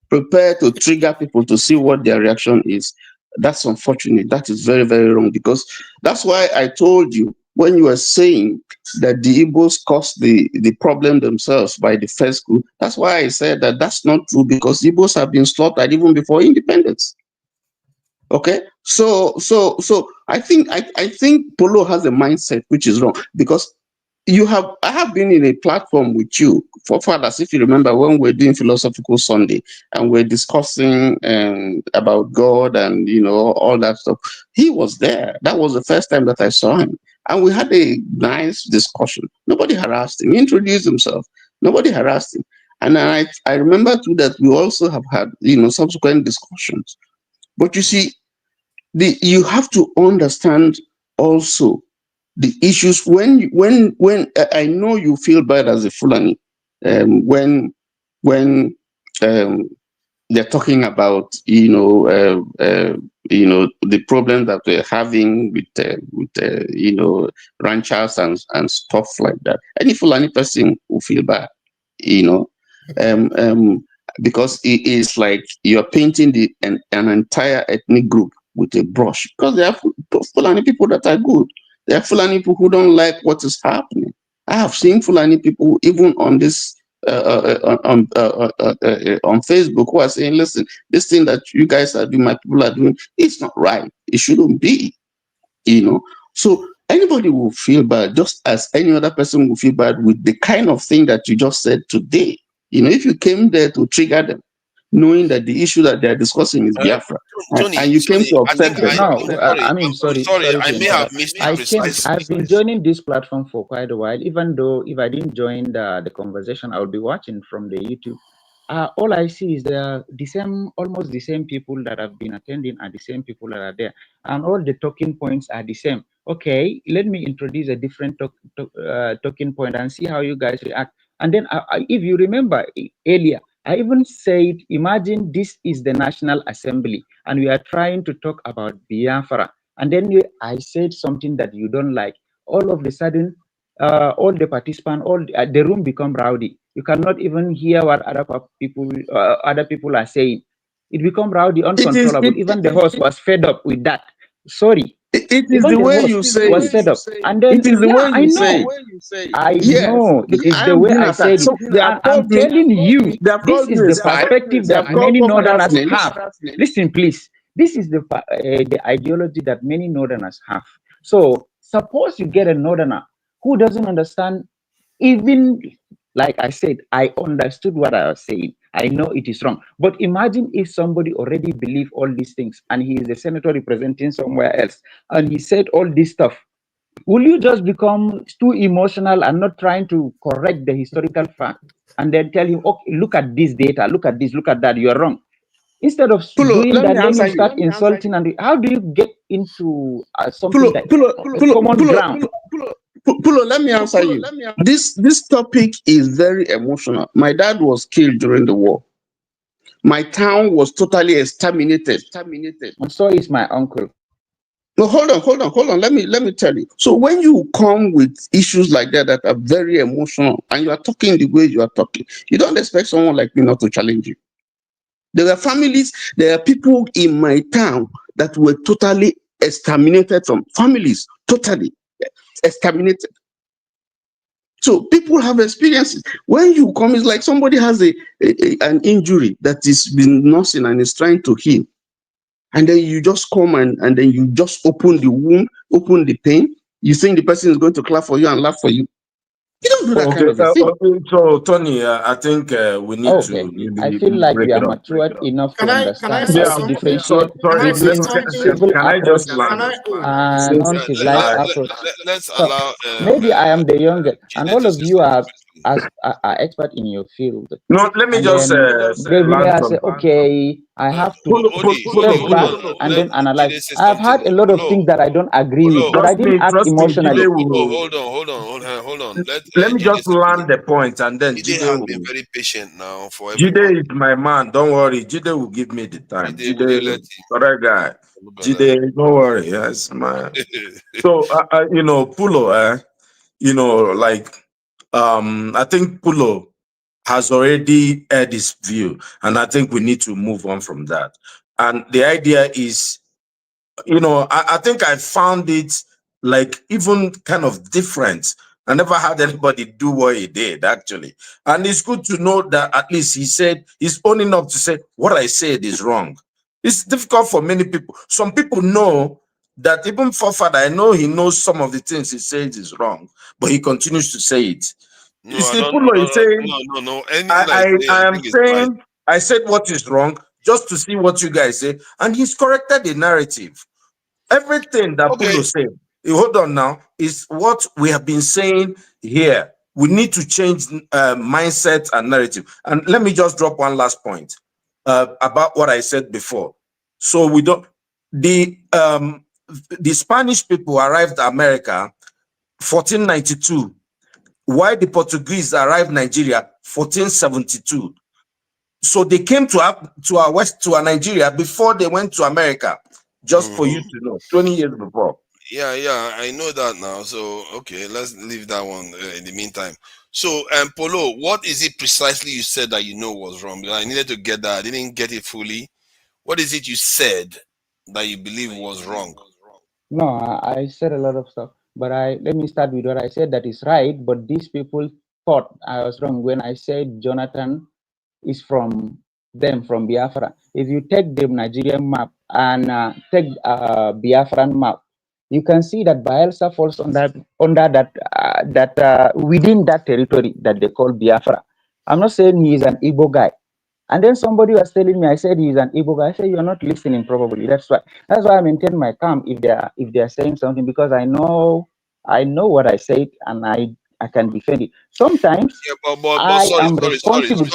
prepared to trigger people to see what their reaction is, that's unfortunate. That is very, very wrong, because that's why I told you when you were saying that the Igbos caused the problem themselves by the first coup. That's why I said that that's not true, because Igbos have been slaughtered even before independence. Okay, so I think Polo has a mindset which is wrong, because I have been in a platform with you, forefathers, if you remember, when we're doing Philosophical Sunday and we're discussing about God and all that stuff. He was there. That was the first time that I saw him, and we had a nice discussion. Nobody harassed him. He introduced himself. Nobody harassed him. And I remember too that we also have had subsequent discussions. But you see, you have to understand also the issues when I know you feel bad as a Fulani when they're talking about the problem that we're having with ranchers and stuff like that. Any Fulani person will feel bad, because it is like you're painting an entire ethnic group with a brush, because there are Fulani people that are good. There are Fulani people who don't like what is happening. I have seen Fulani people even on this on Facebook who are saying, listen, this thing that you guys are doing, my people are doing, it's not right. It shouldn't be, So anybody will feel bad, just as any other person will feel bad with the kind of thing that you just said today. If you came there to trigger them, knowing that the issue that they're discussing is Biafra, and you came to upset them. Sorry, I may have missed it. I've been joining this platform for quite a while, even though if I didn't join the conversation, I will be watching from the YouTube. All I see is almost the same people that have been attending are the same people that are there, and all the talking points are the same. Okay, let me introduce a different talking point and see how you guys react. And then, if you remember earlier, I even said, imagine this is the National Assembly and we are trying to talk about Biafra. And then I said something that you don't like. All of a sudden, all the participants, the room become rowdy. You cannot even hear what other people are saying. It become rowdy, uncontrollable. Even the host was fed up with that. Sorry. It is the way you say was fed up. And then, it is the way you say I know it is the way I said it. And I'm telling you, this is the perspective that many Northerners have. Listen, please. This is the ideology that many Northerners have. So suppose you get a Northerner who doesn't understand, even like I said, I understood what I was saying. I know it is wrong. But imagine if somebody already believed all these things and he is a senator representing somewhere else and he said all this stuff. Will you just become too emotional and not trying to correct the historical fact and then tell him, okay, look at this data, look at this, look at that, you're wrong. Instead of doing that, then you start insulting, and how do you get into something that common ground? Pulo, let me answer you. This topic is very emotional. My dad was killed during the war. My town was totally exterminated. And so is my uncle. No, hold on. Let me tell you. So when you come with issues like that that are very emotional, and you are talking the way you are talking, you don't expect someone like me not to challenge you. There are families, there are people in my town that were totally exterminated from families, totally exterminated. So people have experiences. When you come, it's like somebody has an injury that is been nursing and is trying to heal. And then you just come and then you just open the wound, open the pain. You think the person is going to clap for you and laugh for you. You don't do that kind of a thing. Okay, so Tony, I think we need to I maybe feel like break we it are up. matured enough to Can I understand say how to something? differentiate Can I say between something? civil Can I approach just land? and Since uncivilized I, approach. Let's So allow maybe I am the youngest, and all to of say you something. are expert in your field. no, let me And just then they land may say, something. okay, I have to step back and then analyze. Say I've had a lot of Polo, things that I don't agree with, but I didn't act Trust me, emotionally. Jide will. Hold on. Let me Jide just land the point, and then Jide Jide has will. been very patient now for everybody. Jide is my man. Don't worry. Jide will give me the time. Jide, correct guy. Jide, don't worry. Yes, man. So, Pulo, like, I think Pulo has already aired his view, and I think we need to move on from that. And the idea is, I think I found it like even kind of different. I never had anybody do what he did, actually. And it's good to know that at least he said he's owning up to say what I said is wrong. It's difficult for many people. Some people know that even forefather, I know he knows some of the things he says is wrong, but he continues to say it. No, You I see, don't. Pulo is saying, No. Anything I say, I I am think is right. saying I said what is wrong just to see what you guys say, and he's corrected the narrative. Everything that Pulo said, hold on now, is what we have been saying here. We need to change mindset and narrative. And let me just drop one last point about what I said before. So we don't. The Spanish people arrived America 1492. While the Portuguese arrived Nigeria 1472. So they came to our Nigeria before they went to America. Just for you to know, 20 years before. Yeah, I know that now. So okay, let's leave that one in the meantime. So, Polo, what is it precisely you said that you know was wrong? Because I needed to get that. I didn't get it fully. What is it you said that you believe was wrong? No, I said a lot of stuff, but let me start with what I said that is right. But these people thought I was wrong when I said Jonathan is from Biafra. If you take the Nigerian map and take Biafran map, you can see that Bielsa falls under that within that territory that they call Biafra. I'm not saying he is an Igbo guy. And then somebody was telling me, I said he's an Igbo guy. I said you're not listening probably. That's why I maintain my calm if they are saying something, because I know what I said and I can defend it. Sometimes I am responsible.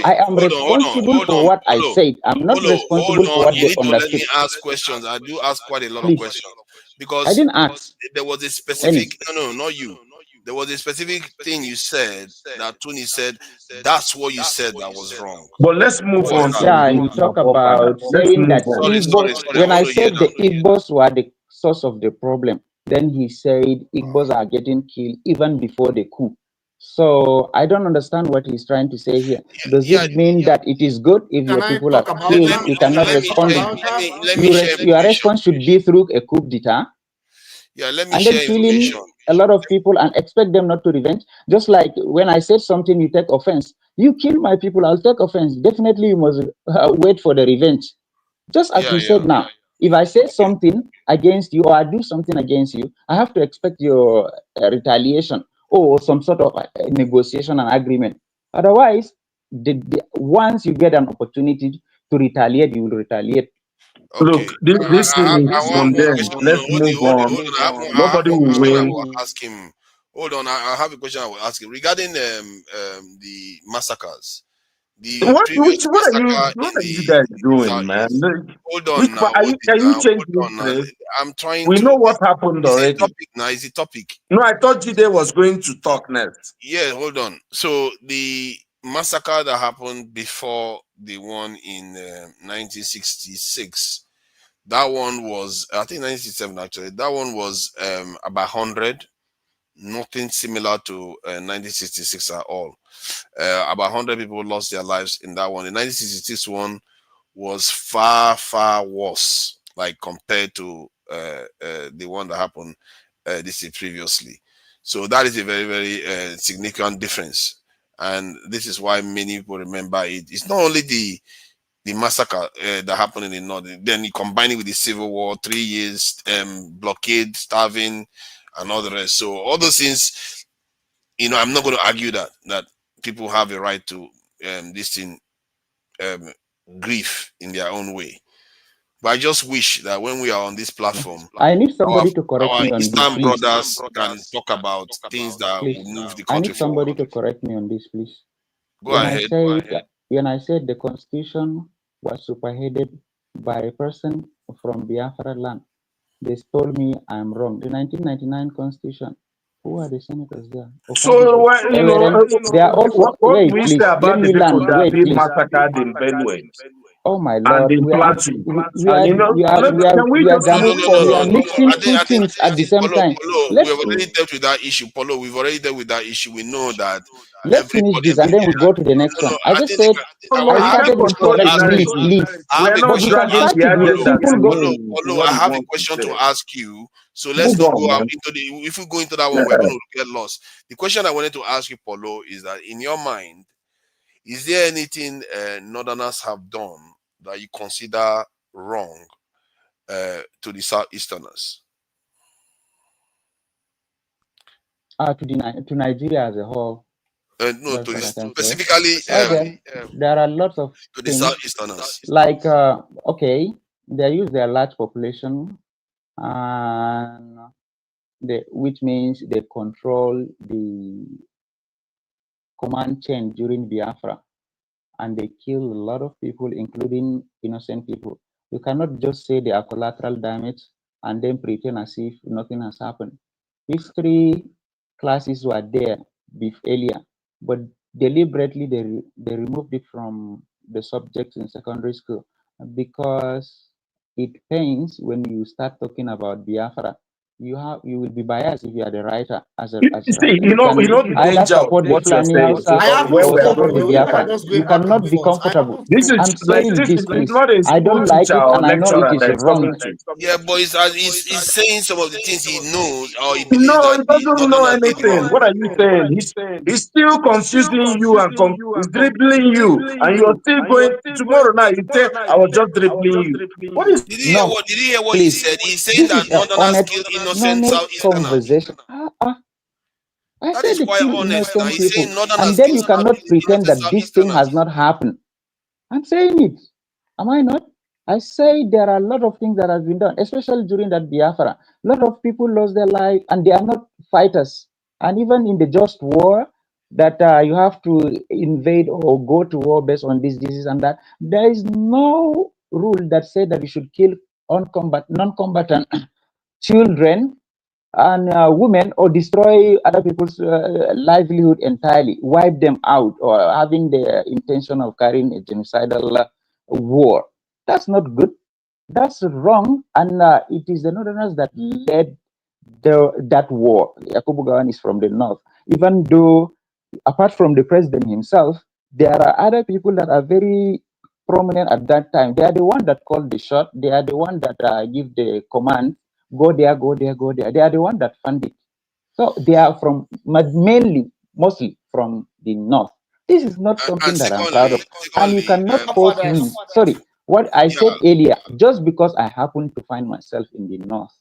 I am responsible for what I said. I'm not responsible for what You they need to let understood. me ask questions. I do ask quite a lot of Please. questions because I didn't ask. there was a specific no, not you. There was a specific thing you said that Tony said. That's what you said that was wrong. But let's move on. Yeah, he talked about saying that Igbos. When I said the Igbos were the source of the problem, then he said Igbos are getting killed even before the coup. So I don't understand what he's trying to say here. Does it mean that it is good if your people are killed? You cannot respond. Your response should be through a coup d'etat. Yeah, let me and share then killing information. a lot of people and expect them not to revenge. Just like when I said something, you take offense. You kill my people, I'll take offense. Definitely, you must wait for the revenge. Just as you said now, if I say something against you or I do something against you, I have to expect your retaliation or some sort of negotiation and agreement. Otherwise, once you get an opportunity to retaliate, you will retaliate. Okay. Look, this thing is I want one condemned. question. No, Let's move on. I have Nobody one will question I win. will ask him. Hold on. I have a question I will ask him regarding the massacres. The previous massacre What in are you guys the doing, man? southeast. Hold Which on now. are Hold you? it Can you now. change Hold on now. history? I'm trying We to. know what happened It's a already. topic now. It's a topic. No, I thought Jide was going to talk next. Yeah, hold on. So the massacre that happened before the one in 1966, that one was, I think 1967 actually. That one was about 100, nothing similar to 1966 at all. About 100 people lost their lives in that one. The 1966 one was far, far worse, like compared to the one that happened this year previously. So that is a very, very significant difference, and this is why many people remember it. It's not only the massacre that happened in the north. Then you combine it with the civil war, 3 years blockade, starving, and all the rest. So all those things, I'm not going to argue that people have a right to this thing, grief in their own way. But I just wish that when we are on this platform, I need somebody to correct our me on this, Islam please. brothers can talk about things that Please, will move the I country need somebody forward. to correct me on this, please. Go ahead. When I said the constitution was superseded by a person from Biafra land, they told me I'm wrong. The 1999 constitution, who are the senators there? So, They are also, what do wait, we please, say let about the me people land, that have wait, been please. massacred in Benue Oh my and Lord, in Plateau? Can we just move No. forward? mixing two things at the same time. Polo, we have already dealt with that issue. Polo, we've already dealt with that issue. We know that Let's finish this and then we go to the next one. I just said No, I you can't started it control the correct, please, narrative. please. We are not But you can dragging start the it with agenda simple to go. know Polo, what I we have a want to question to say. ask you. So let's Move not on, go out man. into the. If we go into that one, we're going to get lost. The question I wanted to ask you, Polo, is that in your mind, is there anything Northerners have done that you consider wrong to the Southeasterners? To Nigeria as a whole. No, That's to what I this can say. specifically Okay, there are lots of to the things Southeasterners. like okay, they use their large population, and which means they control the command chain during Biafra, and they kill a lot of people, including innocent people. You cannot just say they are collateral damage and then pretend as if nothing has happened. History classes were there earlier, but deliberately they removed it from the subjects in secondary school because it pains when you start talking about Biafra. You will be biased if you are the writer as a See, writer. you know the Either danger of support the what you're Fulani saying. Hausa I haven't Where or we are spoken support the going though. You here. guys are Biafra. just You going back and cannot be forth. I comfortable. haven't This is I'm like saying this. this, It's please. not a I don't school like teacher it, or and I know it lecturer is that is wrong. talking to. Yeah, but he's saying some of the things he knows or he believes No, that he the doesn't know Northerners did anything. wrong. What are you saying? He's still confusing you and he's dribbling you, and you're still going tomorrow night. You say I was just dribbling you. What is? Did No, Did you hear what he please. said? He's saying This that is an Northerners honest, kill innocent Southeasterners. conversation. I That said is they quite kill honest. Now innocent he's people, saying Northerners and then kill you cannot pretend innocent that this thing has Southeasterners. not happened. I'm saying it. Am I not? I say there are a lot of things that have been done, especially during that Biafra. A lot of people lost their life, and they are not fighters. And even in the just war, that you have to invade or go to war based on this, and that, there is no rule that said that you should kill non-combatant children and women or destroy other people's livelihood entirely, wipe them out, or having the intention of carrying a genocidal war. That's not good. That's wrong, and it is the Northerners that led that war. Yakubu Gawan is from the north. Even though, apart from the president himself, there are other people that are very prominent at that time. They are the one that called the shot. They are the one that give the command, go there, go there, go there. They are the one that fund it. So they are from mostly from the north. This is not something And that I'm proud of. And you cannot force me. Fathers. Sorry, what I said earlier, just because I happen to find myself in the north,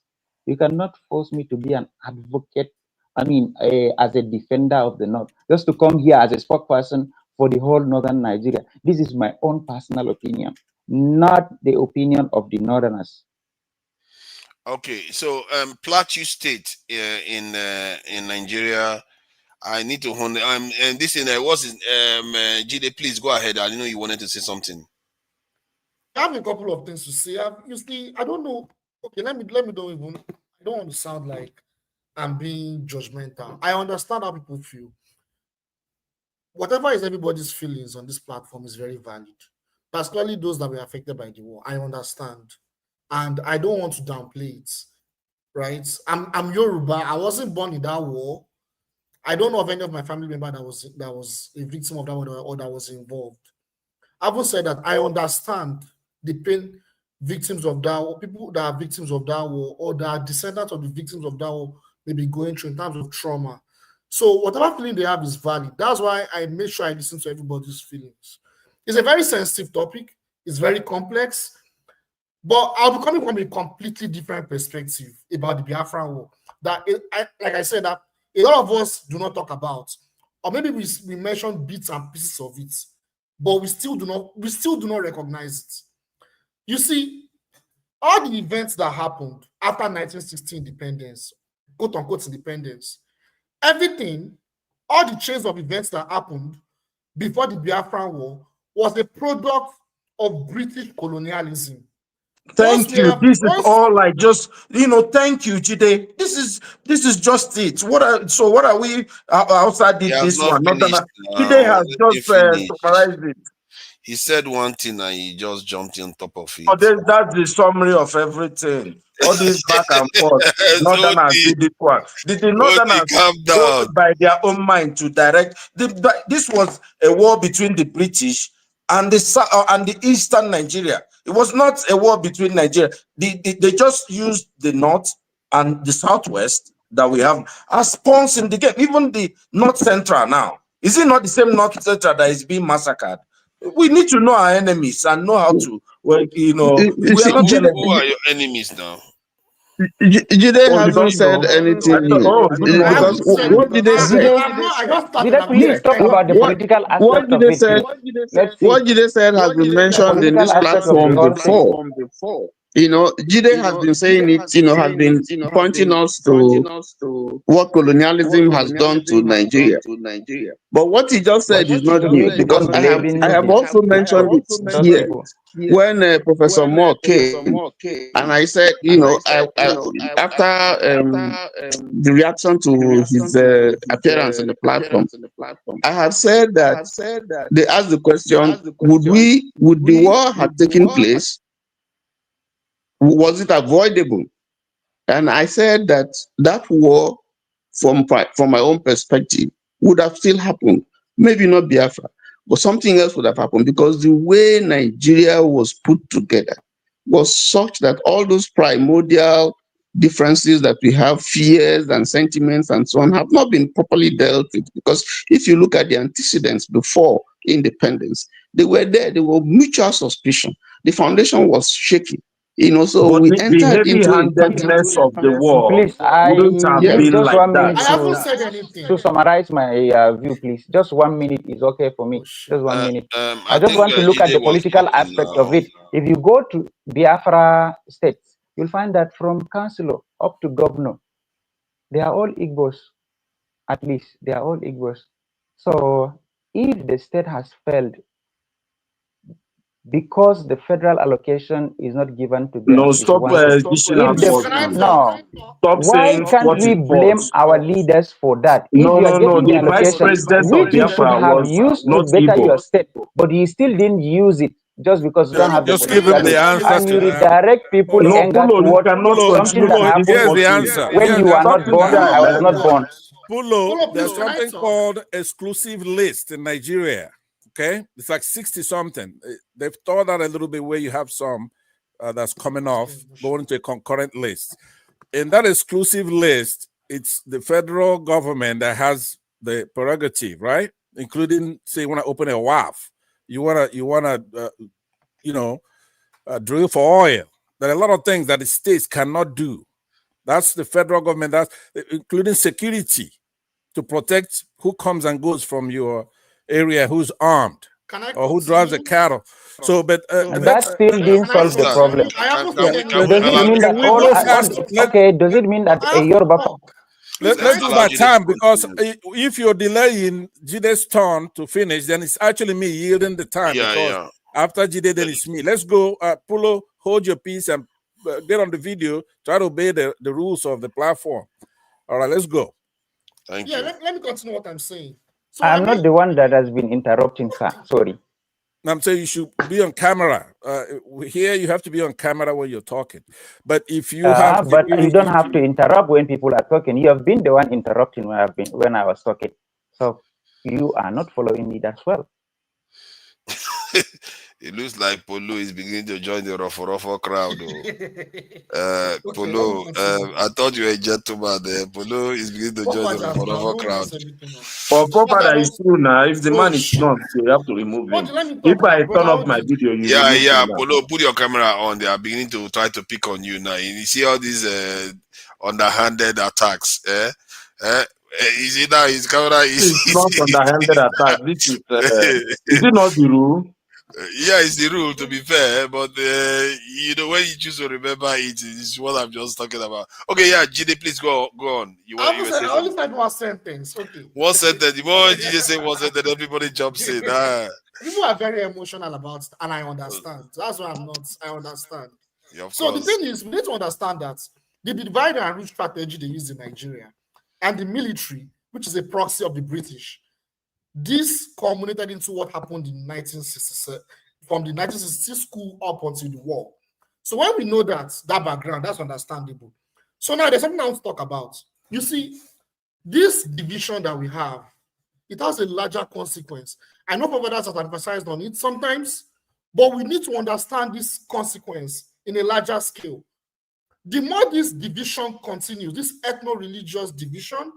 you cannot force me to be an advocate. I mean, as a defender of the north, just to come here as a spokesperson for the whole northern Nigeria. This is my own personal opinion. not the opinion of the Northerners. Okay, so Plateau State in Nigeria. I need to hone and this in what's in Jide, please go ahead. I know you wanted to say something. I have a couple of things to say. You see, I don't know. Okay, let me don't even. I don't want to sound like I'm being judgmental. I understand how people feel. Whatever is everybody's feelings on this platform is very valid, particularly those that were affected by the war. I understand, and I don't want to downplay it. Right? I'm Yoruba. I wasn't born in that war. I don't know of any of my family member that was a victim of that war or that was involved. Having said that, I understand the pain victims of that war, people that are victims of that war, or that are descendants of the victims of that war may be going through in terms of trauma. So whatever feeling they have is valid. That's why I make sure I listen to everybody's feelings. It's a very sensitive topic. It's very complex. But I'll be coming from a completely different perspective about the Biafra war. Like I said, that a lot of us do not talk about, or maybe we mention bits and pieces of it, but we still do not recognize it. You see, all the events that happened after 1960 independence, quote unquote independence, everything, all the chains of events that happened before the Biafra war was a product of British colonialism. Thank you. This is all I just, thank you, Jide. This is just it. What are we outside this one? Jide has just summarized it. He said one thing and he just jumped on top of it. Oh, that's the summary of everything. All this back and forth. Northerners did this one. The Northerners go by their own mind to direct. This was a war between the British and the Eastern Nigeria. It was not a war between Nigeria. They just used the North and the Southwest that we have as pawns in the game. Even the North Central now. Is it not the same North Central that is being massacred? We need to know our enemies and know how to, we are not who are your enemies now? Jide hasn't said anything new. Because what did they say? Please talk about the political aspect of it. What Jide said has been mentioned in this platform before. Jide has been saying it, has been pointing us to what colonialism has done to Nigeria. But what he just said is not new, because I have also mentioned it here when Professor Moore came, and I said, after the reaction to his appearance on the platform, I had said that they asked the question, would the war have taken place? Was it avoidable? And I said that war, from my own perspective, would have still happened. Maybe not Biafra, but something else would have happened, because the way Nigeria was put together was such that all those primordial differences that we have, fears and sentiments and so on, have not been properly dealt with. Because if you look at the antecedents before independence, they were there. They were mutual suspicion. The foundation was shaky. So but we the entered into heavy-handedness of the war Please, wouldn't have been just like 1 minute that. I haven't said anything. to summarize my view, please. Just 1 minute is okay for me. Just 1 minute. I just think want to look at Jide the was political talking aspect now. of it. If you go to Biafra states, you'll find that from councillor up to governor, they are all Igbos. At least they are all Igbos. So if the state has failed because the federal allocation is not given to them, No, stop dishing out what Stop why saying can't what we is blame false. our leaders for that? No, If you are no, getting the the vice allocation, president of which you should Biafra have was used to not better your Igbo. state, but you still didn't use it just because you don't have the Just give him political the will, answer and you to that. redirect people No, anger Pulo, you towards cannot something that continue this happened Here's the motive. answer. when Here's you the are answer not to born that. and I was not born. Pulo, there's please, can I something talk? called exclusive list in Nigeria. Okay, it's like 60 something. They've thought out a little bit where you have some that's coming off, going to a concurrent list. In that exclusive list, it's the federal government that has the prerogative, right? Including, say, you want to open a WAF, you want to drill for oil. There are a lot of things that the states cannot do. That's the federal government. That's including security to protect who comes and goes from your area, who's armed. Can I or who drives the continue? cattle. So, but That still didn't solve the problem. I haven't said anything. So does it mean that we all, both ask, okay, does it mean that a Yoruba let's do by time, because if you're delaying Jide's turn to finish, then it's actually me yielding the time. Yeah, because yeah. after Jide, then it's me. Let's go, Pulo, hold your peace and get on the video. Try to obey the rules of the platform. All right, let's go. Thank you. Let me continue what I'm saying. So I'm not the one that has been interrupting, sir. Sorry. I'm saying you should be on camera. Here, you have to be on camera when you're talking. But if you have, But you don't have to interrupt when people are talking. You have been the one interrupting when I was talking. So you are not following me as well. It looks like Polo is beginning to join the Rofo crowd. Polo, I thought you were a gentleman there. Polo is beginning to join the Rofo crowd. For Godfather is true now. If the man is not, you have to remove him. If I turn off my video, you remove him now. Polo, put your camera on. They are beginning to try to pick on you now. You see all these underhanded attacks. You see now his camera is not underhanded attack. This is it not the rule? Yeah, it's the rule, to be fair, but you know, when you choose to remember it, is what I'm just talking about. Okay, yeah, Jide, please go on. I only said one sentence. Okay. One sentence. The moment Jide say one sentence, everybody jumps in. People are very emotional about it, and I understand. That's why I'm not. I understand. Yeah, of so course. The thing is, we need to understand that the divide and rule strategy they use in Nigeria and the military, which is a proxy of the British, this culminated into what happened in 1967, from the 1960 school up until the war. So when we know that background, that's understandable. So now there's something I want to talk about. You see, this division that we have, it has a larger consequence. I know providers have emphasized on it sometimes, but we need to understand this consequence in a larger scale. The more this division continues, this ethno-religious division,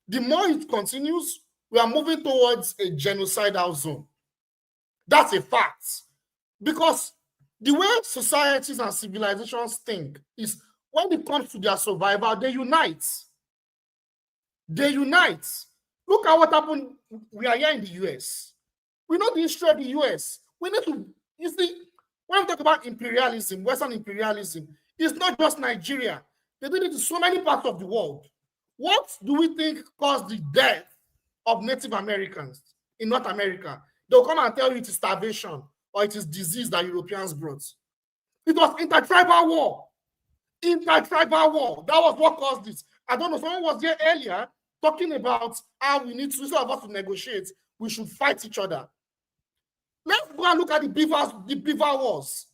the more it continues, we are moving towards a genocidal zone. That's a fact. Because the way societies and civilizations think is when it comes to their survival, they unite. They unite. Look at what happened. We are here in the US. We know the history of the US. We need to, you see, when we talk about imperialism, Western imperialism, it's not just Nigeria. They did it in so many parts of the world. What do we think caused the death of Native Americans in North America? They'll come and tell you it is starvation or it is disease that Europeans brought. It was intertribal war. Intertribal war. That was what caused this. I don't know, someone was there earlier talking about how we need to, instead of us to negotiate, we should fight each other. Let's go and look at the beaver wars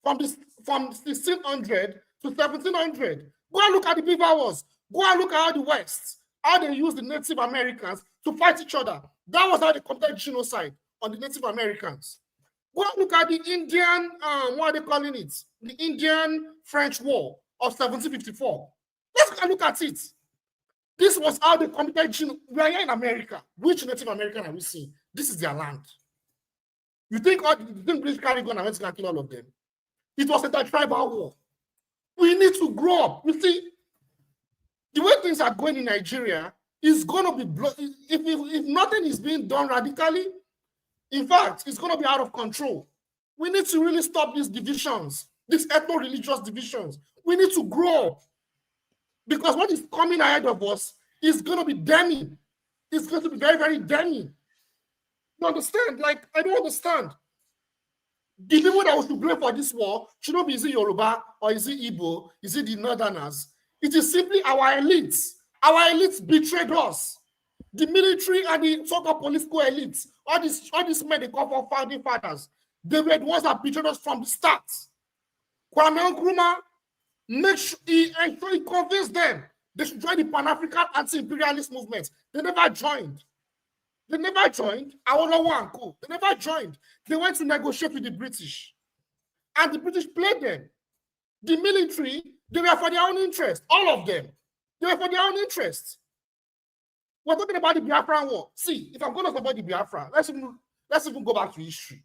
from 1600 to 1700. Go and look at the beaver wars. Go and look at how the West, how they use the Native Americans to fight each other. That was how they committed genocide on the Native Americans. Go and look at the Indian, what are they calling it? The Indian-French War of 1754. Let's go and look at it. This was how they committed genocide. We are here in America. Which Native American are we seeing? This is their land. You think British carry gun and went to kill all of them? It was a tribal war. We need to grow up. You see, the way things are going in Nigeria is going to be, if nothing is being done radically, in fact, it's going to be out of control. We need to really stop these divisions, these ethno-religious divisions. We need to grow up because what is coming ahead of us is going to be damning. It's going to be very, very damning. You understand? Like, I don't understand. The people that we should blame for this war should not be, is it Yoruba or is it Igbo? Is it the Northerners? It is simply our elites. Our elites betrayed us. The military and the so-called political elites, all these men they call for founding fathers, they were the ones that betrayed us from the start. Kwame Nkrumah, make sure he convinced them they should join the Pan-African anti-imperialist movement. They never joined. They never joined. Awolowo and co. They never joined. They went to negotiate with the British. And the British played them. The military, they were for their own interest. All of them. They were for their own interest. We're talking about the Biafra war. See, if I'm going to talk about the Biafra, let's even go back to history.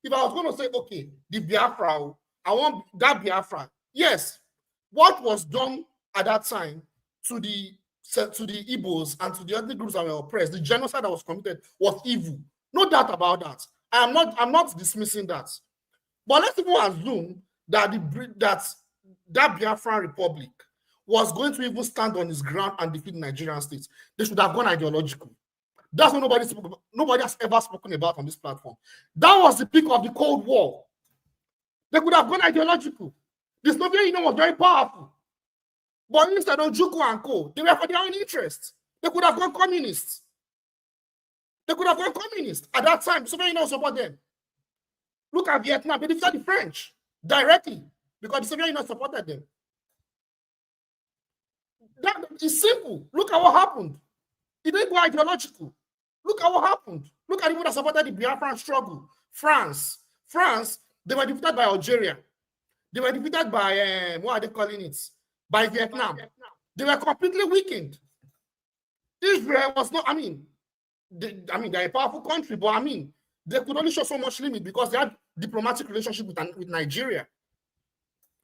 If I was going to say, okay, the Biafra, I want that Biafra. Yes, what was done at that time to the Igbos and to the other groups that were oppressed, the genocide that was committed was evil. No doubt about that. I'm not dismissing that. But let's even assume that that Biafran Republic was going to even stand on its ground and defeat the Nigerian state. They should have gone ideological. That's what nobody has ever spoken about on this platform. That was the peak of the Cold War. They could have gone ideological. The Soviet Union was very powerful. But instead of Juku and Co., they were for their own interest. They could have gone communists. They could have gone communist. At that time, the Soviet Union support them. Look at Vietnam. They defeated the French directly because the Soviet Union supported them. That is simple. Look at what happened. It didn't go ideological. Look at what happened. Look at the people that supported the Biafran struggle. France, they were defeated by Algeria. They were defeated by, what are they calling it? By Vietnam. They were completely weakened. Israel was not, they're a powerful country, but they could only show so much limit because they had diplomatic relationship with Nigeria.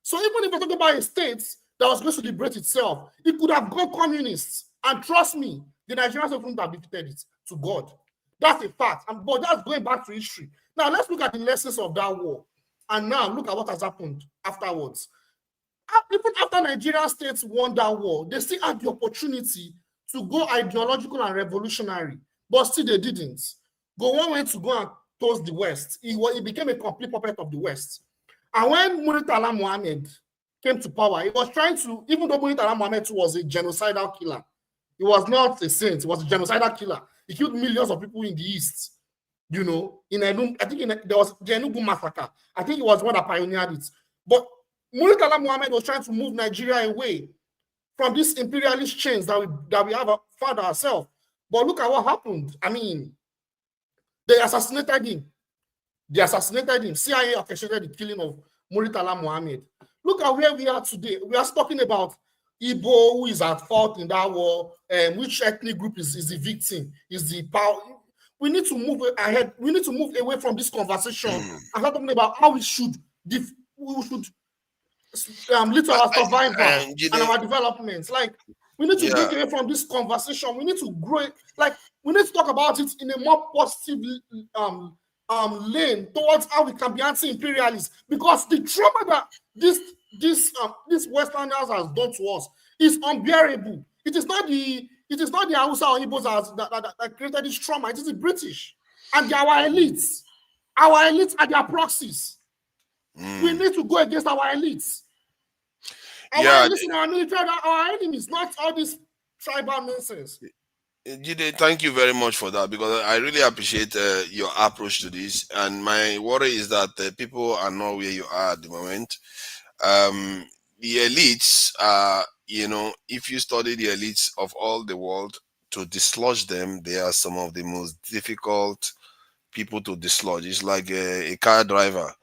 So even if we're talking about a state that was going to liberate itself, it could have gone communists. And trust me, the Nigerians wouldn't have defeated it to God. That's a fact. But that's going back to history. Now let's look at the lessons of that war. And now look at what has happened afterwards. Even after Nigerian states won that war, they still had the opportunity to go ideological and revolutionary, but still they didn't. Gowon went to go and toast the West. He became a complete puppet of the West. And when Murtala Mohammed came to power, he was trying to, even though Murtala Mohammed was a genocidal killer, he was not a saint, he was a genocidal killer. He killed millions of people in the East. You know, in Enum, I think there was the Enugu massacre. I think it was one that pioneered it. But Murtala Mohammed was trying to move Nigeria away from these imperialist chains that we have found ourselves. But look at what happened. They assassinated him. CIA orchestrated the killing of Murtala Mohammed. Look at where we are today. We are talking about Igbo, who is at fault in that war, which ethnic group is the victim, is the power. We need to move ahead. We need to move away from this conversation and start talking about how we should lead to our survival and our development. Like, we need to break away from this conversation. We need to grow. Like, we need to talk about it in a more positive lane towards how we can be anti-imperialist, because the trauma that this Westerners has done to us is unbearable. It is not the Hausa or Igbos that created this trauma. It is the British and our elites. Our elites are their proxies. We need to go against our elites. Our elites and our military are our enemies, not all this tribal nonsense. Jide, thank you very much for that, because I really appreciate your approach to this. And my worry is that people are not where you are at the moment. The elites are, if you study the elites of all the world, to dislodge them, they are some of the most difficult people to dislodge. It's like a car driver.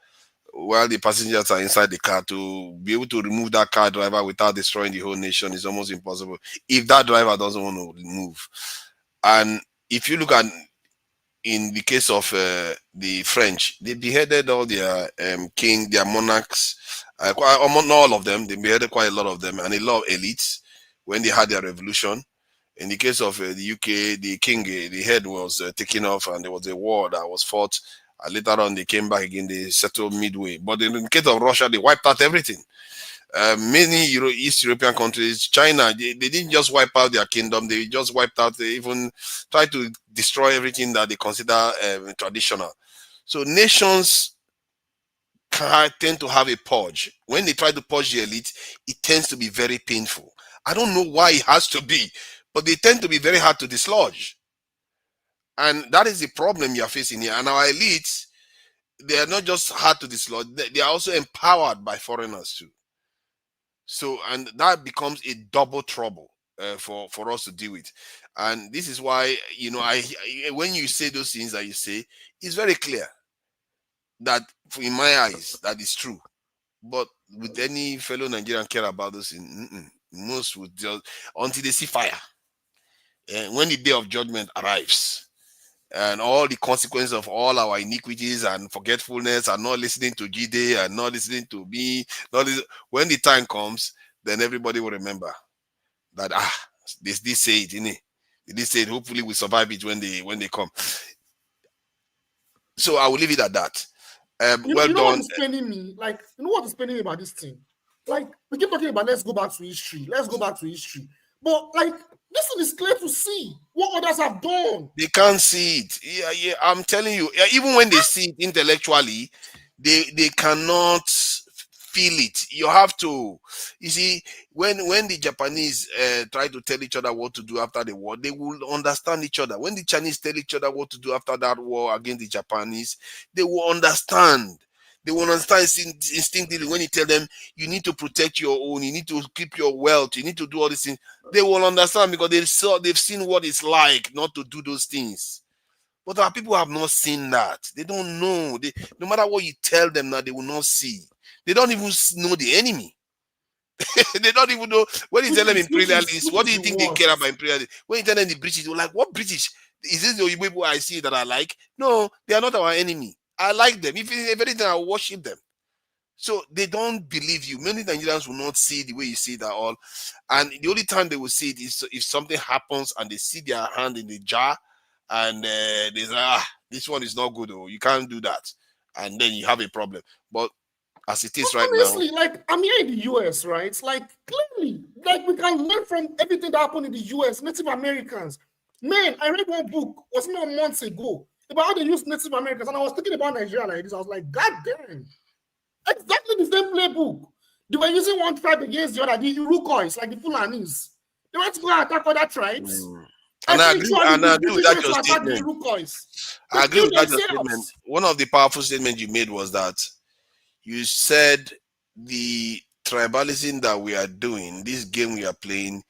While the passengers are inside the car, to be able to remove that car driver without destroying the whole nation is almost impossible if that driver doesn't want to move. And if you look at, in the case of the French, they beheaded all their their monarchs, not all of them, they beheaded quite a lot of them, and a lot of elites when they had their revolution. In the case of the UK, the king, the head was taken off, and there was a war that was fought. Later on, they came back again, they settled midway. But in the case of Russia, they wiped out everything. Many East European countries, China, they didn't just wipe out their kingdom, they just wiped out, they even tried to destroy everything that they consider traditional. So nations tend to have a purge. When they try to purge the elite, it tends to be very painful. I don't know why it has to be, but they tend to be very hard to dislodge. And that is the problem you are facing here. And our elites, they are not just hard to dislodge, they are also empowered by foreigners too. So, and that becomes a double trouble for us to deal with. And this is why, when you say those things that you say, it's very clear that, in my eyes, that is true. But would any fellow Nigerian care about those things? Most would just, until they see fire. And when the day of judgment arrives, and all the consequences of all our iniquities and forgetfulness and not listening to Jide and not listening to me, when the time comes, then everybody will remember that they say it, innit? They say it. Hopefully we survive it when they come. So I will leave it at that. Well You know what done. is paining me? Like, you know what is paining me about this thing? Like, we keep talking about let's go back to history. Let's go back to history. But like, this thing is clear to see what others have done. They can't see it. Yeah, I'm telling you. Even when they see it intellectually, they cannot feel it. You have to. You see, when the Japanese try to tell each other what to do after the war, they will understand each other. When the Chinese tell each other what to do after that war against the Japanese, they will understand. They will understand instinctively when you tell them you need to protect your own, you need to keep your wealth, you need to do all these things. They will understand because they've seen what it's like not to do those things. But our people have not seen that. They don't know. No matter what you tell them now, they will not see. They don't even know the enemy. They don't even know. When you tell them imperialists, what do you think they care about imperialists? When you tell them the British, they're like, what British? Is this the people I see that I like? No, they are not our enemy. I like them. If anything, I worship them. So they don't believe you. Many Nigerians will not see the way you see it at all. And the only time they will see it is if something happens and they see their hand in the jar and they say, this one is not good, or you can't do that. And then you have a problem. But as it is right Honestly, now, like, I'm here in the US, right? It's like, clearly, like, we can learn from everything that happened in the US, Native Americans. Man, I read one book, was not months ago, about how they use Native Americans, and I was thinking about Nigeria like this. I was like, God damn. Exactly the same playbook. They were using one tribe against the other, the Iroquois, like the Fulanis. They went to go and attack other tribes. and I agree with that your to attack the statement. Iroquois. I agree with that your themselves. statement. One of the powerful statements you made was that you said the tribalism that we are doing, this game we are playing,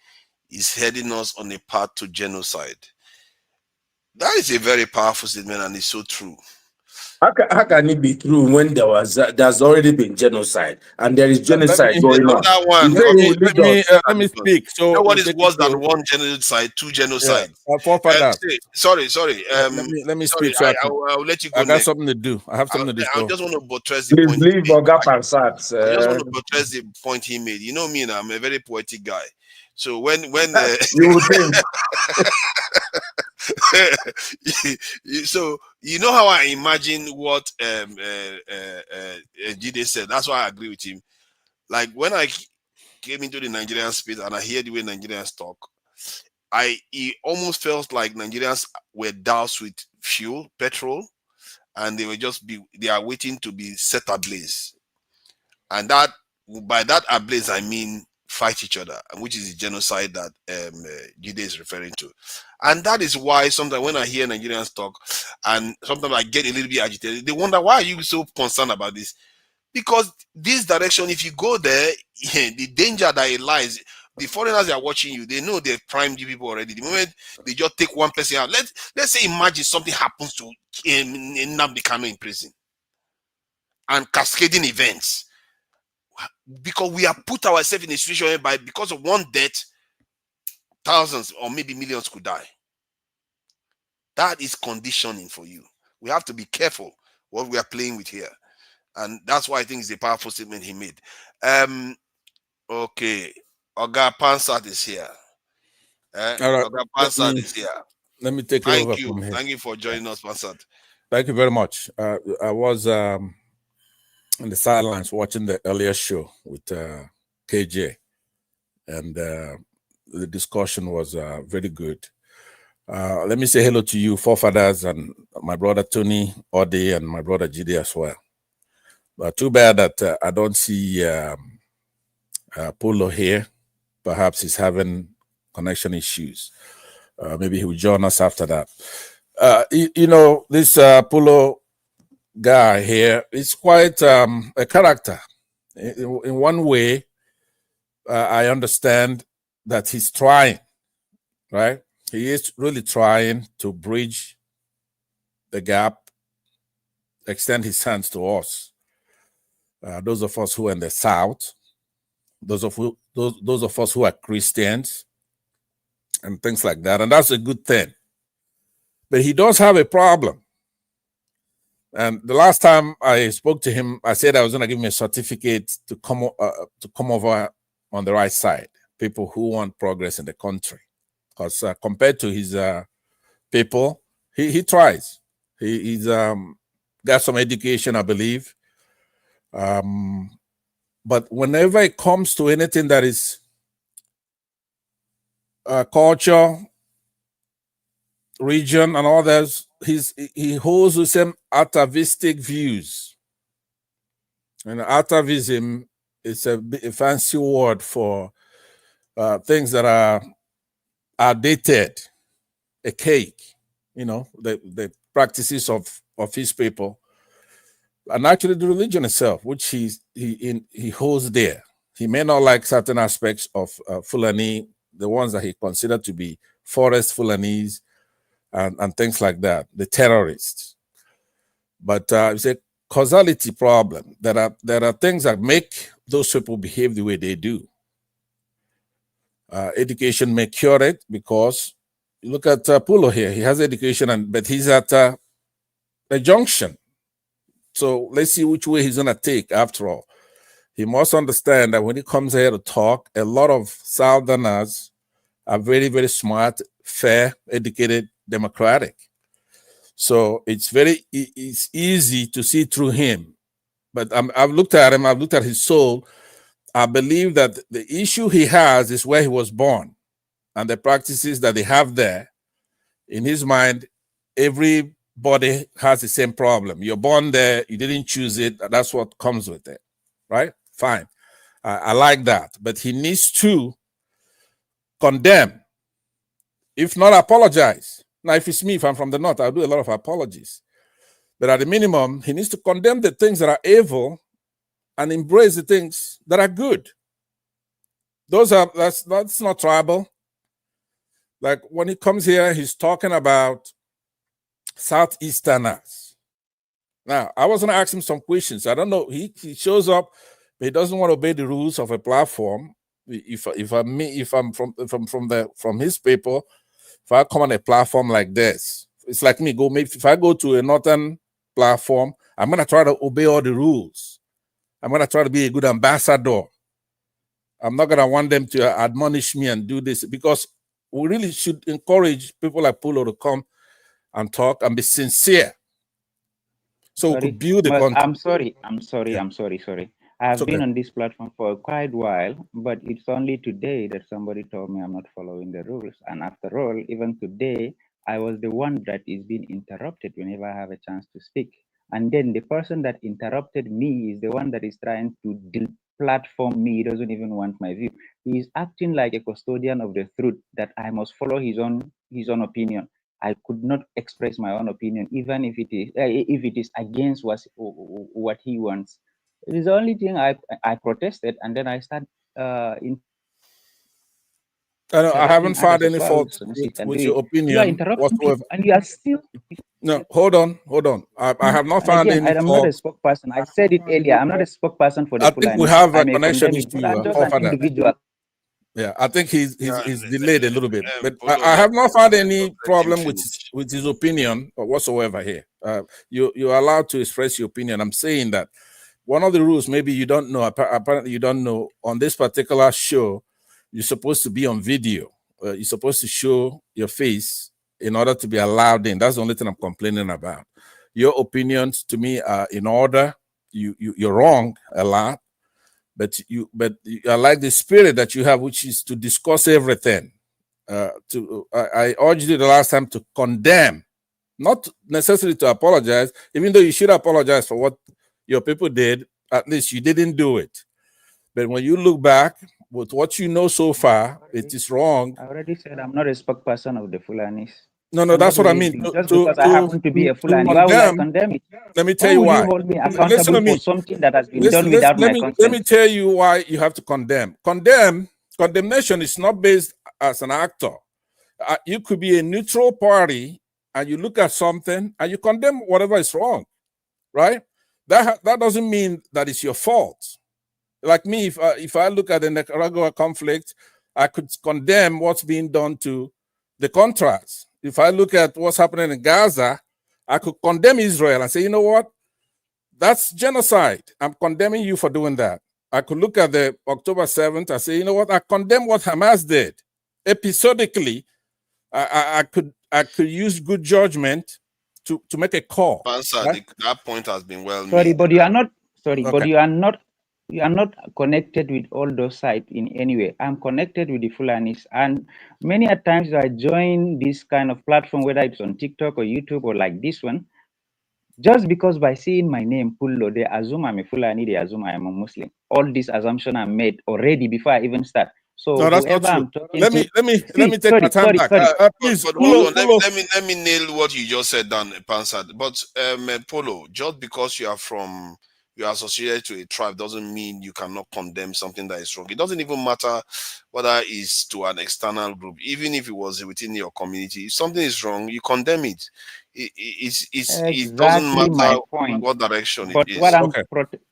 is heading us on a path to genocide. That is a very powerful statement, and it's so true. How can it be true when there's already been genocide and there is genocide going on? Another one. Let me speak. So you know what we'll is take worse it than to- one genocide, two genocides? forefathers. Sorry. Let me Sorry, speak. So I'll let you go I got next. something to do. I have something to do. I So just want to buttress the Please point. leave Oga Pansat. I just want to buttress the point he made. You know me, now, I'm a very poetic guy. So when you would think. So you know how I imagine what Jide said. That's why I agree with him. Like when I came into the Nigerian space and I hear the way Nigerians talk, it almost felt like Nigerians were doused with petrol, and they are waiting to be set ablaze. And that, by that ablaze, I mean fight each other, which is the genocide that Jide is referring to. And that is why sometimes when I hear Nigerians talk, and sometimes I get a little bit agitated, they wonder, why are you so concerned about this? Because this direction, if you go there, the danger that it lies, the foreigners are watching you, they know they've primed you people already. The moment they just take one person out, let's say imagine something happens to Nnamdi Kanu in prison, and cascading events, because we have put ourselves in a situation whereby because of one death, thousands or maybe millions could die. That is conditioning for you. We have to be careful what we are playing with here. And that's why I think it's a powerful statement he made. Okay. Oga Pansat is here. all right. Oga Pansat is here. Let me take it over from here. Thank you for joining us, Pansat. Thank you very much. I was on the sidelines watching the earlier show with KJ, and the discussion was very good. Let me say hello to you, forefathers, and my brother Tony, Ode, and my brother Jide as well. But too bad that I don't see Polo here. Perhaps he's having connection issues. Maybe he will join us after that. You know, this Polo guy here is quite a character. In one way, I understand that he's trying, right? He is really trying to bridge the gap, extend his hands to us. Those of us who are in the South, those of us who are Christians, and things like that. And that's a good thing. But he does have a problem. And the last time I spoke to him, I said I was going to give him a certificate to come over on the right side. People who want progress in the country, because compared to his people, he tries. He's got some education, I believe. But whenever it comes to anything that is culture, region, and others, he holds the same atavistic views. And atavism is a fancy word for things that are outdated, archaic, the practices of his people, and actually the religion itself, which he holds there. He may not like certain aspects of Fulani, the ones that he considered to be forest Fulanis and things like that, the terrorists. But it's a causality problem. There are things that make those people behave the way they do. Education may cure it, because you look at Pulo here. He has education, but he's at a junction. So let's see which way he's going to take after all. He must understand that when he comes here to talk, a lot of Southerners are very, very smart, fair, educated, democratic. So it's easy to see through him. But I've looked at him, I've looked at his soul. I believe that the issue he has is where he was born and the practices that they have there. In his mind, everybody has the same problem. You're born there, you didn't choose it, that's what comes with it, right? Fine. I like that. But he needs to condemn, if not apologize. Now, if it's me, if I'm from the North, I'll do a lot of apologies. But at the minimum, he needs to condemn the things that are evil and embrace the things that are good. That's not tribal. Like when he comes here, he's talking about Southeasterners. Now, I was going to ask him some questions. I don't know. He shows up, but he doesn't want to obey the rules of a platform. If I'm from his people, if I come on a platform like this, it's like me. If I go to a northern platform, I'm gonna try to obey all the rules. I'm gonna try to be a good ambassador. I'm not gonna want them to admonish me and do this, because we really should encourage people like Pulo to come and talk and be sincere, so we could build the country. I'm sorry. I've been on this platform for quite a while, but it's only today that somebody told me I'm not following the rules. And after all, even today, I was the one that is being interrupted whenever I have a chance to speak. And then the person that interrupted me is the one that is trying to platform me. He doesn't even want my view. He is acting like a custodian of the truth, that I must follow his own opinion. I could not express my own opinion, even if it is against what he wants. It is the only thing I protested, and then I start I haven't found any fault with your opinion. You are interrupting people, and you are still. No, hold on. I have not found any fault. I'm not a spokesperson. I said it earlier. I'm not a spokesperson for the I think we have a connection issue. I'm just an individual. Yeah, I think he's delayed a little bit, but I have not found any problem with his opinion or whatsoever here. You're allowed to express your opinion. I'm saying that one of the rules, maybe you don't know, apparently you don't know, on this particular show, you're supposed to be on video. You're supposed to show your face in order to be allowed in. That's the only thing I'm complaining about. Your opinions to me are in order. You're wrong a lot. But I like the spirit that you have, which is to discuss everything. I urged you the last time to condemn, not necessarily to apologize, even though you should apologize for what your people did. At least you didn't do it. But when you look back with what you know so far, it is wrong. I already said I'm not a spokesperson of the Fulanis. No, that's what I mean. Just because I happen to be a Fulani, why would I condemn it? Let me tell you why. You hold me accountable for something that has been done without my consent? Let me tell you why you have to condemn. Condemnation is not based as an actor. You could be a neutral party and you look at something and you condemn whatever is wrong, right? That doesn't mean that it's your fault. Like me, if I look at the Nicaragua conflict, I could condemn what's being done to the Contras. If I look at what's happening in Gaza, I could condemn Israel and say, you know what? That's genocide. I'm condemning you for doing that. I could look at the October 7th and say, you know what? I condemn what Hamas did. Episodically, I could use good judgment to make a call. Answer, Right? that point has been well Sorry, made. but you are not. Sorry, but Okay. you are not connected with all those sites in any way. I'm connected with the Fulanis, and many a times I join this kind of platform, whether it's on TikTok or YouTube or like this one, just because by seeing my name Pullo, they assume I'm a Fulani, they assume I'm a Muslim. All these assumptions are made already before I even start. So No, that's not whoever true. I'm talking Let to, me take my time back. Please, But hold on, Polo. let me nail what you just said down, Pansad. But Polo, just because you are associated to a tribe doesn't mean you cannot condemn something that is wrong. It doesn't even matter whether it's to an external group, even if it was within your community. If something is wrong, you condemn it. It doesn't exactly my matter point. what direction it But is. what I'm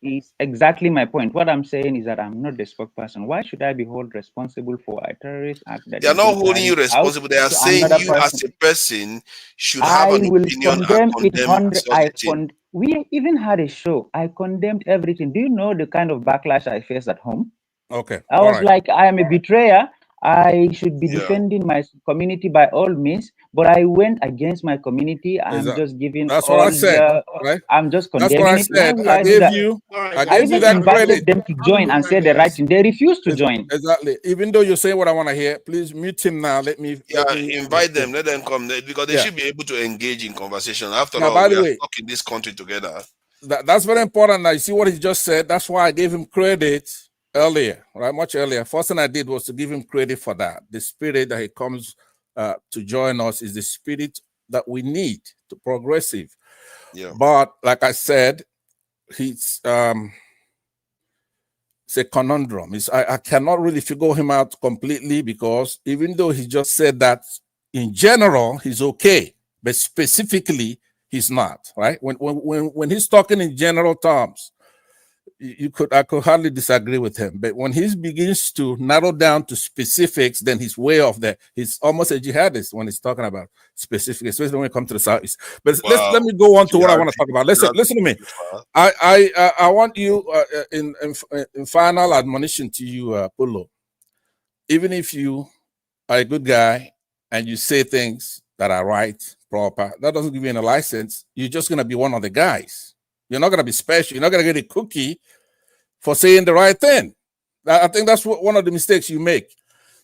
is exactly my point. What I'm saying is that I'm not the spokesperson. Why should I be held responsible for a terrorist act that They are is not being holding you carried out responsible. They are to saying another you as person? a person should have I an will opinion and condemn it condemn 100. such a thing. We even had a show. I condemned everything. Do you know the kind of backlash I faced at home? Okay. I was like, I am a betrayer. I should be Yeah. defending my community by all means, but I went against my community. I'm Exactly. just giving That's all what I said, the. right? I'm just That's what condemning I it. Why said. will I I do gave that? you, I I gave you even that invited credit. them to join and say the right thing. They refused to join. Exactly. Even though you say what I want to hear, please mute him now. Let me. Invite them, let them come because they Yeah. should be able to engage in conversation. After Now, all, by we the are way, stuck in this country together. that's very important. Now, you see what he just said. That's why I gave him credit earlier, right? Much earlier. First thing I did was to give him credit for that. The spirit that he comes to join us is the spirit that we need to progressive. Yeah. But like I said, it's a conundrum. I cannot really figure him out completely because even though he just said that in general he's okay, but specifically he's not, right? When he's talking in general terms, I could hardly disagree with him. But when he begins to narrow down to specifics, then he's way off there. He's almost a jihadist when he's talking about specifics, especially when it comes to the Southeast. But let me go on to what I want to talk about. Listen to me. I want you in final admonition to you, Pullo. Even if you are a good guy and you say things that are right, proper, that doesn't give you any license. You're just gonna be one of the guys. You're not gonna be special. You're not gonna get a cookie for saying the right thing. I think that's one of the mistakes you make.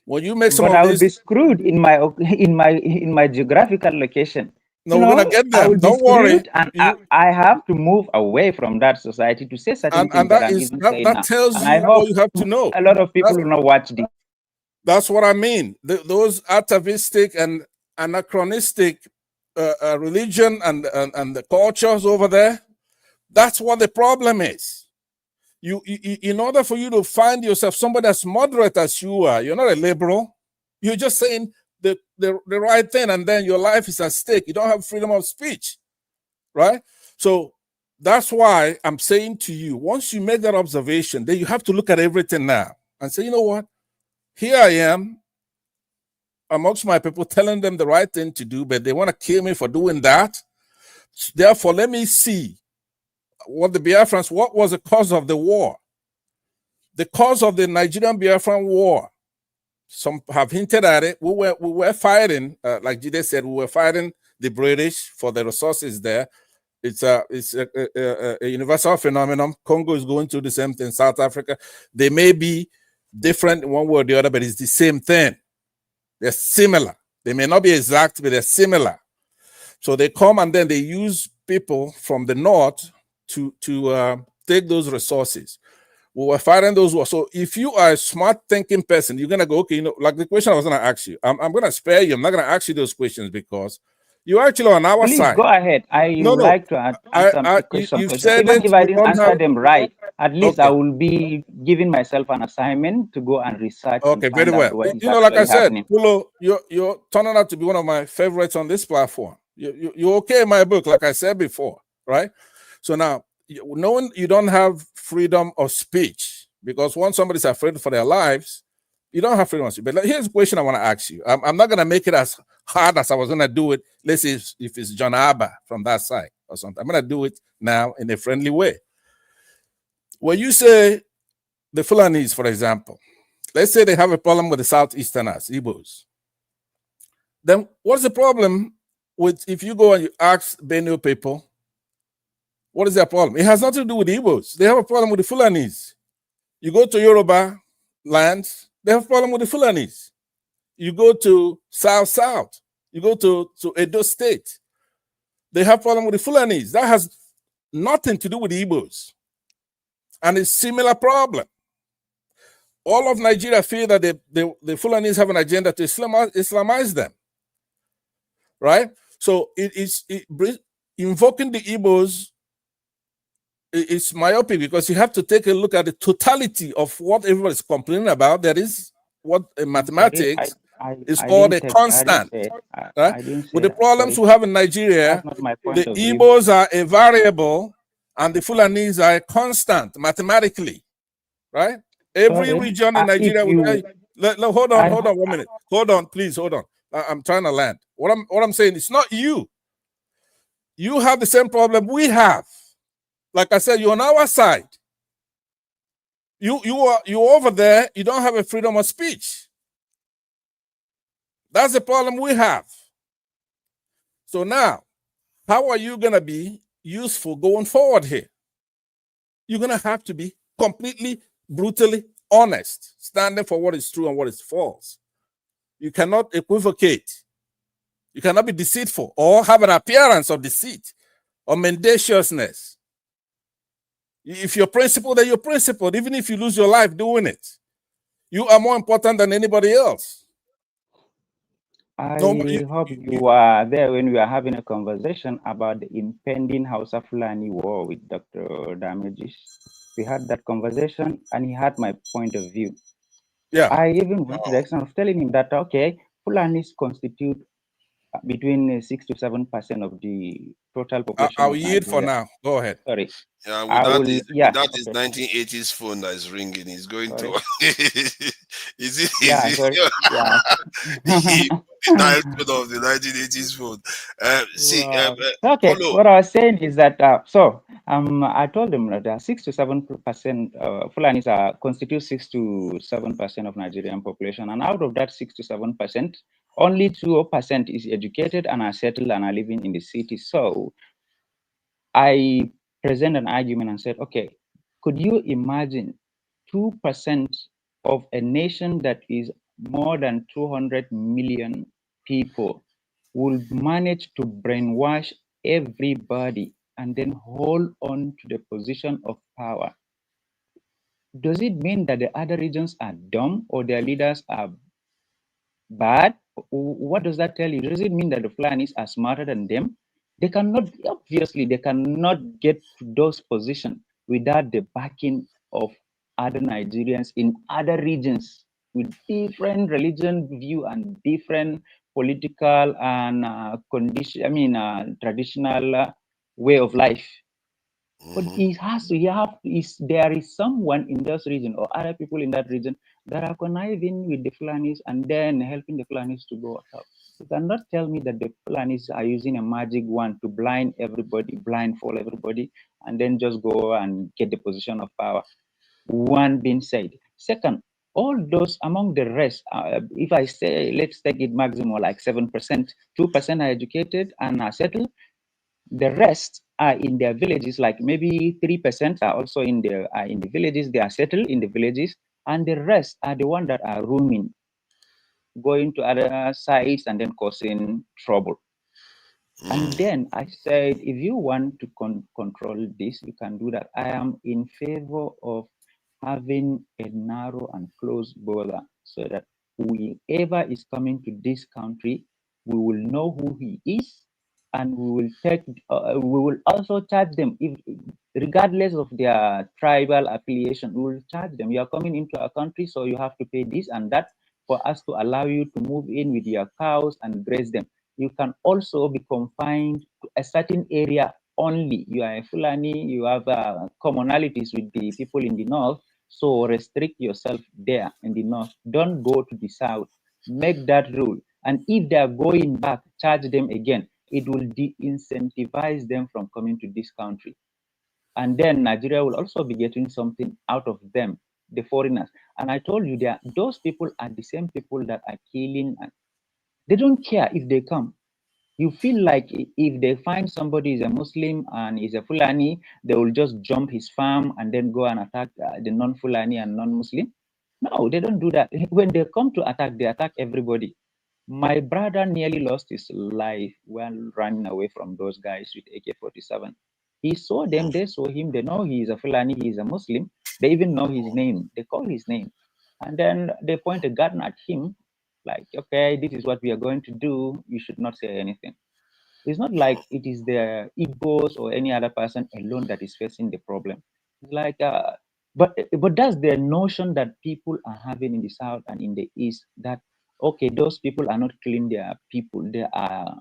When you make some But of I will be these, screwed in my geographical location. no, we're gonna get I them. will be Don't worry. screwed, and I have to move away from that society to say certain things And that that I'm is even saying that now. tells And I you all hope you have to know. a lot of people will not watch this. That's what I mean. Those atavistic and anachronistic religion and the cultures over there. That's what the problem is. You in order for you to find yourself somebody as moderate as you are, you're not a liberal. You're just saying the right thing, and then your life is at stake. You don't have freedom of speech, right? So that's why I'm saying to you, once you make that observation, then you have to look at everything now and say, you know what? Here I am amongst my people telling them the right thing to do, but they want to kill me for doing that. Therefore, let me see what was the cause of the war? The cause of the Nigerian Biafran war. Some have hinted at it. We were fighting, like Jide said, we were fighting the British for the resources there. It's a universal phenomenon. Congo is going through the same thing. South Africa, they may be different one way or the other, but it's the same thing. They're similar. They may not be exact, but they're similar. So they come and then they use people from the north to take those resources. We were fighting those wars. So if you are a smart thinking person, you're gonna go, okay, like the question I was gonna ask you, I'm gonna spare you. I'm not gonna ask you those questions because you're actually on our Please side. go ahead. I would like to answer some You've questions. said Even it. if I You didn't don't have. answer them right, at least I Okay. will be giving myself an assignment to go and research and Okay, very find out well. what is Like I actually said, happening. Pulo, you're turning out to be one of my favorites on this platform. You're okay in my book, like I said before, right? So now, knowing you don't have freedom of speech, because once somebody's afraid for their lives, you don't have freedom of speech. But here's a question I want to ask you. I'm not going to make it as hard as I was going to do it. Let's say if it's John Abba from that side or something. I'm going to do it now in a friendly way. When you say the Fulanis, for example, let's say they have a problem with the Southeasterners, Igbos. Then what's the problem if you go and you ask Benue people, what is their problem? It has nothing to do with the Igbos. They have a problem with the Fulanis. You go to Yoruba lands, they have a problem with the Fulanis. You go to South, you go to Edo State, they have problem with the Fulanis. That has nothing to do with the Igbos. And it's similar problem. All of Nigeria feel that the Fulanis have an agenda to Islamize them, right? So invoking the Igbos is myopic, because you have to take a look at the totality of what everybody's complaining about. That is what mathematics is called a constant. Right? With the problems we have in Nigeria, the Igbos are a variable and the Fulanis are a constant mathematically, right? Every region in Nigeria will tell you, hold on 1 minute. Hold on, please, hold on. I'm trying to land. What I'm saying, it's not you. You have the same problem we have. Like I said, you're on our side. You're over there, you don't have a freedom of speech. That's the problem we have. So now, how are you gonna be useful going forward here? You're gonna have to be completely, brutally honest, standing for what is true and what is false. You cannot equivocate. You cannot be deceitful or have an appearance of deceit or mendaciousness. If you're principled, then you're principled, even if you lose your life doing it. You are more important than anybody else. I hope you were there when we were having a conversation about the impending Hausa Fulani war with Dr. Damages. We had that conversation and he had my point of view. Yeah. I even went to the extent of telling him that, okay, Fulanis constitute between 6 to 7% of the total population. I'll yield for now. Go ahead. Sorry. Yeah, with that is 1980s phone that is ringing. He's going to. Is it? Yeah, yeah. The dial tone of the 1980s phone. Okay. What I was saying is that I told them that 6 to 7% Fulanis constitute 6 to 7% of Nigerian population, and out of that 6 to 7%, only 2% is educated and are settled and are living in the city. So I present an argument and said, okay, could you imagine 2% of a nation that is more than 200 million people will manage to brainwash everybody and then hold on to the position of power? Does it mean that the other regions are dumb or their leaders are bad? What does that tell you? Does it mean that the Fulanis are smarter than them? They cannot, obviously, they cannot get to those positions without the backing of other Nigerians in other regions with different religion view and different political and traditional way of life. But there is someone in this region or other people in that region that are conniving with the Fulanis and then helping the Fulanis to go up. You cannot tell me that the Fulanis are using a magic wand to blindfold everybody, and then just go and get the position of power. One being said. Second, all those among the rest, if I say, let's take it maximum like 7%, 2% are educated and are settled. The rest are in their villages, like maybe 3% are also in the villages, they are settled in the villages, and the rest are the ones that are roaming, going to other sites and then causing trouble. And then I said, if you want to control this, you can do that. I am in favor of having a narrow and closed border so that whoever is coming to this country, we will know who he is, and we will also charge them, regardless of their tribal affiliation. We will charge them. You are coming into our country, so you have to pay this and that for us to allow you to move in with your cows and graze them. You can also be confined to a certain area only. You are a Fulani, you have commonalities with the people in the north, so restrict yourself there in the north. Don't go to the south. Make that rule. And if they are going back, charge them again. It will de-incentivize them from coming to this country. And then Nigeria will also be getting something out of them, the foreigners. And I told you that those people are the same people that are killing. And they don't care if they come. You feel like if they find somebody is a Muslim and is a Fulani, they will just jump his farm and then go and attack the non-Fulani and non-Muslim. No, they don't do that. When they come to attack, they attack everybody. My brother nearly lost his life while running away from those guys with AK-47. He saw them, they saw him, they know he is a Fulani, he is a Muslim. They even know his name. They call his name. And then they point a gun at him, like, okay, this is what we are going to do. You should not say anything. It's not like it is the Igbos or any other person alone that is facing the problem. It's like, but that's the notion that people are having in the South and in the East, that, okay, those people are not killing their people. They are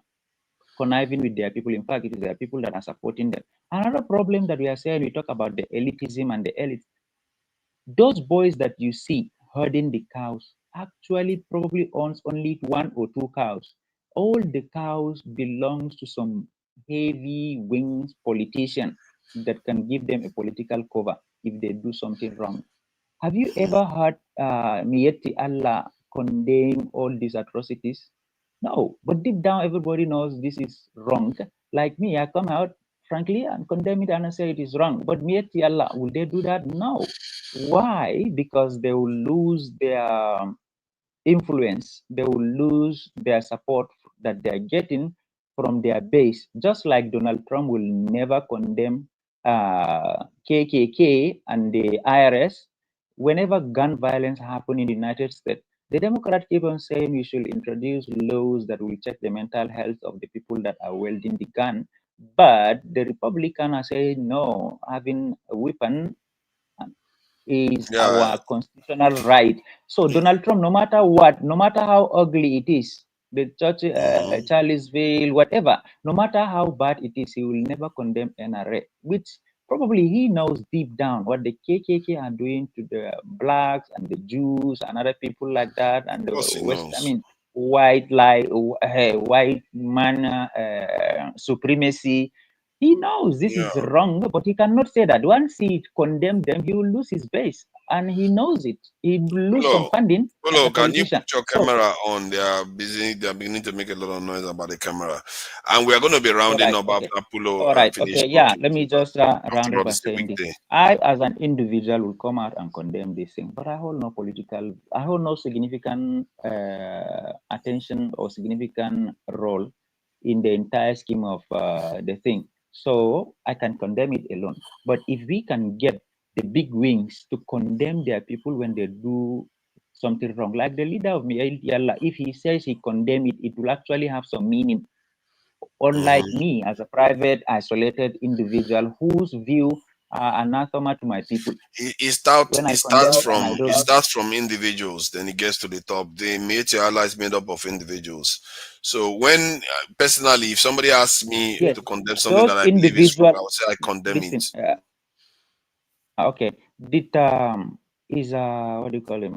conniving with their people. In fact, it is their people that are supporting them. Another problem that we are saying, we talk about the elitism and the elite. Those boys that you see herding the cows actually probably owns only 1 or 2 cows. All the cows belongs to some heavy wings politician that can give them a political cover if they do something wrong. Have you ever heard Miyetti Allah condemn all these atrocities? No, but deep down everybody knows this is wrong. Like me, I come out frankly and condemn it and I say it is wrong. But Miyetti Allah, will they do that? No. Why? Because they will lose their influence. They will lose their support that they are getting from their base. Just like Donald Trump will never condemn KKK and the IRS. Whenever gun violence happens in the United States, the Democrats keep on saying you should introduce laws that will check the mental health of the people that are wielding the gun. But the Republicans are saying no, having a weapon is our constitutional right. So Donald Trump, no matter what, no matter how ugly it is, the church, Charlottesville, whatever, no matter how bad it is, he will never condemn NRA, which probably he knows deep down what the KKK are doing to the blacks and the Jews and other people like that, and the West, I mean, white man supremacy. He knows this is wrong, but he cannot say that. Once he condemn them, he will lose his base, and he knows it. He will lose some funding. Hello, can you put your camera on? They are busy. They are beginning to make a lot of noise about the camera, and we are going to be rounding up after Pulo. All right. Okay. Yeah. Let me just round up by saying this. I, as an individual, will come out and condemn this thing, but I hold no political. I hold no significant attention or significant role in the entire scheme of the thing. So I can condemn it alone. But if we can get the big wings to condemn their people when they do something wrong, like the leader of Miyetti Allah, if he says he condemn it, it will actually have some meaning. Unlike me, as a private, isolated individual whose view are anathema to my people. It starts from individuals, then it gets to the top. The Miyetti Allah is made up of individuals. So when personally, if somebody asks me to condemn something that I believe is wrong, I would say I condemn it. Okay. Did what do you call him?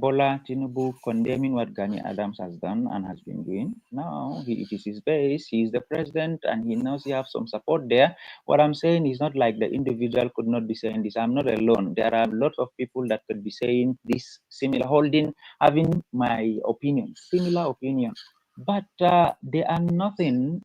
Bola Tinubu condemning what Gani Adams has done and has been doing. Now it is his base. He is the president, and he knows he has some support there. What I'm saying is not like the individual could not be saying this. I'm not alone. There are lots of people that could be saying this, similar, having my opinion, similar opinion, but they are nothing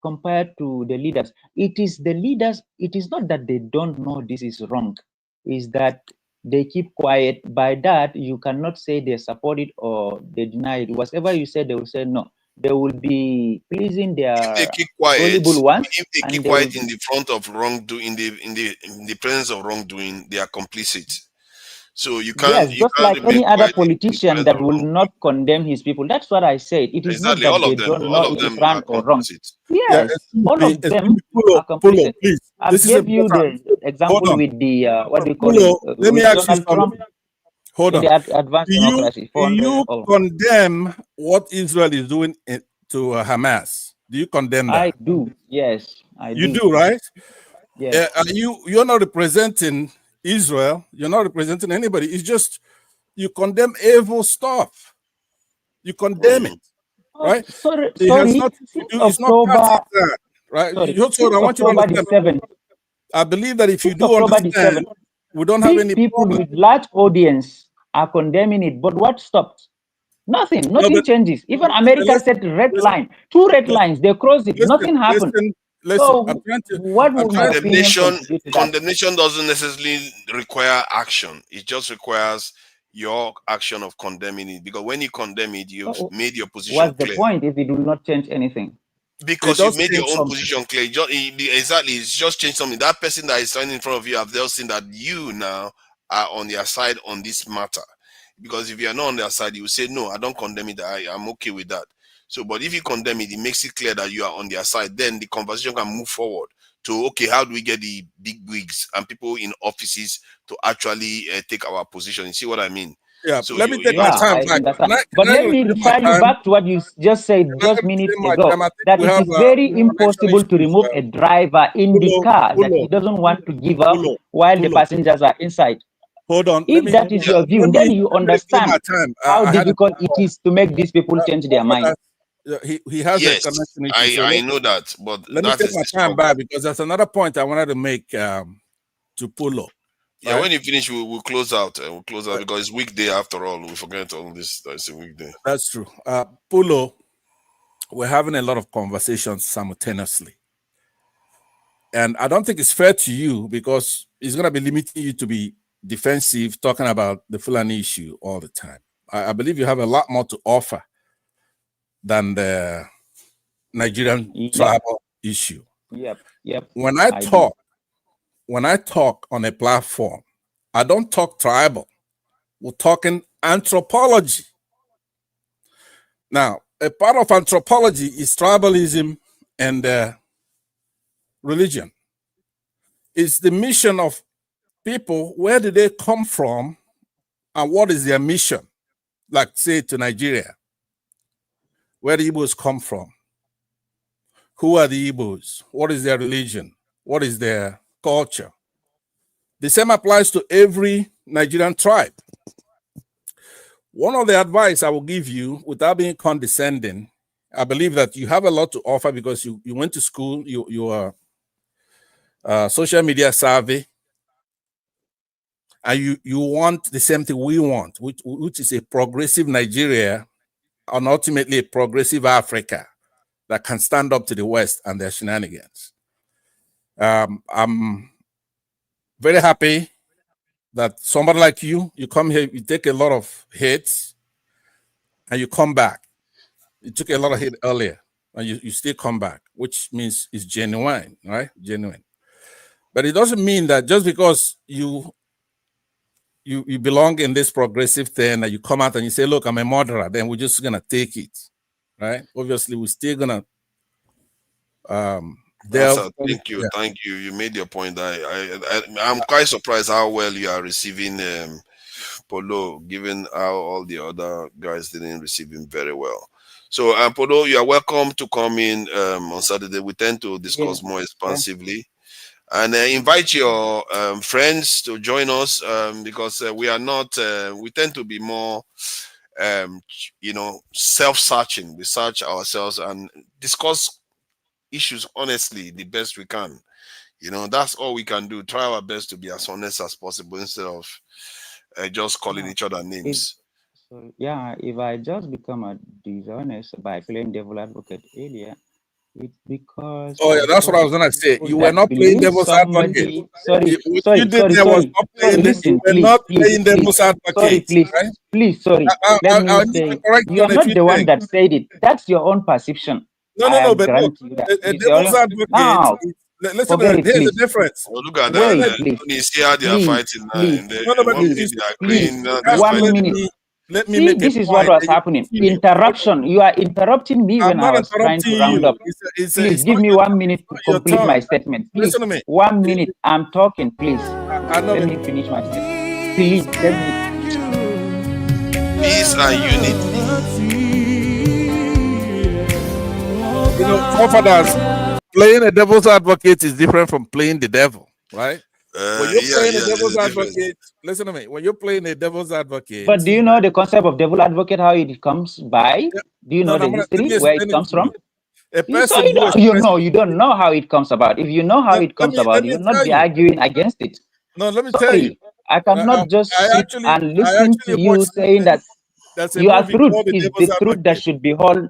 compared to the leaders. It is the leaders. It is not that they don't know this is wrong. Is that they keep quiet. By that, you cannot say they support it or they deny it. Whatever you say, they will say no. They will be pleasing their gullible ones. If they keep quiet in the front of wrongdoing, in the presence of wrongdoing, they are complicit. So you can't. Yes, just like any other politician that will not condemn his people. That's what I said. It is not that they don't know it is right or wrong. Yes, all of them are complicit. I gave you the example with the what do you call it? Let me ask you something. Hold on. The advanced democracy. Do you condemn what Israel is doing to Hamas? Do you condemn that? I do. Yes, I do. You do, right? Yes. You're not representing Israel. You're not representing anybody. It's just you condemn evil stuff. You condemn it, right? Sorry. It's not partisan, right? Sorry. I want you to understand. I believe that if you do understand, we don't have any people problem. with large audience are condemning it. But what stopped? Nothing. No, Nothing but changes. Even America set red line, 2 red lines. They crossed it. Nothing happened. Listen. So, I'm trying to. what would my opinion contribute to that? Condemnation doesn't necessarily require action. It just requires your action of condemning it. Because when you condemn it, you've made your position What's the clear. point if it will not change anything? Because you made your own position clear. Exactly, it's just changed something. That person that is standing in front of you have just seen that you now are on their side on this matter. Because if you are not on their side, you will say, no, I don't condemn it. I'm okay with that. So, but if you condemn it, it makes it clear that you are on their side. Then the conversation can move forward to, okay, how do we get the big wigs and people in offices to actually take our position? You see what I mean? Yeah, so let me take my time back. But let me refer you back to what you just said just minutes ago, that it is very impossible to remove a driver in the car that he doesn't want to give up while the passengers are inside. Hold on. If that is your view, then you understand how difficult it is to make these people change their mind. He has a connection issue. I know that, but let me take my time back because there's another point I wanted to make to Polo. Yeah, when you finish, we'll close out. We'll close out because it's weekday after all. We forget all this. It's a weekday. That's true. Polo, we're having a lot of conversations simultaneously. And I don't think it's fair to you because it's going to be limiting you to be defensive, talking about the Fulani issue all the time. I believe you have a lot more to offer than the Nigerian tribal issue. Yep. When I talk on a platform, I don't talk tribal. We're talking anthropology. Now, a part of anthropology is tribalism and religion. It's the mission of people. Where do they come from and what is their mission? Like, say, to Nigeria. Where the Igbos come from? Who are the Igbos? What is their religion? What is their culture? The same applies to every Nigerian tribe. One of the advice I will give you, without being condescending, I believe that you have a lot to offer because you went to school, you are social media savvy, and you want the same thing we want, which is a progressive Nigeria and ultimately a progressive Africa that can stand up to the West and their shenanigans. I'm very happy that somebody like you come here, you take a lot of hits, and you come back. You took a lot of hit earlier, and you still come back, which means it's genuine, right? Genuine. But it doesn't mean that just because you belong in this progressive thing that you come out and you say, look, I'm a murderer, then we're just gonna take it, right? Obviously, we're still gonna thank you. You made your point. I'm quite surprised how well you are receiving Polo, given how all the other guys didn't receive him very well. So Polo, you are welcome to come in on Saturday. We tend to discuss more expansively. And invite your friends to join us because we are not, we tend to be more, self-searching. We search ourselves and discuss issues honestly the best we can. That's all we can do. Try our best to be as honest as possible instead of just calling each other names. If I just become a dishonest by playing devil advocate earlier, it's because that's what I was gonna say. You were not playing devil's advocate. Sorry. You were not playing devil's advocate. Please. Let me say, you are not the one that said it. That's your own perception. No, but look, a devil's advocate. Now, listen, here's the difference. Oh, look at that. You see how they are fighting now. 1 minute. Let me make this is what was happening. Interruption. You are interrupting me when I was trying to round up. Please give me 1 minute to complete my statement. Please. Listen to me. 1 minute. I'm talking. Please. Let me finish my statement. Please. Let me. Peace and unity. Forefathers, playing a devil's advocate is different from playing the devil, right? When you're playing a devil's advocate, listen to me. When you're playing a devil's advocate, but do you know the concept of devil advocate? How it comes by? Do you know the history where it comes from? You don't know how it comes about. If you know how it comes about, you will not be arguing against it. No, let me tell you. I cannot just sit and listen to you saying that. There's a Your movie truth called The is Devil's the truth that Advocate. should be held.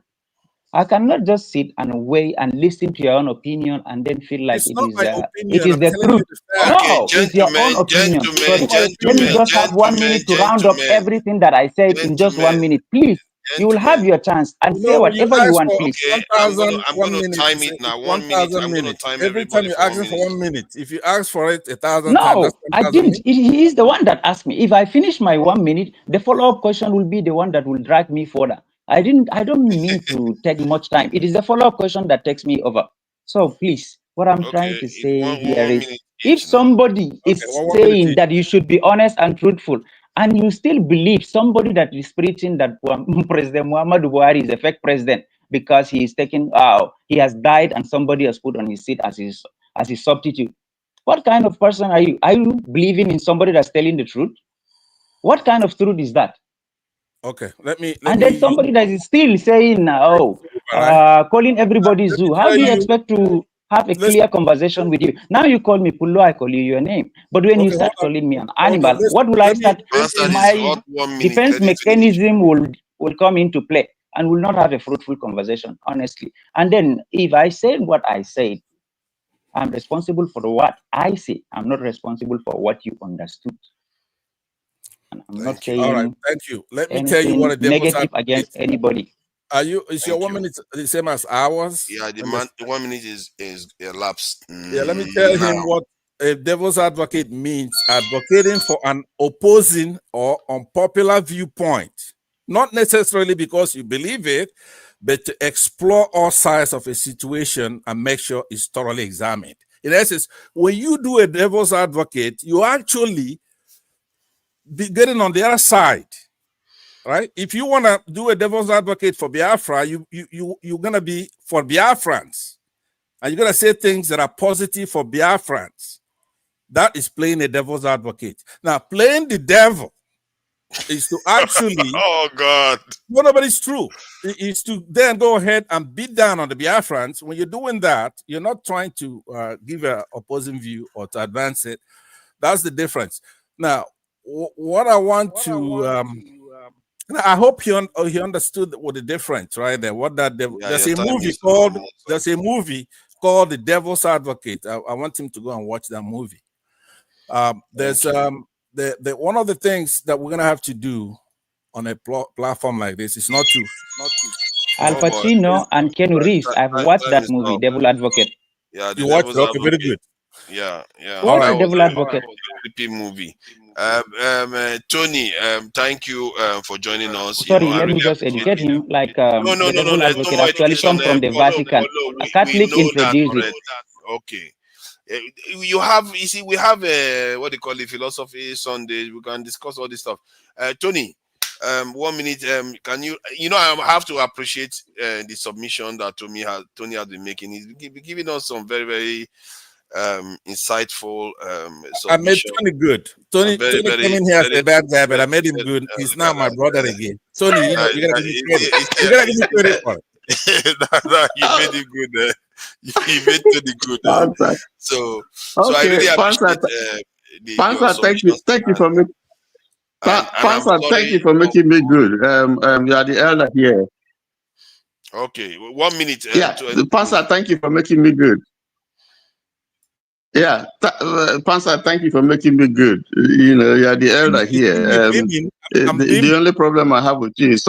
I cannot just sit and wait and listen to your own opinion and then feel like It's it not is my it opinion. is I'm the telling you truth. the fact. Okay, No, it's your own opinion. Sorry. Let me just have 1 minute to round up everything that I said in just 1 minute. Please, you will have your chance and say When you whatever you ask want, for please. Okay, 1,000, I'm 1 gonna minute, time it now. 1 minute. 1,000 I'm gonna minutes. time Every time everybody you're for 1 asking for minute. 1 minute, if you ask for it 1,000 times, No, that's I 1,000 didn't. minutes. He is the one that asked me. If I finish my 1 minute, the follow-up question will be the one that will drag me further. I don't mean to take much time. It is the follow-up question that takes me over. So please, what I'm trying to say here is, if somebody is saying that you should be honest and truthful, and you still believe somebody that is preaching that President Muhammadu Buhari is a fake president because he is taking, he has died and somebody has put on his seat as his substitute. What kind of person are you? Are you believing in somebody that's telling the truth? What kind of truth is that? Okay, let me. And then somebody that is still saying, calling everybody zoo. How do you expect to have a clear conversation with you? Now you call me Pullo, I call you your name. But when you start calling me an animal, what will I start? My defense mechanism will come into play and will not have a fruitful conversation, honestly. And then if I said what I said, I'm responsible for what I say. I'm not responsible for what you understood. And I'm not saying all right, thank you. Let me tell you what a devil's negative against anybody. Are you? Is your 1 minute the same as ours? Yeah, the 1 minute is elapsed. Yeah, let me tell him what a devil's advocate means: advocating for an opposing or unpopular viewpoint, not necessarily because you believe it, but to explore all sides of a situation and make sure it's thoroughly examined. In essence, when you do a devil's advocate, you actually be getting on the other side, right? If you want to do a devil's advocate for Biafra, you're gonna be for Biafrans, and you're gonna say things that are positive for Biafrans. That is playing a devil's advocate. Now, playing the devil is to actually oh God, no, but it's true. It's to then go ahead and beat down on the Biafrans. When you're doing that, you're not trying to give an opposing view or to advance it. That's the difference. Now, what I want to I hope he understood what the difference, right there. What that there's a movie called The Devil's Advocate. I want him to go and watch that movie. There's the one of the things that we're gonna have to do on a platform like this is not to Al Pacino and Keanu Reeves. I've watched that movie, Devil Advocate. Yeah, you watched it. Okay, very good. Yeah. All right, Devil Advocate. Creepy movie. Tony, thank you for joining us. Sorry, let me just educate him. Like the Devil Advocate actually come from the Vatican. A Catholic introduced it. Okay. You see, we have what they call it, philosophy Sunday. We can discuss all this stuff. Tony, 1 minute. Can you I have to appreciate the submission that Tony has been making. He's been giving us some very, very insightful I made Tony good. Tony came in here as a bad guy, but I made him good. He's now my brother again. Tony, you gotta give me credit. You gotta give me credit for it. You made him good. You made Tony good. So I really appreciate Pansa, thank you for making. Pansa, thank you for making me good. You are the elder here. Okay, 1 minute. Pansa, thank you for making me good. Yeah, Pansa, thank you for making me good. You are the elder here. The only problem I have with you is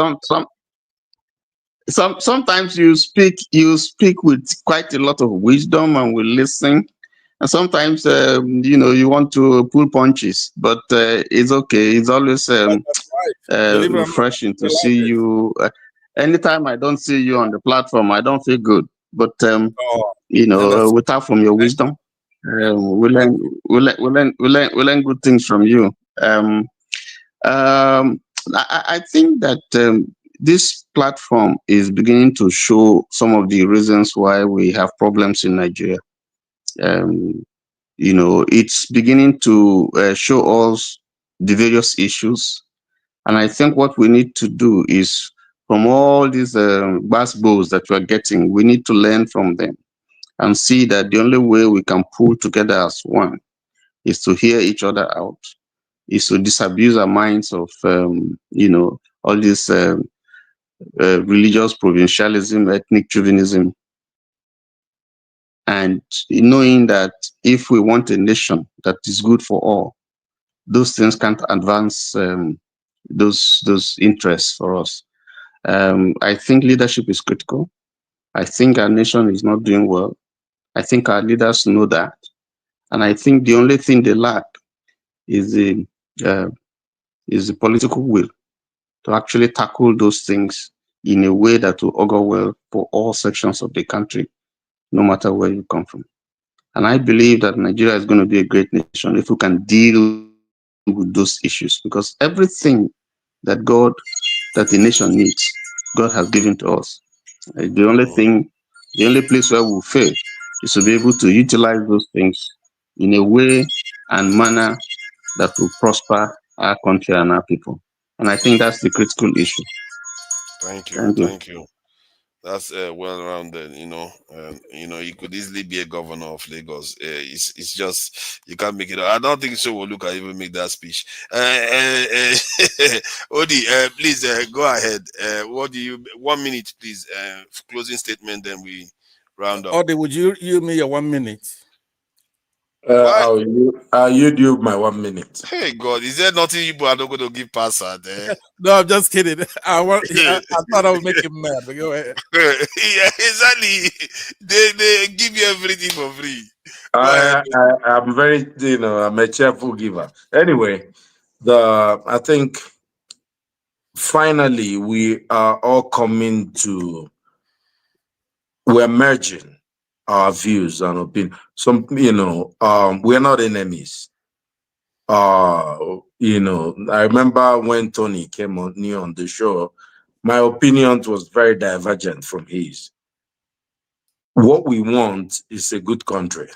sometimes you speak with quite a lot of wisdom and we listen. And sometimes, you want to pull punches, but it's okay. It's always refreshing to see you. Anytime I don't see you on the platform, I don't feel good. But without from your wisdom, we learn good things from you. I think that this platform is beginning to show some of the reasons why we have problems in Nigeria. It's beginning to show us the various issues. And I think what we need to do is, from all these basketballs that we're getting, we need to learn from them and see that the only way we can pull together as one is to hear each other out, is to disabuse our minds of, all this religious provincialism, ethnic chauvinism, and knowing that if we want a nation that is good for all, those things can't advance those interests for us. I think leadership is critical. I think our nation is not doing well. I think our leaders know that. And I think the only thing they lack is the political will to actually tackle those things in a way that will augur well for all sections of the country, no matter where you come from. And I believe that Nigeria is going to be a great nation if we can deal with those issues, because everything that the nation needs, God has given to us. The only place where we fail is to be able to utilize those things in a way and manner that will prosper our country and our people. And I think that's the critical issue. Thank you. Thank you. Thank you. That's well-rounded. You could easily be a governor of Lagos. It's just you can't make it. I don't think so. Will look, I even make that speech. Odi, please go ahead. What do you? 1 minute, please. Closing statement. Then we round up. Odi, would you yield me your 1 minute? Why? I'll yield you my 1 minute. Hey God, is there nothing you are not going to give password? No, I'm just kidding. I thought I would make him mad, but go ahead. Yeah, exactly. They give you everything for free. I'm very, I'm a cheerful giver. Anyway, I think finally we are all coming to, we're merging our views and opinions. We're not enemies. I remember when Tony came on the show, my opinion was very divergent from his. What we want is a good country.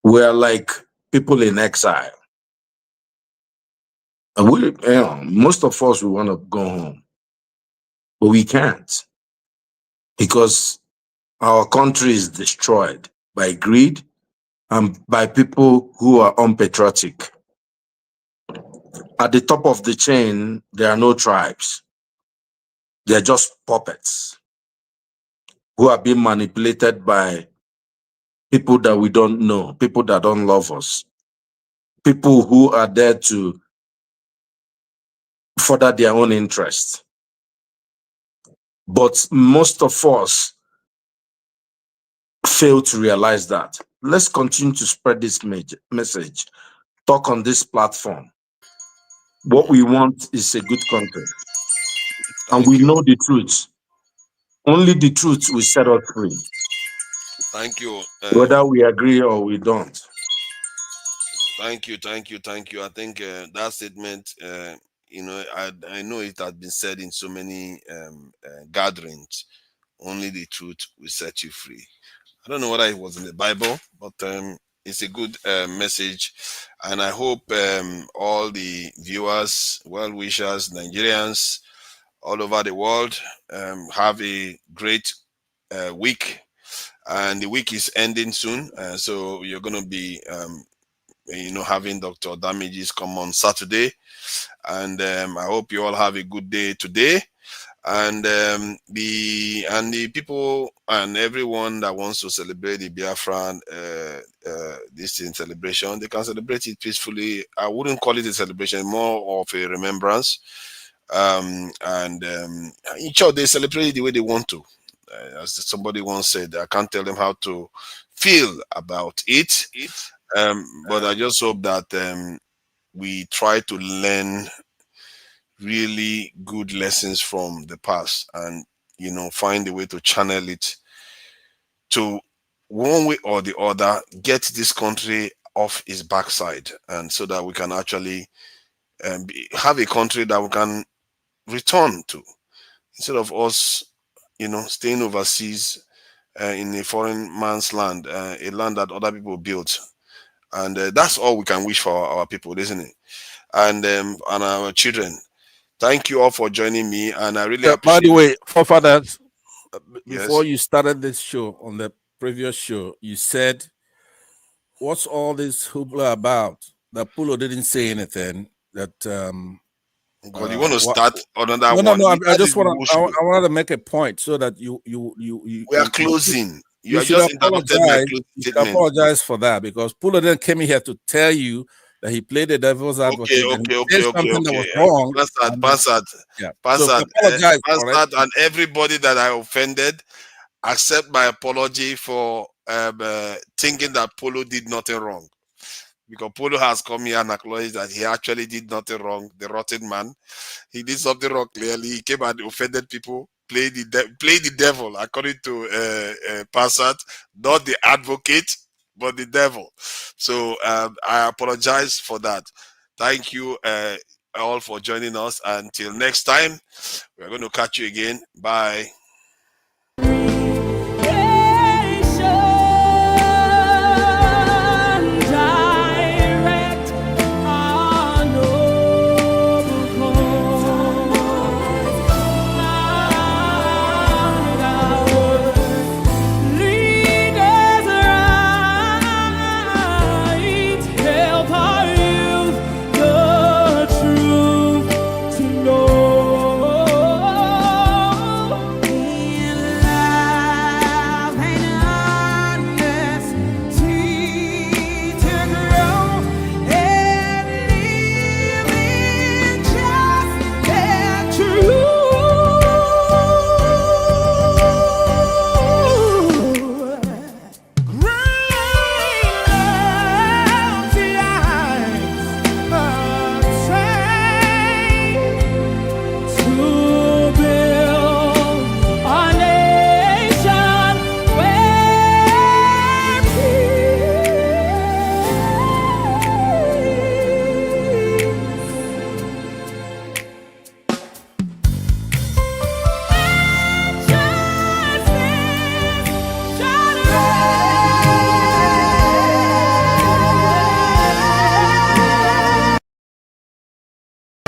We're like people in exile. And most of us, we want to go home, but we can't, because our country is destroyed by greed and by people who are unpatriotic. At the top of the chain, there are no tribes. They're just puppets who are being manipulated by people that we don't know, people that don't love us, people who are there to further their own interests. But most of us fail to realize that. Let's continue to spread this message, talk on this platform. What we want is a good country. And we know the truth. Only the truth will set us free. Thank you. Whether we agree or we don't. Thank you. I think that statement, I know it has been said in so many gatherings. Only the truth will set you free. I don't know whether it was in the Bible, but it's a good message. And I hope all the viewers, well-wishers, Nigerians all over the world have a great week. And the week is ending soon. So you're going to be having Dr. Damages come on Saturday, and I hope you all have a good day today. And the people and everyone that wants to celebrate the Biafran this in celebration, they can celebrate it peacefully. I wouldn't call it a celebration, more of a remembrance. In short, they celebrate it the way they want to. As somebody once said, I can't tell them how to feel about it. But I just hope that we try to learn really good lessons from the past and, find a way to channel it to one way or the other, get this country off its backside, and so that we can actually have a country that we can return to, instead of us, staying overseas in a foreign man's land, a land that other people built. And that's all we can wish for our people, isn't it? And our children. Thank you all for joining me, and I really appreciate. By the way, forefathers, before Yes. you started this show, on the previous show, you said, "What's all this hoopla about?" That Pulo didn't say anything. That God, you want to start another no, one? I just want to. I wanted to make a point so that you we are closing. You are should just interrupted my apologize. closing You should statement. apologize for that because Pulo then came here to tell you that he played the devil's advocate and he said something that was wrong. Passad, and everybody that I offended, accept my apology for thinking that Polo did nothing wrong. Because Polo has come here and acknowledged that he actually did nothing wrong, the rotten man. He did something wrong clearly. He came and offended people, played the devil, according to Passat, not the advocate, but the devil. So I apologize for that. Thank you all for joining us. Until next time, we're going to catch you again. Bye.